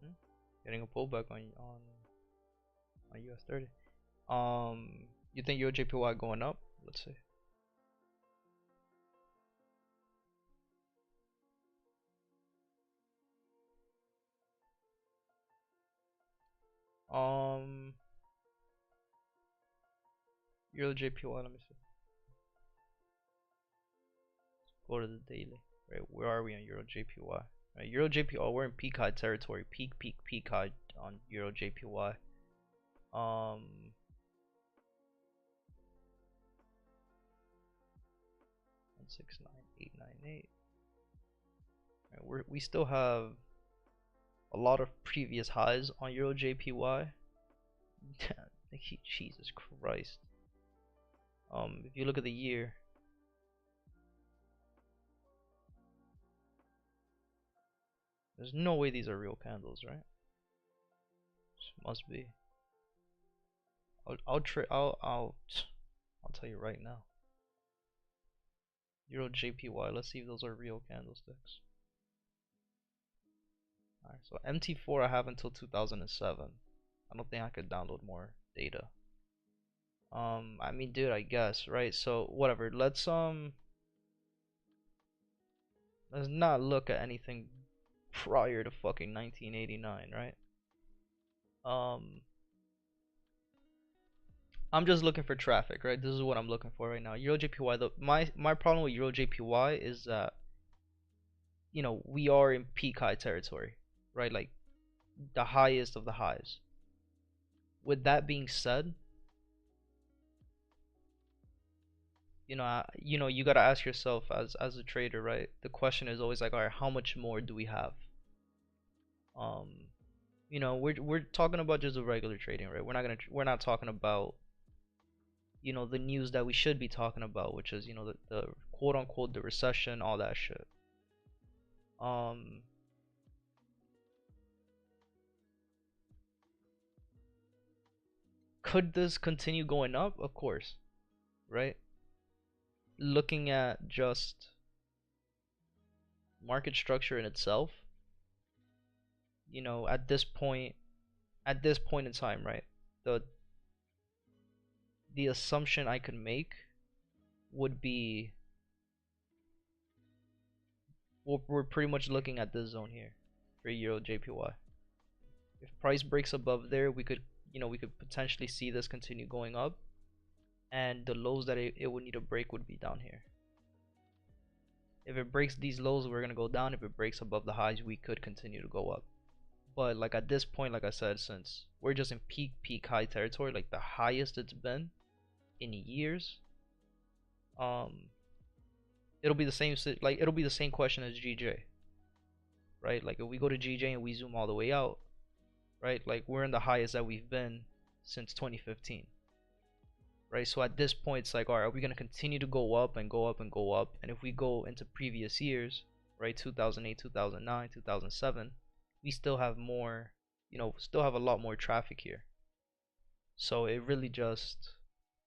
Speaker 1: Hmm? Getting a pullback on US 30. You think your JPY going up? Let's see. Um, Euro JPY. Let me see. Go to the daily. Right, where are we on Euro JPY? Right, Euro JPY. We're in peak high territory. Peak high on Euro JPY. 169,898. Right, we still have a lot of previous highs on Euro JPY. Jesus Christ. If you look at the year, there's no way these are real candles, right? Must be. I'll tell you right now. Euro JPY. Let's see if those are real candlesticks. Alright. So MT4 I have until 2007. I don't think I could download more data. I mean, dude, I guess, right? So whatever. Let's not look at anything prior to fucking 1989, right? Um, I'm just looking for traffic, right? This is what I'm looking for right now. Euro JPY. My problem with Euro JPY is that we are in peak high territory, right? Like the highest of the highs. With that being said, you gotta ask yourself as a trader, right? The question is always like, all right, how much more do we have? Um, we're talking about just a regular trading, right? We're not talking about the news that we should be talking about, which is the quote unquote the recession, all that shit. Um, could this continue going up? Of course, right? Looking at just market structure in itself, at this point in time, right? The the assumption I could make would be we're pretty much looking at this zone here for Euro JPY. If price breaks above there, we could potentially see this continue going up, and the lows that it would need to break would be down here. If it breaks these lows, we're gonna go down. If it breaks above the highs, we could continue to go up. But like at this point, like I said, since we're just in peak high territory, like the highest it's been in years, um, it'll be the same it'll be the same question as GJ, right? Like if we go to GJ and we zoom all the way out, right? Like we're in the highest that we've been since 2015, right? So at this point, it's like, all right, are we gonna continue to go up and go up and go up? And if we go into previous years, right, 2008, 2009, 2007, we still have more, still have a lot more traffic here. So it really just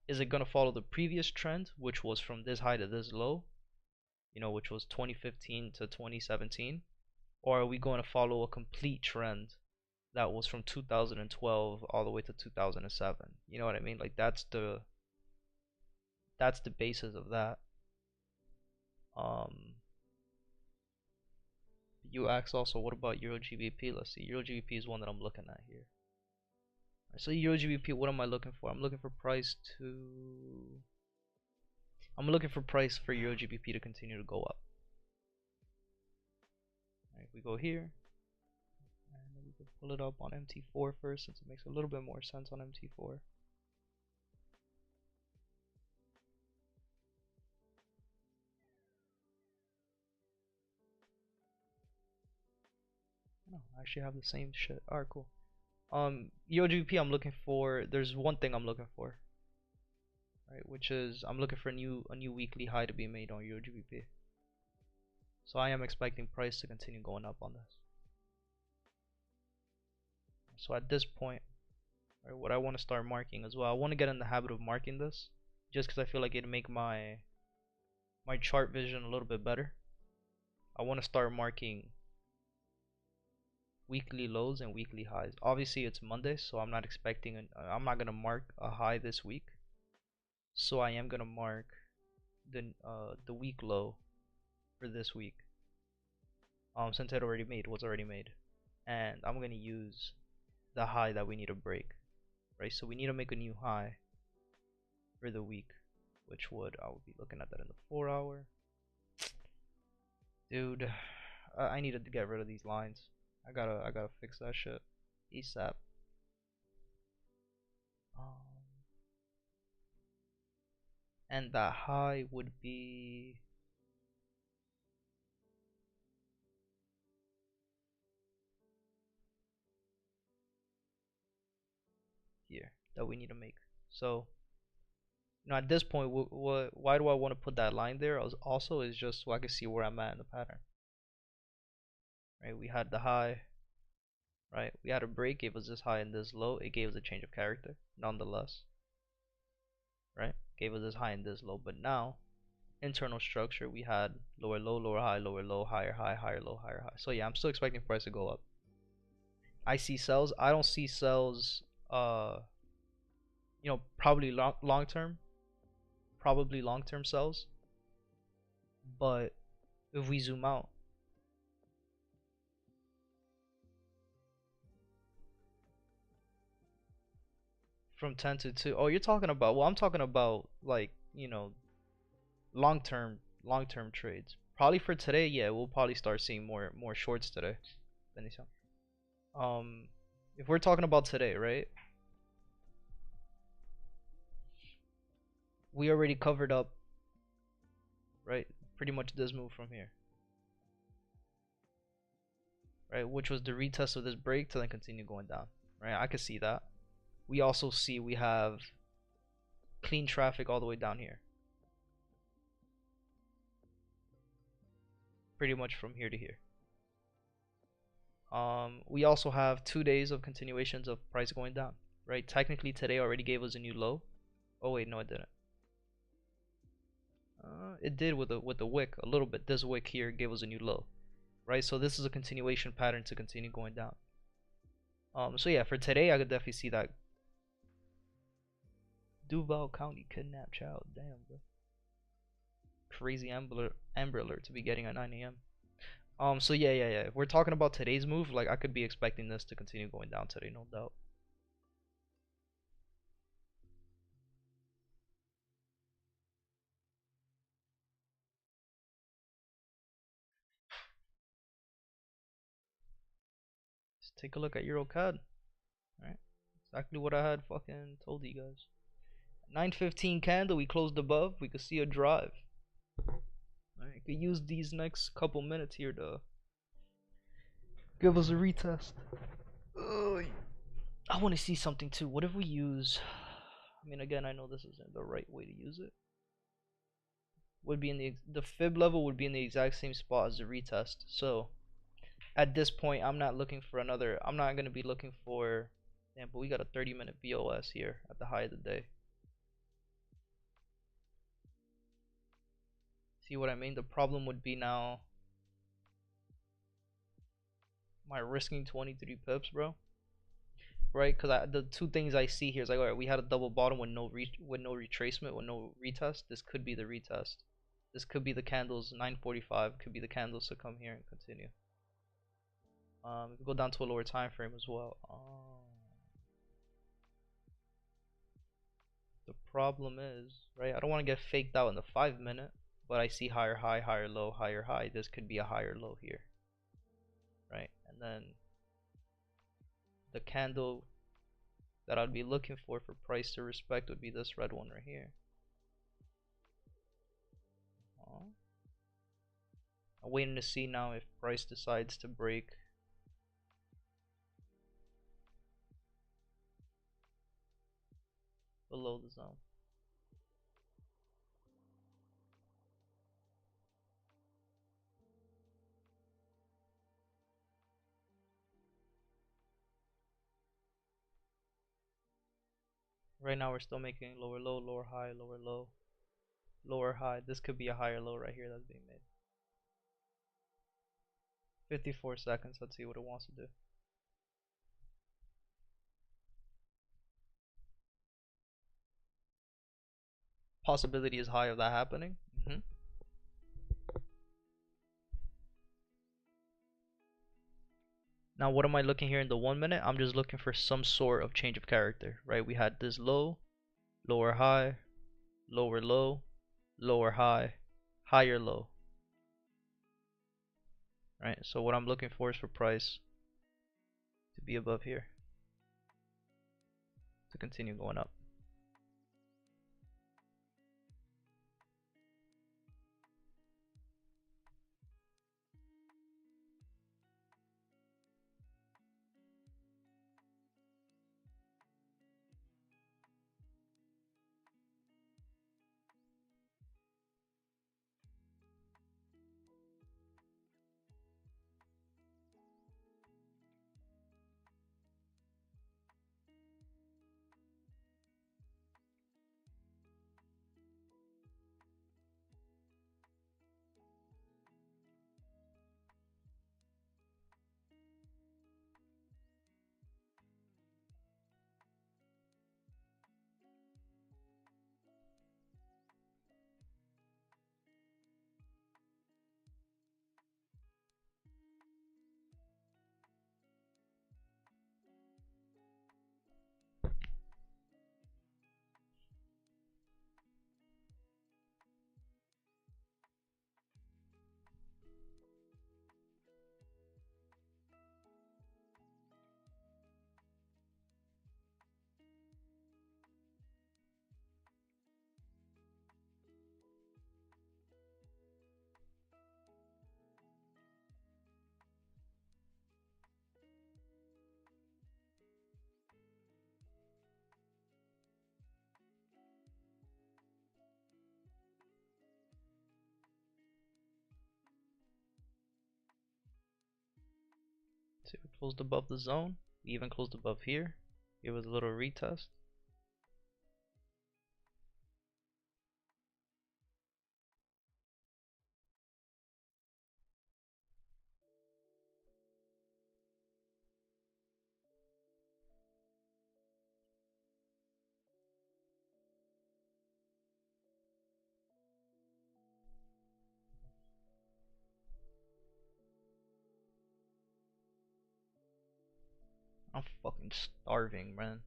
Speaker 1: is it gonna follow the previous trend, which was from this high to this low, which was 2015 to 2017, or are we going to follow a complete trend that was from 2012 all the way to 2007? You know what I mean? Like that's the basis of that. Um, you asked also, what about Euro GBP? Let's see. Euro GBP is one that I'm looking at here. So Euro GBP, what am I looking for? I'm looking for price for Euro GBP to continue to go up. Right, we go here, and we can pull it up on MT4 first, since it makes a little bit more sense on MT4. No, I actually have the same shit. Alright, cool. Euro GBP, I'm looking for. There's one thing I'm looking for, right? Which is I'm looking for a new weekly high to be made on Euro GBP. So I am expecting price to continue going up on this. So at this point, right, what I want to start marking as well, I want to get in the habit of marking this, just because I feel like it'd make my chart vision a little bit better. I want to start marking weekly lows and weekly highs. Obviously it's Monday, so I'm not gonna mark a high this week. So I am gonna mark the week low for this week. Since it was already made, and I'm gonna use the high that we need to break, right? So we need to make a new high for the week, which I would be looking at that in the 4-hour. Dude, I needed to get rid of these lines. I gotta fix that shit ASAP. And that high would be here that we need to make. So at this point, why do I want to put that line there? Also, is just so I can see where I'm at in the pattern. Right, we had the high. Right, we had a break, gave us this high and this low. It gave us a change of character, nonetheless. Right, gave us this high and this low. But now, internal structure, we had lower low, lower high, lower low, higher high, higher low, higher high. So yeah, I'm still expecting price to go up. I see sells. I don't see sells. Probably long term, probably long term sells. But if we zoom out from 10 to 2, oh, you're talking about. Well, I'm talking about like long term trades. Probably for today, yeah, we'll probably start seeing more shorts today. Um, if we're talking about today, right? We already covered up, right? Pretty much this move from here, right? Which was the retest of this break to then continue going down, right? I could see that. We also see we have clean traffic all the way down here, pretty much from here to here. We also have 2 days of continuations of price going down, right? Technically today already gave us a new low. Oh wait, no, it didn't. It did with the wick a little bit. This wick here gave us a new low, right? So this is a continuation pattern to continue going down. So yeah, for today I could definitely see that. Duval County kidnapped child. Damn, bro. Crazy Amber Alert to be getting at 9 a.m. So yeah. If we're talking about today's move, like I could be expecting this to continue going down today, no doubt. Let's take a look at EuroCAD. Alright. Exactly what I had fucking told you guys. 9:15 candle, we closed above, we could see a drive. Alright, could use these next couple minutes here to give us a retest. I want to see something too. What if we use, I mean, again, I know this isn't the right way to use it. Would be in the fib level would be in the exact same spot as the retest. So at this point, I'm not looking for another. I'm not gonna be looking for. Damn, but we got a 30-minute BOS here at the high of the day. See what I mean? The problem would be now. Am I risking 23 pips, bro? Right? Because the two things I see here is like, alright, we had a double bottom with no retracement, with no retest. This could be the retest. This could be the candles 9:45. Could be the candles to come here and continue. We could go down to a lower time frame as well. The problem is, right? I don't want to get faked out in the 5-minute, but I see higher high, higher low, higher high. This could be a higher low here, right? And then the candle that I'd be looking for price to respect would be this red one right here. I'm waiting to see now if price decides to break below the zone. Right now we're still making lower low, lower high, lower low, lower high. This could be a higher low right here that's being made. 54 seconds. Let's see what it wants to do. Possibility is high of that happening. Now what am I looking here in the 1 minute? I'm just looking for some sort of change of character, right? We had this low, lower high, lower low, lower high, higher low. Right? So what I'm looking for is for price to be above here to continue going up. See, we closed above the zone. We even closed above here. Give us a little retest. I'm fucking starving, man.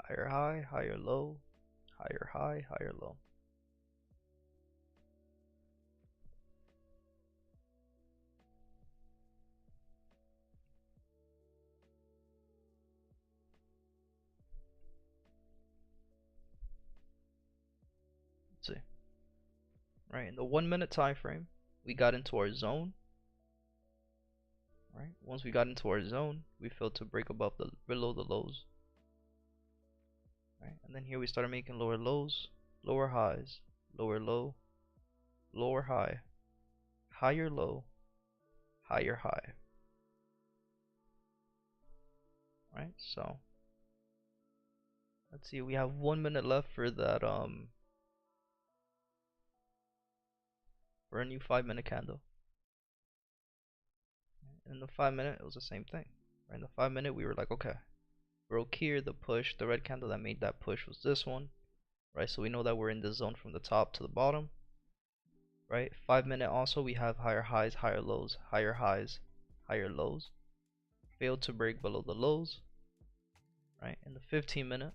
Speaker 1: Higher high, higher low, higher high, higher low. Let's see. Right, in the 1 minute time frame, we got into our zone. Right, once we got into our zone, we failed to break above the below the lows. Right, and then here we started making lower lows, lower highs, lower low, lower high, higher low, higher high. Right, so let's see, we have 1 minute left for that for a new 5 minute candle. In the 5 minute, it was the same thing. Right, in the 5 minute, we were like, okay, broke here, the push, the red candle that made that push was this one. Right, so we know that we're in this zone from the top to the bottom. Right, 5 minute also, we have higher highs, higher lows, higher highs, higher lows. Failed to break below the lows. Right, in the 15 minute,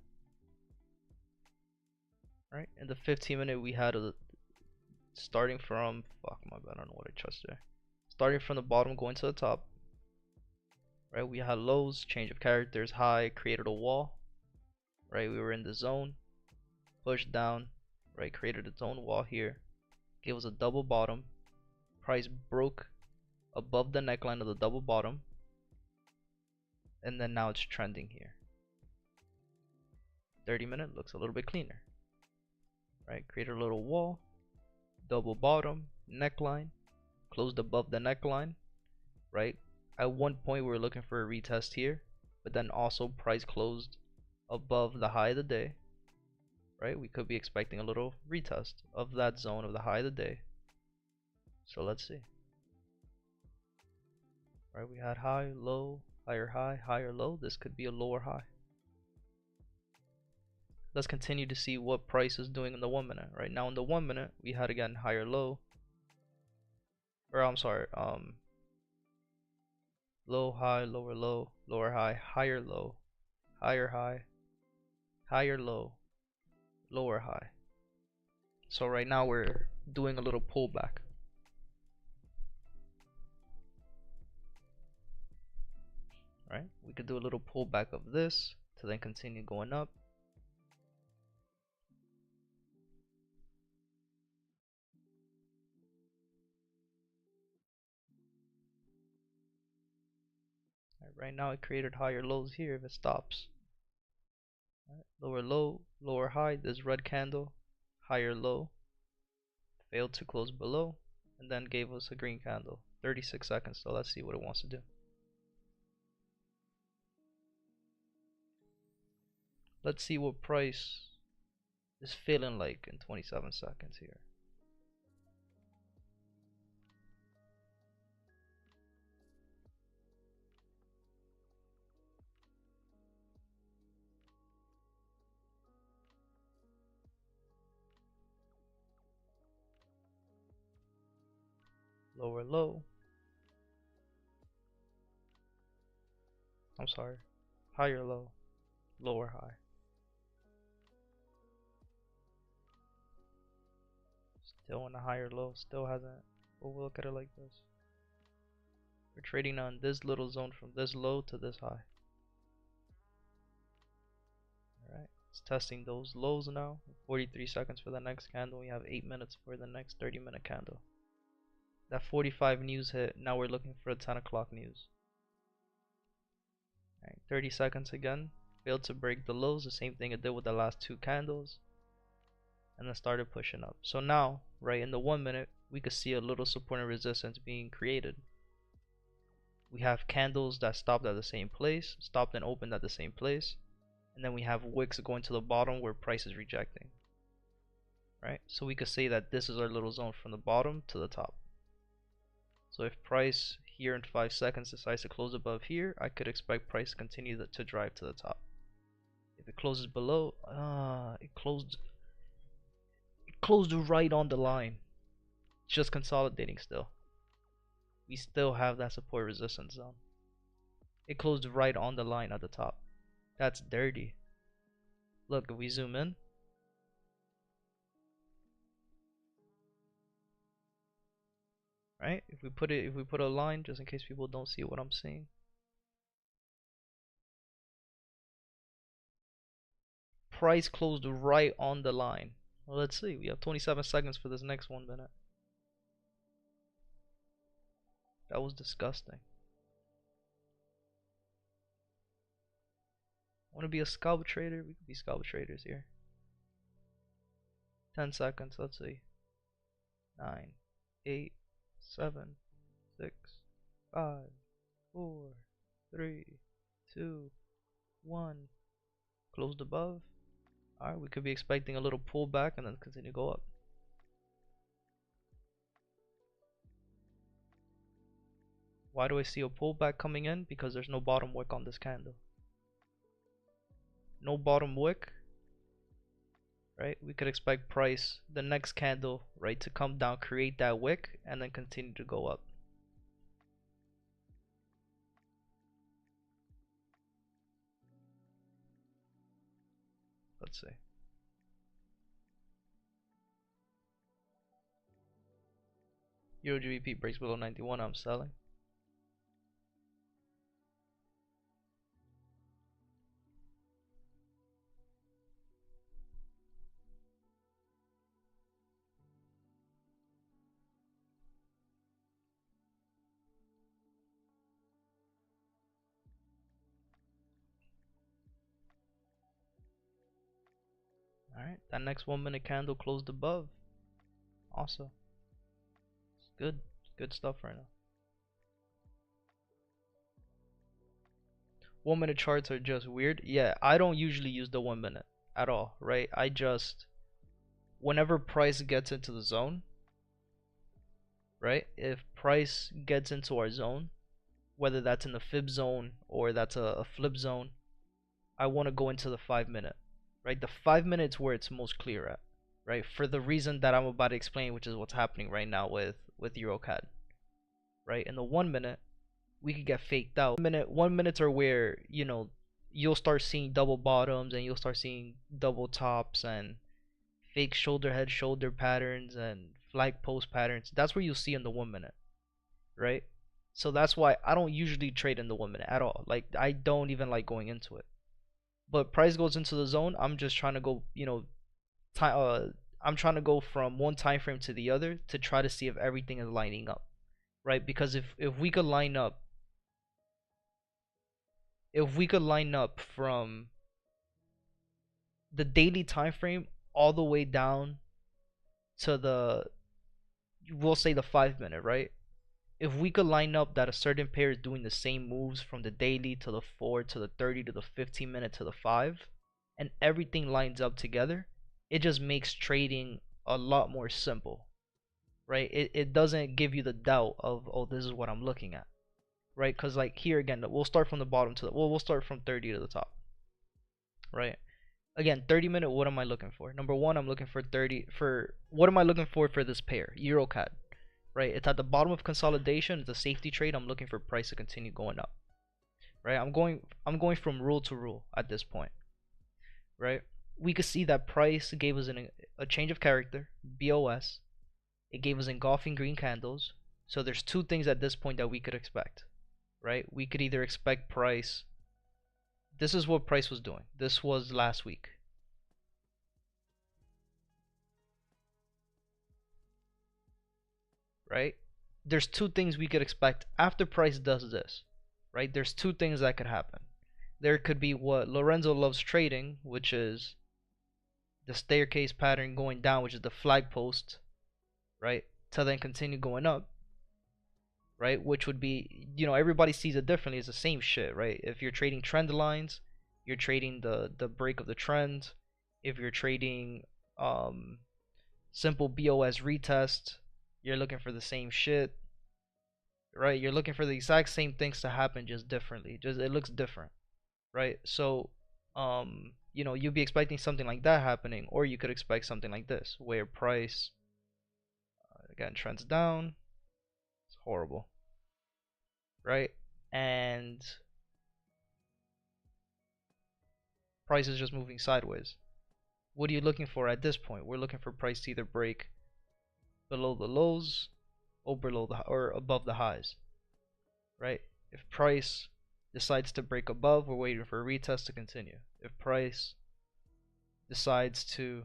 Speaker 1: right, in the 15 minute, we had a starting from, fuck my bad, I don't know what I trust there. Starting from the bottom, going to the top. Right, we had lows, change of characters, high, created a wall. Right, we were in the zone, pushed down, right, created its own wall here, gave us a double bottom, price broke above the neckline of the double bottom, and then now it's trending here. 30 minute looks a little bit cleaner. Right, created a little wall, double bottom, neckline, closed above the neckline. Right, at one point we were looking for a retest here, but then also price closed above the high of the day. Right, we could be expecting a little retest of that zone of the high of the day. So let's see. Right, we had high, low, higher high, higher low. This could be a lower high. Let's continue to see what price is doing in the 1 minute. Right now in the 1 minute, we had again higher low, or I'm sorry, low high, lower low, lower high, higher low, higher high, higher low, lower high. So right now we're doing a little pullback. Right, we could do a little pullback of this to then continue going up. Right now it created higher lows here if it stops. Right, lower low, lower high, this red candle, higher low, failed to close below, and then gave us a green candle. 36 seconds, so let's see what it wants to do. Let's see what price is feeling like in 27 seconds here. Lower low. I'm sorry. Higher low. Lower high. Still in a higher low. Still hasn't. We'll look at it like this. We're trading on this little zone from this low to this high. Alright. It's testing those lows now. 43 seconds for the next candle. We have 8 minutes for the next 30-minute candle. That 45 news hit. Now we're looking for a 10 o'clock news. Alright, 30 seconds again. Failed to break the lows. The same thing it did with the last two candles. And then started pushing up. So now, right in the 1 minute, we could see a little support and resistance being created. We have candles that stopped at the same place, stopped and opened at the same place. And then we have wicks going to the bottom where price is rejecting. Right? So we could say that this is our little zone from the bottom to the top. So if price here in 5 seconds decides to close above here, I could expect price to continue to drive to the top. If it closes below, it closed right on the line. It's just consolidating still. We still have that support resistance zone. It closed right on the line at the top. That's dirty. Look, if we zoom in, right? If we put a line, just in case people don't see what I'm seeing. Price closed right on the line. Well, let's see. We have 27 seconds for this next 1 minute. That was disgusting. Want to be a scalp trader? We could be scalp traders here. 10 seconds. Let's see. 9, 8, 7, 6, 5, 4, 3, 2, 1. Closed above. Alright, we could be expecting a little pullback and then continue to go up. Why do I see a pullback coming in? Because there's no bottom wick on this candle. No bottom wick, right? We could expect price, the next candle, right, to come down, create that wick, and then continue to go up. Let's see. Euro GBP breaks below 91, I'm selling. Alright, that next 1 minute candle closed above. Awesome. It's good. It's good stuff right now. 1 minute charts are just weird. Yeah, I don't usually use the 1 minute at all, right? I just, whenever price gets into the zone, right? If price gets into our zone, whether that's in the fib zone or that's a flip zone, I want to go into the 5 minute, right? The 5 minutes where it's most clear at, right? For the reason that I'm about to explain, which is what's happening right now with EuroCAD, right? In the 1 minute, we could get faked out. 1 minutes are where, you know, you'll start seeing double bottoms and you'll start seeing double tops and fake shoulder head shoulder patterns and flag post patterns. That's where you'll see in the 1 minute, right? So that's why I don't usually trade in the 1 minute at all. Like, I don't even like going into it. But price goes into the zone, I'm just trying to go, you know, I'm trying to go from one time frame to the other to try to see if everything is lining up, right? Because if we could line up, from the daily time frame all the way down to the we'll say the 5 minute, right? If we could line up that a certain pair is doing the same moves from the daily to the 4 to the 30 to the 15 minute to the 5, and everything lines up together, it just makes trading a lot more simple, right? It doesn't give you the doubt of, oh, this is what I'm looking at, right? Because like here again, we'll start from the bottom to the, well, we'll start from 30 to the top, right? Again, 30 minute, what am I looking for? Number one, I'm looking for 30 for, what am I looking for this pair? EuroCAD, right? It's at the bottom of consolidation. It's a safety trade. I'm looking for price to continue going up, right? I'm going from rule to rule at this point, right? We could see that price gave us a change of character, BOS. It gave us engulfing green candles. So there's two things at this point that we could expect, right? We could either expect price. This is what price was doing. This was last week. Right? There's two things we could expect after price does this. Right? There's two things that could happen. There could be what Lorenzo loves trading, which is the staircase pattern going down, which is the flag post, right? To then continue going up, right? Which would be, everybody sees it differently. It's the same shit, right? If you're trading trend lines, you're trading the break of the trend. If you're trading simple BOS retest, you're looking for the same shit, right? You're looking for the exact same things to happen, just differently. Just it looks different, right? So, you'd be expecting something like that happening, or you could expect something like this, where price again trends down. It's horrible, right? And price is just moving sideways. What are you looking for at this point? We're looking for price to either break below the lows or below the or above the highs, right? If price decides to break above, we're waiting for a retest to continue. If price decides to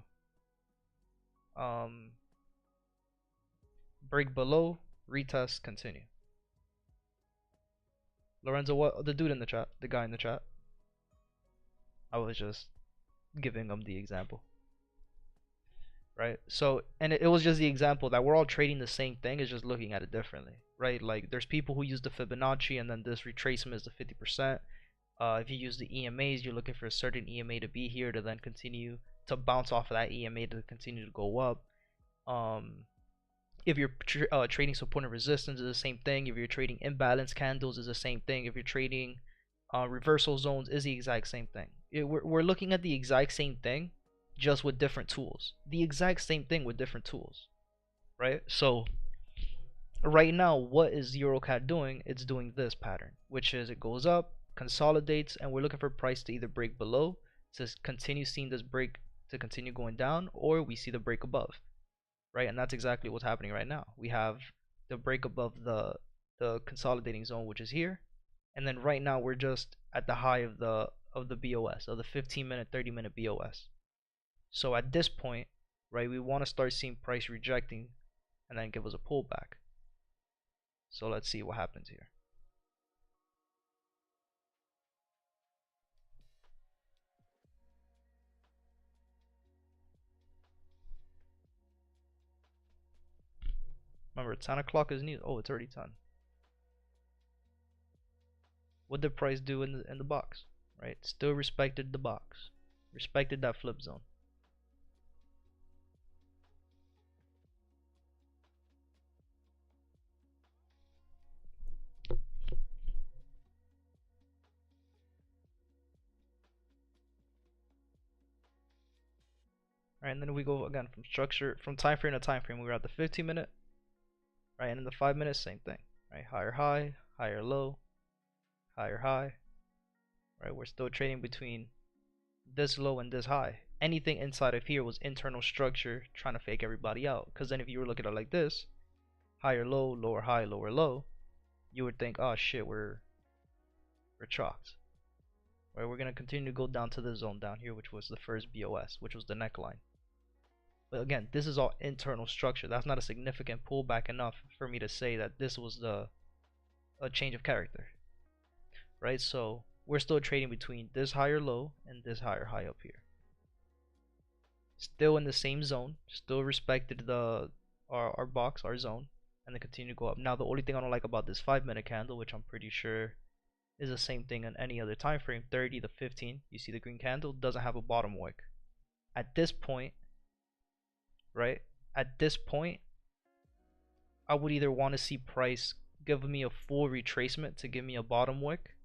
Speaker 1: break below, retest, continue. Lorenzo, what the dude in the chat, the guy in the chat? I was just giving him the example, right? So, and it was just the example that we're all trading the same thing, is just looking at it differently, right? Like there's people who use the Fibonacci, and then this retracement is the 50%. If you use the EMAs, you're looking for a certain EMA to be here to then continue to bounce off of that EMA to continue to go up. If you're trading support and resistance, is the same thing. If you're trading imbalance candles, is the same thing. If you're trading reversal zones, is the exact same thing. We're looking at the exact same thing, just with different tools. The exact same thing with different tools, right? So right now, what is EuroCAD doing? It's doing this pattern, which is it goes up, consolidates, and we're looking for price to either break below to continue seeing this break to continue going down, or we see the break above, right? And that's exactly what's happening right now. We have the break above the consolidating zone, which is here, and then right now we're just at the high of the BOS, of the 15-minute, 30-minute BOS. So at this point, right, we want to start seeing price rejecting and then give us a pullback. So let's see what happens here. Remember, 10 o'clock is new. Oh, it's already 10. What did price do in the box? Right, still respected the box, respected that flip zone. Right, and then we go again from structure, from time frame to time frame. We were at the 15-minute, right, and in the 5 minute, same thing, right? Higher high, higher low, higher high, right? We're still trading between this low and this high. Anything inside of here was internal structure trying to fake everybody out. Because then if you were looking at it like this, higher low, lower high, lower low, you would think, oh shit, we're chalked. Right, we're gonna continue to go down to this zone down here, which was the first BOS, which was the neckline. But again, this is all internal structure. That's not a significant pullback enough for me to say that this was a change of character, right? So we're still trading between this higher low and this higher high up here. Still in the same zone, still respected the our box, our zone, and then continue to go up. Now the only thing I don't like about this 5 minute candle, which I'm pretty sure is the same thing on any other time frame, 30 to 15, you see the green candle doesn't have a bottom wick. At this point, right? At this point, I would either want to see price give me a full retracement to give me a bottom wick,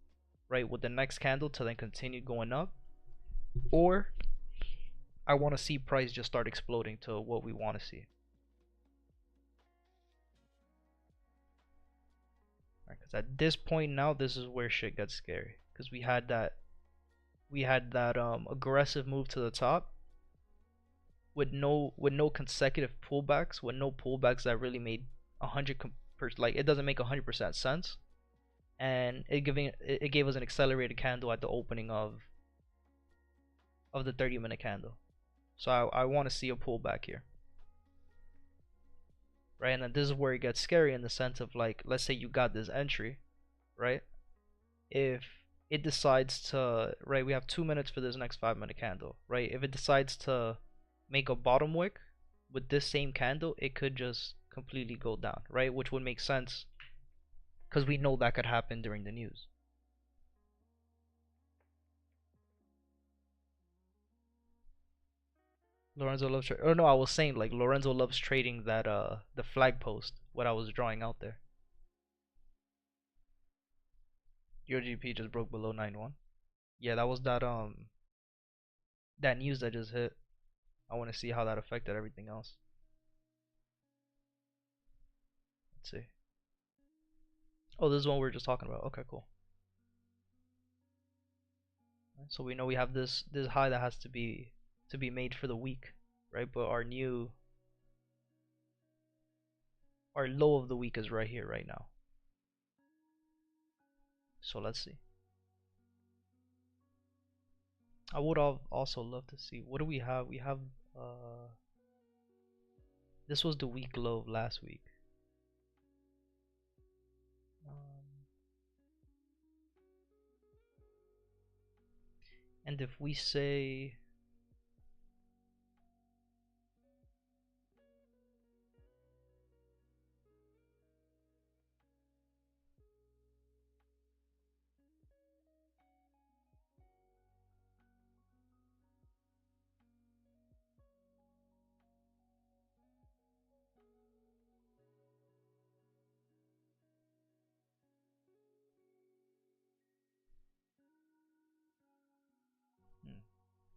Speaker 1: right, with the next candle to then continue going up, or I want to see price just start exploding to what we want to see. Because at this point now, this is where shit gets scary. Because we had that aggressive move to the top with no consecutive pullbacks, with no pullbacks that really made 100 like it doesn't make 100% sense, and it gave us an accelerated candle at the opening of the 30-minute candle. So I want to see a pullback here, right? And then this is where it gets scary in the sense of, like, let's say you got this entry, right? If it decides to, right, we have 2 minutes for this next 5-minute candle, right? If it decides to make a bottom wick with this same candle, it could just completely go down, right? Which would make sense because we know that could happen during the news. Lorenzo loves trading. Oh no, I was saying, like, Lorenzo loves trading that the flag post, what I was drawing out there. Your GP just broke below 9-1. Yeah, that was that news that just hit. I want to see how that affected everything else. Let's see. Oh, this is one we were just talking about. Okay, cool. So we know we have this high that has to be made for the week, right? But our low of the week is right here, right now. So let's see. I would also love to see, what do we have? We have this was the week low of last week. And if we say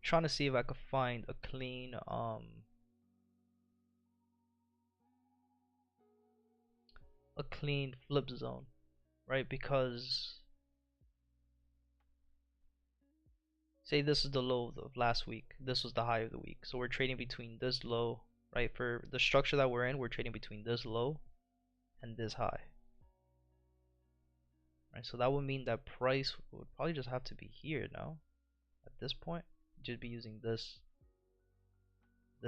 Speaker 1: trying to see if I could find a clean flip zone, right? Because say this is the low of last week, this was the high of the week, so we're trading between this low, right? For the structure that we're in, we're trading between this low and this high, right? So that would mean that price would probably just have to be here now. At this point, just be using this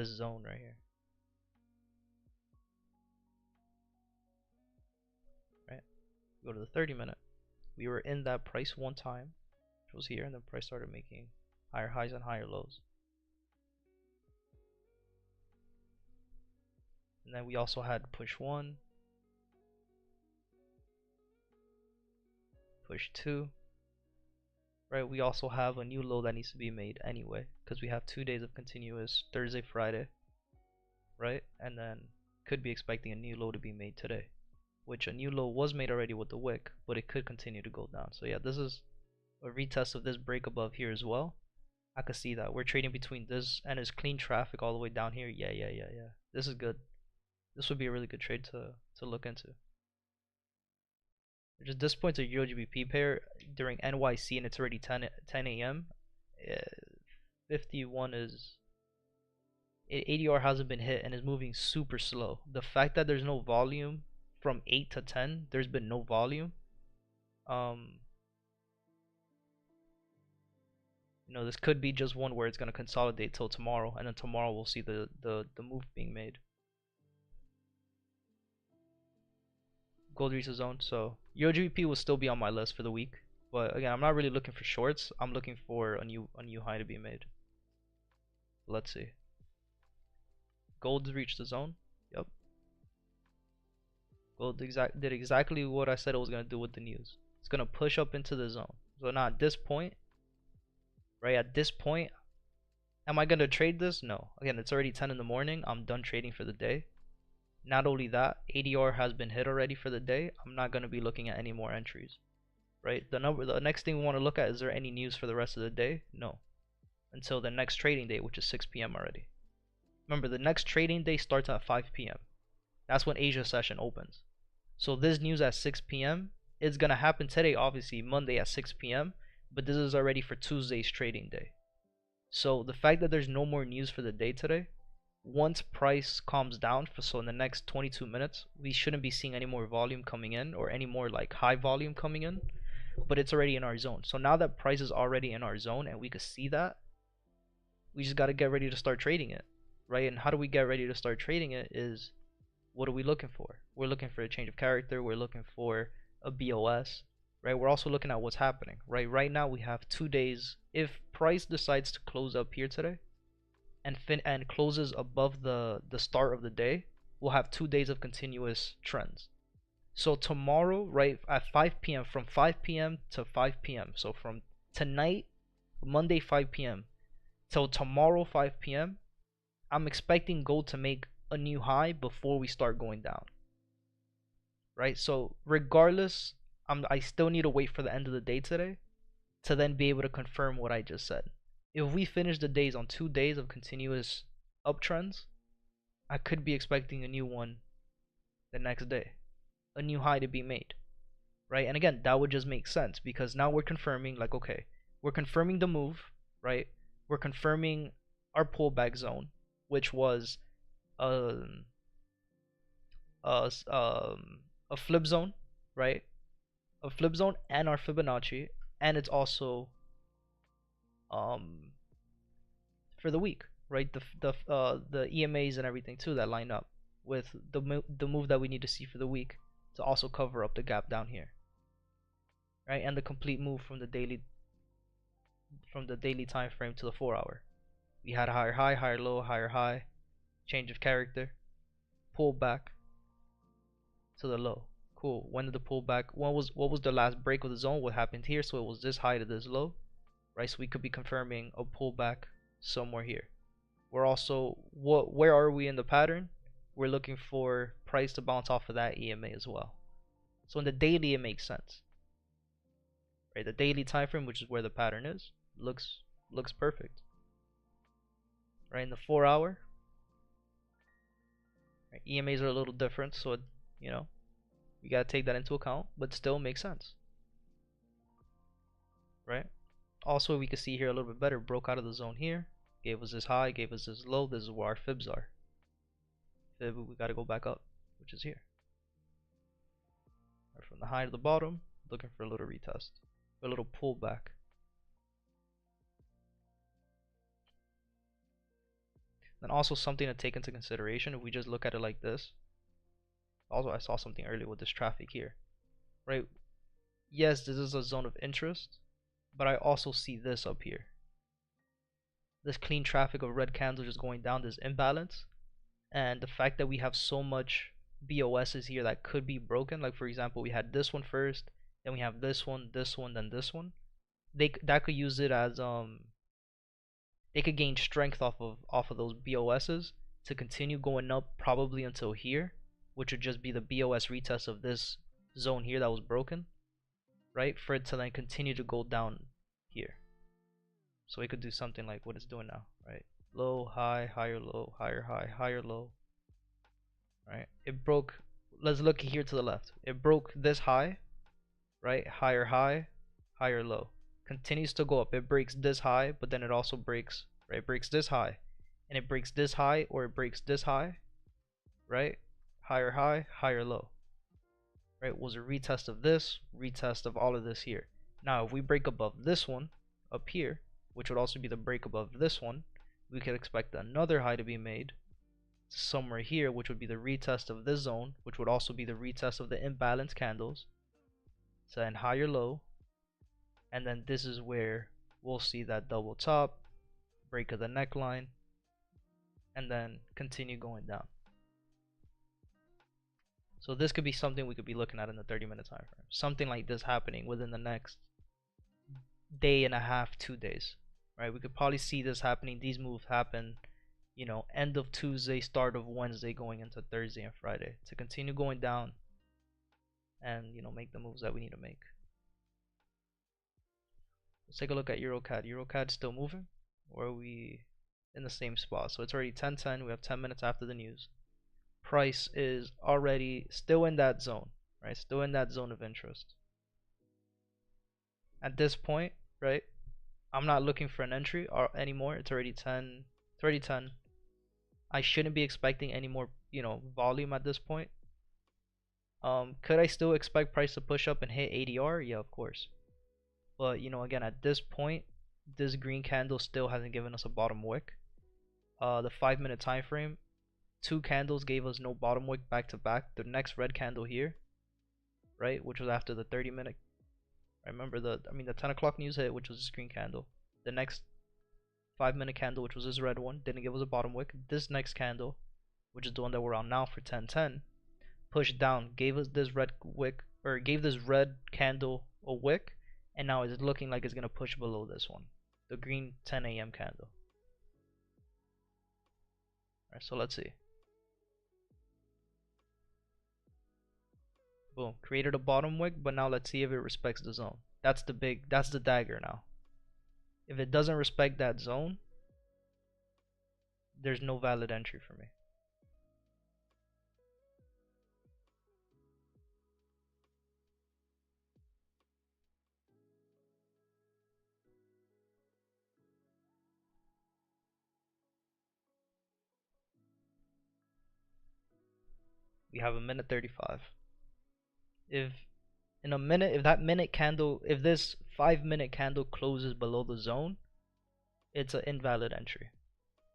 Speaker 1: zone right here, right? Go to the 30-minute. We were in that price one time, which was here, and then price started making higher highs and higher lows. And then we also had push 1, push 2, right? We also have a new low that needs to be made anyway, because we have 2 days of continuous Thursday, Friday, right? And then could be expecting a new low to be made today, which a new low was made already with the wick, but it could continue to go down. So yeah, this is a retest of this break above here as well. I could see that we're trading between this and his clean traffic all the way down here. Yeah. This is good. This would be a really good trade to look into. Just this point's a Euro GBP pair during NYC, and it's already 10 a.m. 51 is ADR hasn't been hit and is moving super slow. The fact that there's no volume from 8 to 10, there's been no volume. This could be just one where it's gonna consolidate till tomorrow, and then tomorrow we'll see the move being made. Gold reaches zone, so Euro GBP will still be on my list for the week. But again, I'm not really looking for shorts. I'm looking for a new high to be made. Let's see. Gold's reached the zone. Yep. Did exactly what I said it was gonna do with the news. It's gonna push up into the zone. So now at this point, right at this point, am I gonna trade this? No. Again, it's already 10 in the morning. I'm done trading for the day. Not only that, ADR has been hit already for the day. I'm not gonna be looking at any more entries. Right? The next thing we want to look at, is there any news for the rest of the day? No. Until the next trading day, which is 6 p.m. already. Remember, the next trading day starts at 5 p.m. That's when Asia session opens. So this news at 6 p.m. is gonna happen today, obviously Monday at 6 p.m. But this is already for Tuesday's trading day. So the fact that there's no more news for the day today, once price calms down, so in the next 22 minutes, we shouldn't be seeing any more volume coming in, or any more like high volume coming in. But it's already in our zone. So now that price is already in our zone and we could see that, we just got to get ready to start trading it, right? And how do we get ready to start trading it is, what are we looking for? We're looking for a change of character. We're looking for a BOS, right? We're also looking at what's happening, right? Right now we have 2 days. If price decides to close up here today and closes above the start of the day, we'll have 2 days of continuous trends. So tomorrow, right, at 5 p.m., from 5 p.m. to 5 p.m., so from tonight, Monday 5 p.m., till tomorrow 5 p.m., I'm expecting gold to make a new high before we start going down. Right? So regardless, I still need to wait for the end of the day today to then be able to confirm what I just said. If we finish the days on 2 days of continuous uptrends, I could be expecting a new one the next day, a new high to be made. Right? And again, that would just make sense, because now we're confirming, like, okay, we're confirming the move, right? We're confirming our pullback zone, which was um, a, a flip zone, right? A flip zone and our Fibonacci, and it's also um, for the week, right? The EMAs and everything too that line up with the move that we need to see for the week to also cover up the gap down here, right? And the complete move from the daily time frame to the 4-hour. We had a higher high, higher low, higher high, change of character, pull back to the low. Cool. When did the pullback? What was the last break of the zone? What happened here? So it was this high to this low, right? So we could be confirming a pullback somewhere here. We're also where are we in the pattern? We're looking for price to bounce off of that EMA as well. So in the daily, it makes sense, right? The daily time frame, which is where the pattern is, looks perfect, right? In the 4-hour, right, EMAs are a little different, so it, you gotta take that into account, but still makes sense, right? Also, we can see here a little bit better, broke out of the zone here, gave us this high, gave us this low. This is where our fibs are. Fib, we gotta go back up, which is here. Right, from the high to the bottom, looking for a little retest, a little pullback. Then also something to take into consideration, if we just look at it like this. Also, I saw something earlier with this traffic here, right? Yes, this is a zone of interest, but I also see this up here. This clean traffic of red candles just going down, this imbalance, and the fact that we have so much BOSs here that could be broken. Like for example, we had this one first, then we have this one, then this one. That could use it as they could gain strength off of those BOSs to continue going up probably until here, which would just be the BOS retest of this zone here that was broken, right? For it to then continue to go down here. So we could do something like what it's doing now, right? Low, high, higher, low, higher, high, higher, low, right? It broke, let's look here to the left. It broke this high, right? Higher high, higher low. Continues to go up. It breaks this high, but then it also breaks, right? It breaks this high, and it breaks this high, or it breaks this high, right? Higher high, higher low, right? Was a retest of this, retest of all of this here. Now, if we break above this one up here, which would also be the break above this one, we could expect another high to be made somewhere here, which would be the retest of this zone, which would also be the retest of the imbalance candles. So then higher low, and then this is where we'll see that double top, break of the neckline, and then continue going down. So this could be something we could be looking at in the 30-minute time frame. Something like this happening within the next day and a half, 2 days, right? We could probably see this happening. These moves happen, end of Tuesday, start of Wednesday, going into Thursday and Friday to continue going down and make the moves that we need to make. Let's take a look at EuroCAD. EuroCAD's still moving, or are we in the same spot? So it's already 10:10. We have 10 minutes after the news. Price is already still in that zone, right? Still in that zone of interest. At this point, right? I'm not looking for an entry or anymore. It's already 10. It's already 10. I shouldn't be expecting any more, volume at this point. Could I still expect price to push up and hit ADR? Yeah, of course. But again, at this point, this green candle still hasn't given us a bottom wick. The 5-minute time frame, 2 candles gave us no bottom wick back to back. The next red candle here, right, which was after the 30-minute. I remember the 10 o'clock news hit, which was this green candle. The next 5-minute candle, which was this red one, didn't give us a bottom wick. This next candle, which is the one that we're on now for 10:10, pushed down, gave us this red wick, or gave this red candle a wick, and now it's looking like it's gonna push below this one, the green 10 a.m. candle. Alright, so let's see. Boom, created a bottom wick, but now let's see if it respects the zone. That's the dagger now. If it doesn't respect that zone, there's no valid entry for me. We have a minute 35. If this 5-minute candle closes below the zone, it's an invalid entry.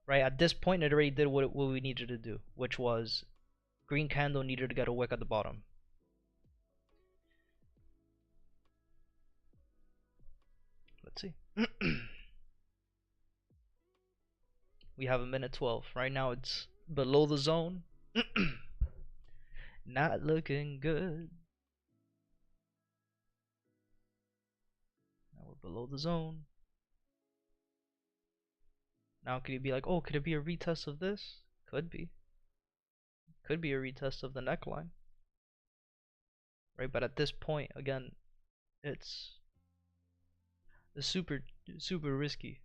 Speaker 1: Right, at this point it already did what we needed to do, which was green candle needed to get a wick at the bottom. Let's see. We have a minute 12. Right now it's below the zone. Not looking good. Now we're below the zone. Now could you be like, oh, could it be a retest of this? Could be. Could be a retest of the neckline. Right, but at this point, again, it's super risky.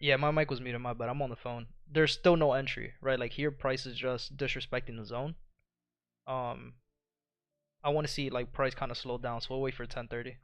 Speaker 2: Yeah, my mic was muted, my bad. I'm on the phone. There's still no entry, right? Like here, price is just disrespecting the zone. Um, I want to see like price kind of slow down, so we'll wait for 10:30.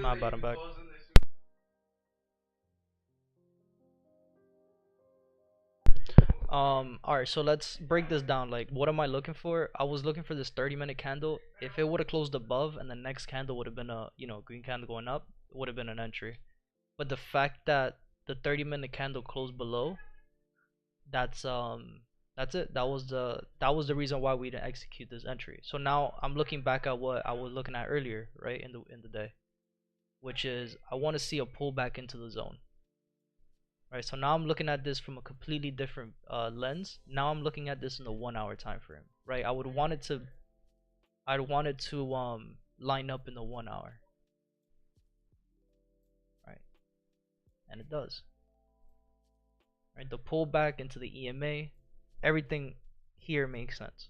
Speaker 2: My bad, I'm back. Alright, so let's break this down. Like, what am I looking for? I was looking for this 30-minute candle. If it would have closed above and the next candle would have been a, green candle going up, it would have been an entry. But the fact that the 30-minute candle closed below, that's that's it. That was the reason why we didn't execute this entry. So now I'm looking back at what I was looking at earlier, right, in the day, which is I want to see a pullback into the zone. Right, so now I'm looking at this from a completely different lens. Now I'm looking at this in the 1 hour time frame. Right, I want it to line up in the 1 hour. Right, and it does. Right, the pullback into the EMA, everything here makes sense.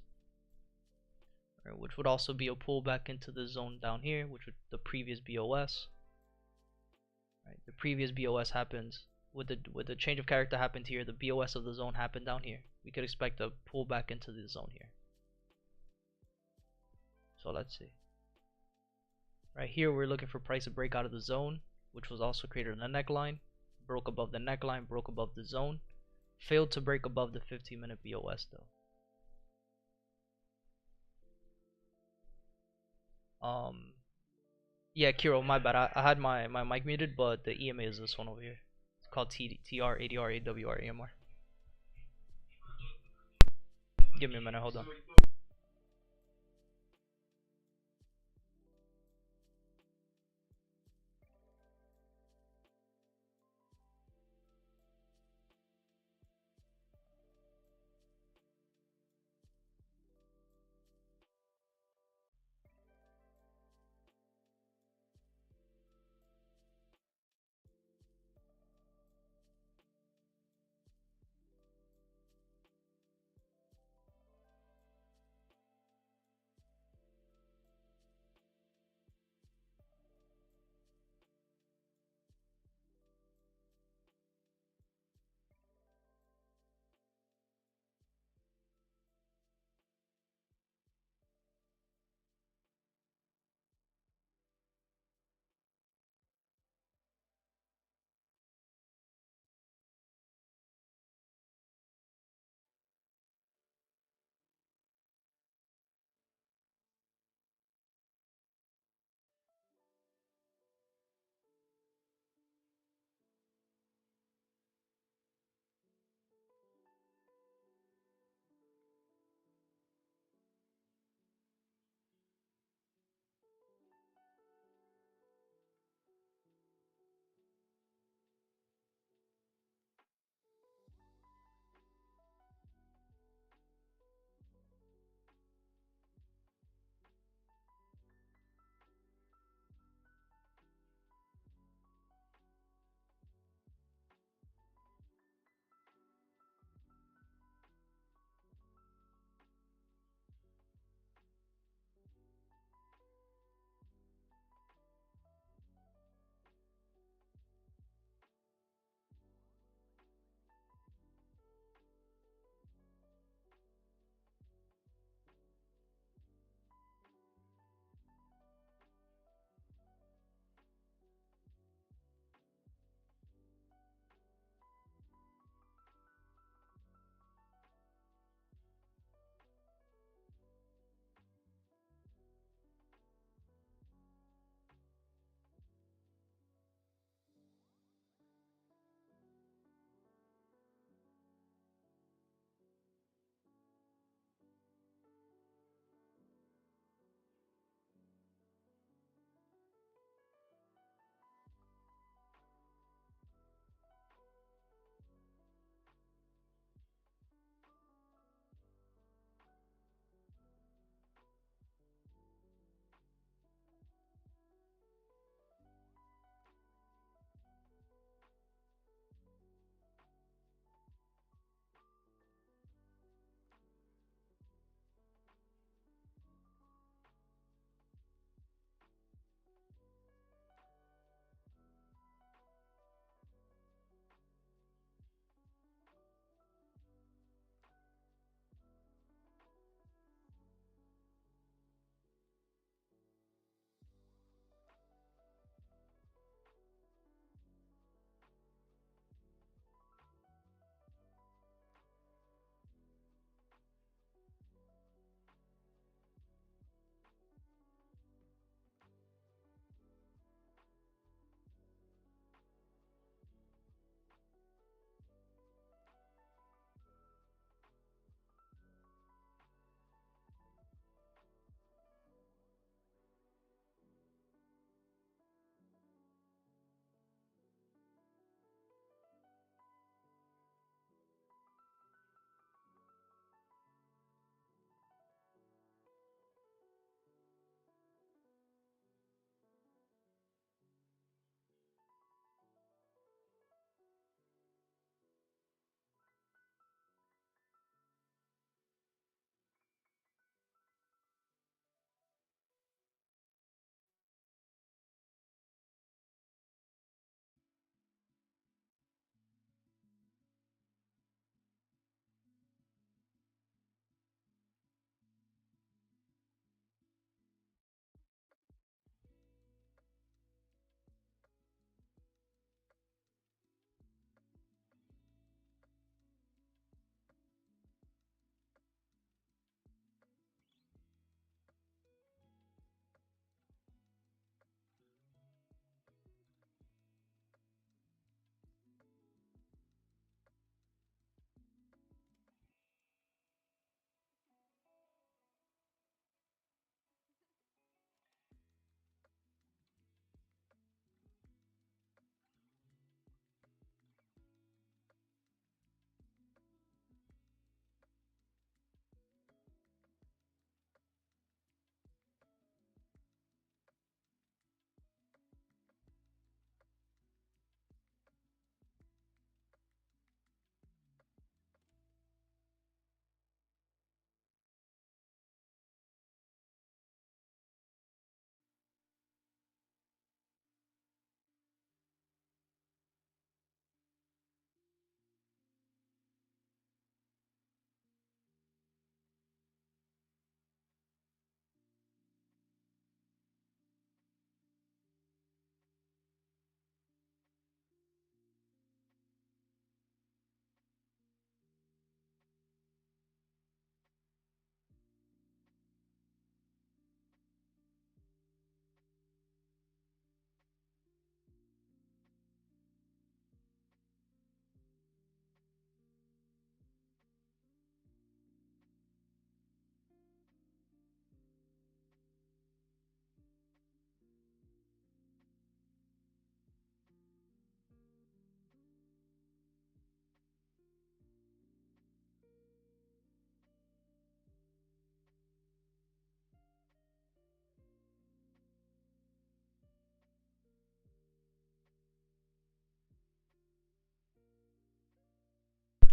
Speaker 2: Right, which would also be a pullback into the zone down here, which would the previous BOS. Right, the previous BOS happens with the change of character happened here. The BOS of the zone happened down here. We could expect a pullback into the zone here. So let's see. Right here, we're looking for price to break out of the zone, which was also created in the neckline. Broke above the neckline, broke above the zone. Failed to break above the 15-minute BOS though. Yeah, Kiro, my bad. I had my mic muted, but the EMA is this one over here. It's called TR ADR AWR AMR. Give me a minute, hold on.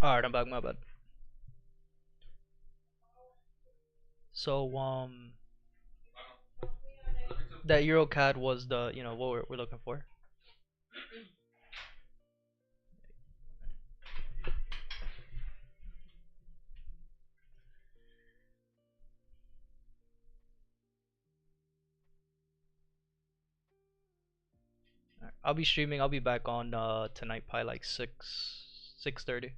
Speaker 2: Alright, I'm back. My bad. So that EuroCAD was the what we're looking for. I'll be streaming. I'll be back on tonight, probably like 6:30.